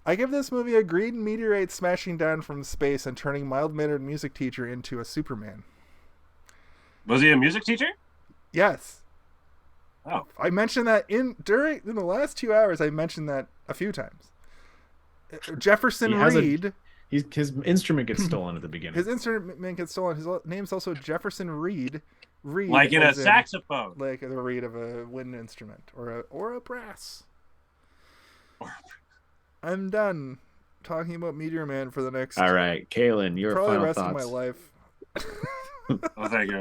I give this movie a green meteorite smashing down from space and turning mild-mannered music teacher into a Superman. Was he a music teacher? Yes. Oh. I mentioned that in the last 2 hours. I mentioned that a few times. Jefferson Reed. His instrument gets stolen at the beginning. His instrument gets stolen. His name's also Jefferson Reed. Reed, like in a saxophone. Like the reed of a wind instrument or a brass. I'm done talking about Meteor Man for the next. All right, Kalen, your probably final the rest thoughts. of my life. Oh, thank you.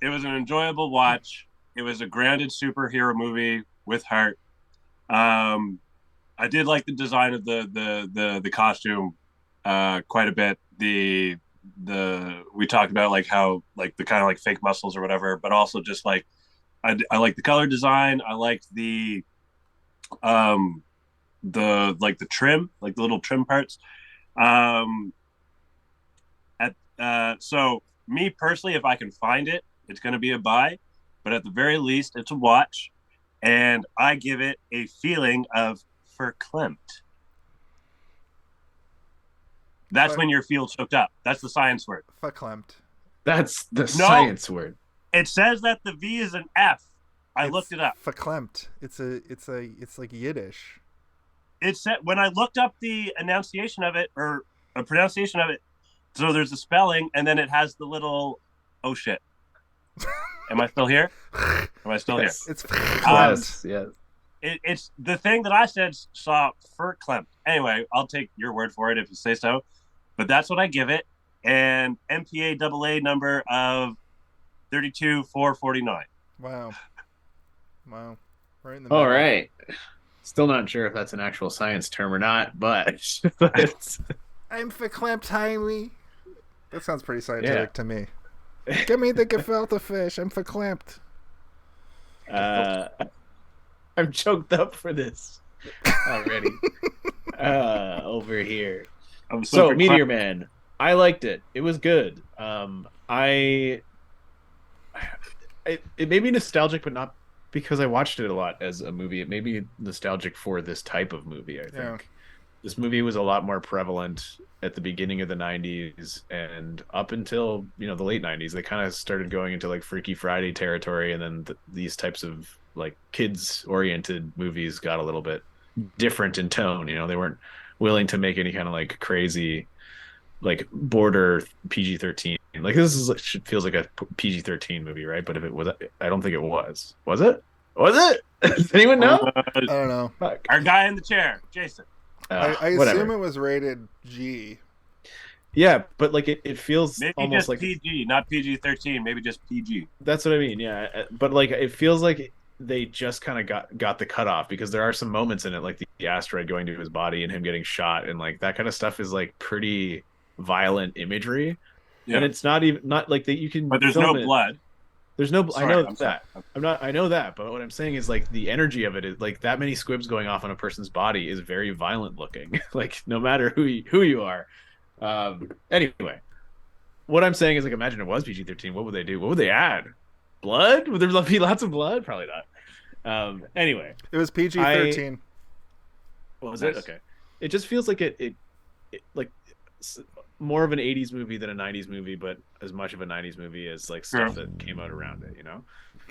It was an enjoyable watch. It was a grounded superhero movie with heart. I did like the design of the costume quite a bit. We talked about like how like the kind of like fake muscles or whatever, but also just like I like the color design. I liked the trim, like the little trim parts. So me personally, if I can find it, it's going to be a buy, but at the very least, it's a watch, and I give it a feeling of verklempt. That's when your field's hooked up. That's the science word. Verklempt. That's the science word. It says that the V is an F. I looked it up. Verklempt. It's like Yiddish. It said when I looked up the enunciation of it or a pronunciation of it. So there's a spelling, and then it has the little. Oh shit! Am I still here? Am I still here? It's Yes. It's the thing that I saw verklempt. Anyway, I'll take your word for it if you say so. But that's what I give it, and MPA AA number of 32,449. Wow. Right in the All middle. right. Still not sure if that's an actual science term or not, but it's... I'm verklempt, Heimly. That sounds pretty scientific to me. Give me the gefilte fish. I'm verklempt. I'm choked up for this already. Over here. So Meteor Man, I liked it. It was good. It made me nostalgic, but not because I watched it a lot as a movie. It made me nostalgic for this type of movie, I think. Yeah. This movie was a lot more prevalent at the beginning of the 90s and up until, the late 90s. They kind of started going into like Freaky Friday territory, and then these types of like kids-oriented movies got a little bit different in tone. They weren't willing to make any kind of like crazy, like border PG-13 Like feels like a PG-13 movie, right? But if it was, I don't think it was. Was it? Was it? Does anyone know? I don't know. Fuck. Our guy in the chair, Jason. I assume it was rated G. Yeah, but like it feels maybe almost just like PG, not PG-13. Maybe just PG. That's what I mean. Yeah, but like it feels like they just kind of got the cutoff, because there are some moments in it, like the asteroid going to his body and him getting shot, and like that kind of stuff is like pretty violent imagery. Yeah. And it's not like that you can. But there's no blood. There's no. Sorry, I know that. I'm not. I know that. But what I'm saying is like the energy of it is like that many squibs going off on a person's body is very violent looking. Like no matter who you are. Anyway, what I'm saying is like imagine it was PG-13. What would they do? What would they add? Blood? Would there be lots of blood? Probably not. Anyway, it was PG-13. What was it? Okay. It just feels like it like more of an 80s movie than a 90s movie, but as much of a 90s movie as like stuff that came out around it, you know?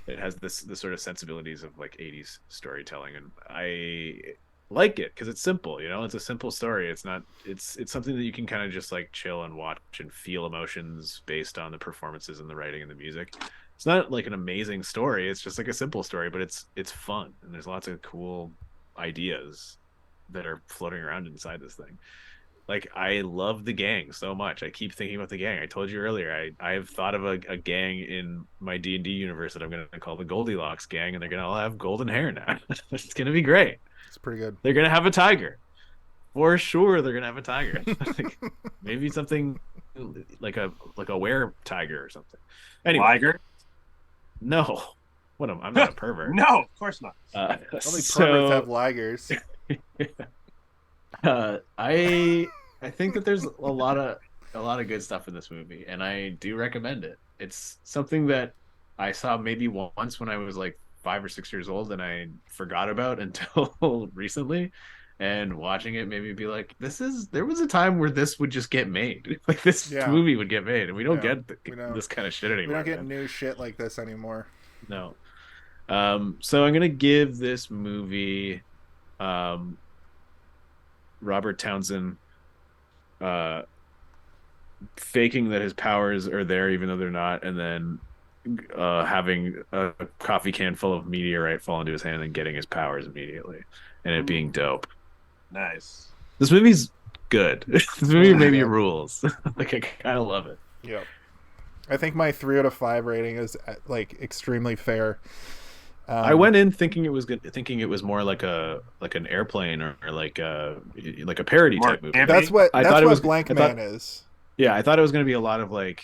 It has the sort of sensibilities of like 80s storytelling, and I like it because it's simple, you know? It's a simple story. It's something that you can kind of just like chill and watch and feel emotions based on the performances and the writing and the music. It's not like an amazing story. It's just like a simple story, but it's fun, and there's lots of cool ideas that are floating around inside this thing. Like I love the gang so much. I keep thinking about the gang. I told you earlier, I have thought of a gang in my D&D universe that I'm going to call the Goldilocks gang, and they're going to all have golden hair now. It's going to be great. It's pretty good. They're going to have a tiger. For sure they're going to have a tiger. Like, maybe something like a were tiger or something. Anyway. Tiger? No. I'm not a pervert. No, of course not. Only perverts have ligers. I think that there's a lot of good stuff in this movie, and I do recommend it. It's something that I saw maybe once when I was like 5 or 6 years old, and I forgot about until recently. And watching it made me be like, there was a time where this would just get made. Like this movie would get made, and we don't get this kind of shit anymore. We don't get new shit like this anymore. No. So I'm gonna give this movie Robert Townsend faking that his powers are there even though they're not, and then having a coffee can full of meteorite fall into his hand and getting his powers immediately, and it being dope. Nice. This movie's good. This movie maybe rules. Like I kind of love it. Yeah. I think my 3 out of 5 rating is like extremely fair. I went in thinking it was more like an airplane or like a parody type movie. That's what Blank Man is. Yeah, I thought it was going to be a lot of like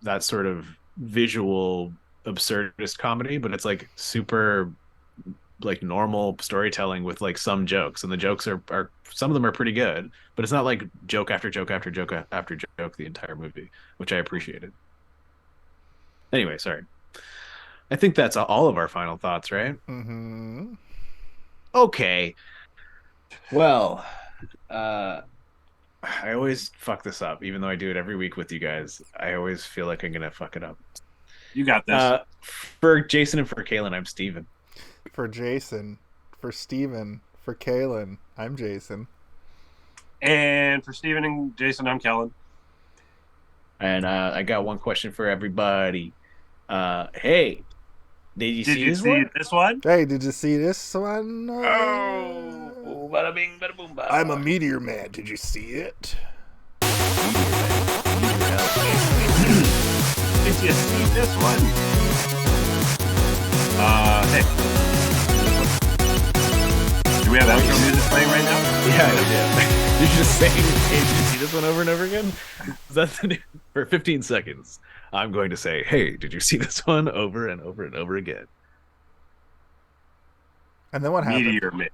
that sort of visual absurdist comedy, but it's like super like normal storytelling with like some jokes, and the jokes are some of them are pretty good, but it's not like joke after joke after joke after joke the entire movie, which I appreciated. Anyway, sorry. I think that's all of our final thoughts, right? Mm-hmm. Okay. Well, I always fuck this up, even though I do it every week with you guys. I always feel like I'm gonna fuck it up. You got this. For Jason and for Kaylin, I'm Steven. For Jason, for Steven, for Kaylin, I'm Jason. And for Steven and Jason, I'm Kellen. And I got one question for everybody. Hey, did you see this one? Hey, did you see this one? Oh, bada bing, bada boom, bada. I'm a Meteor Man. Did you see it? Did you see this one? Hey. Do we have outro music playing right now? Yeah, I did. You're just saying, hey, did you see this one over and over again? Is that the new... For 15 seconds, I'm going to say, hey, did you see this one over and over and over again? And then what happened? Meteor Man.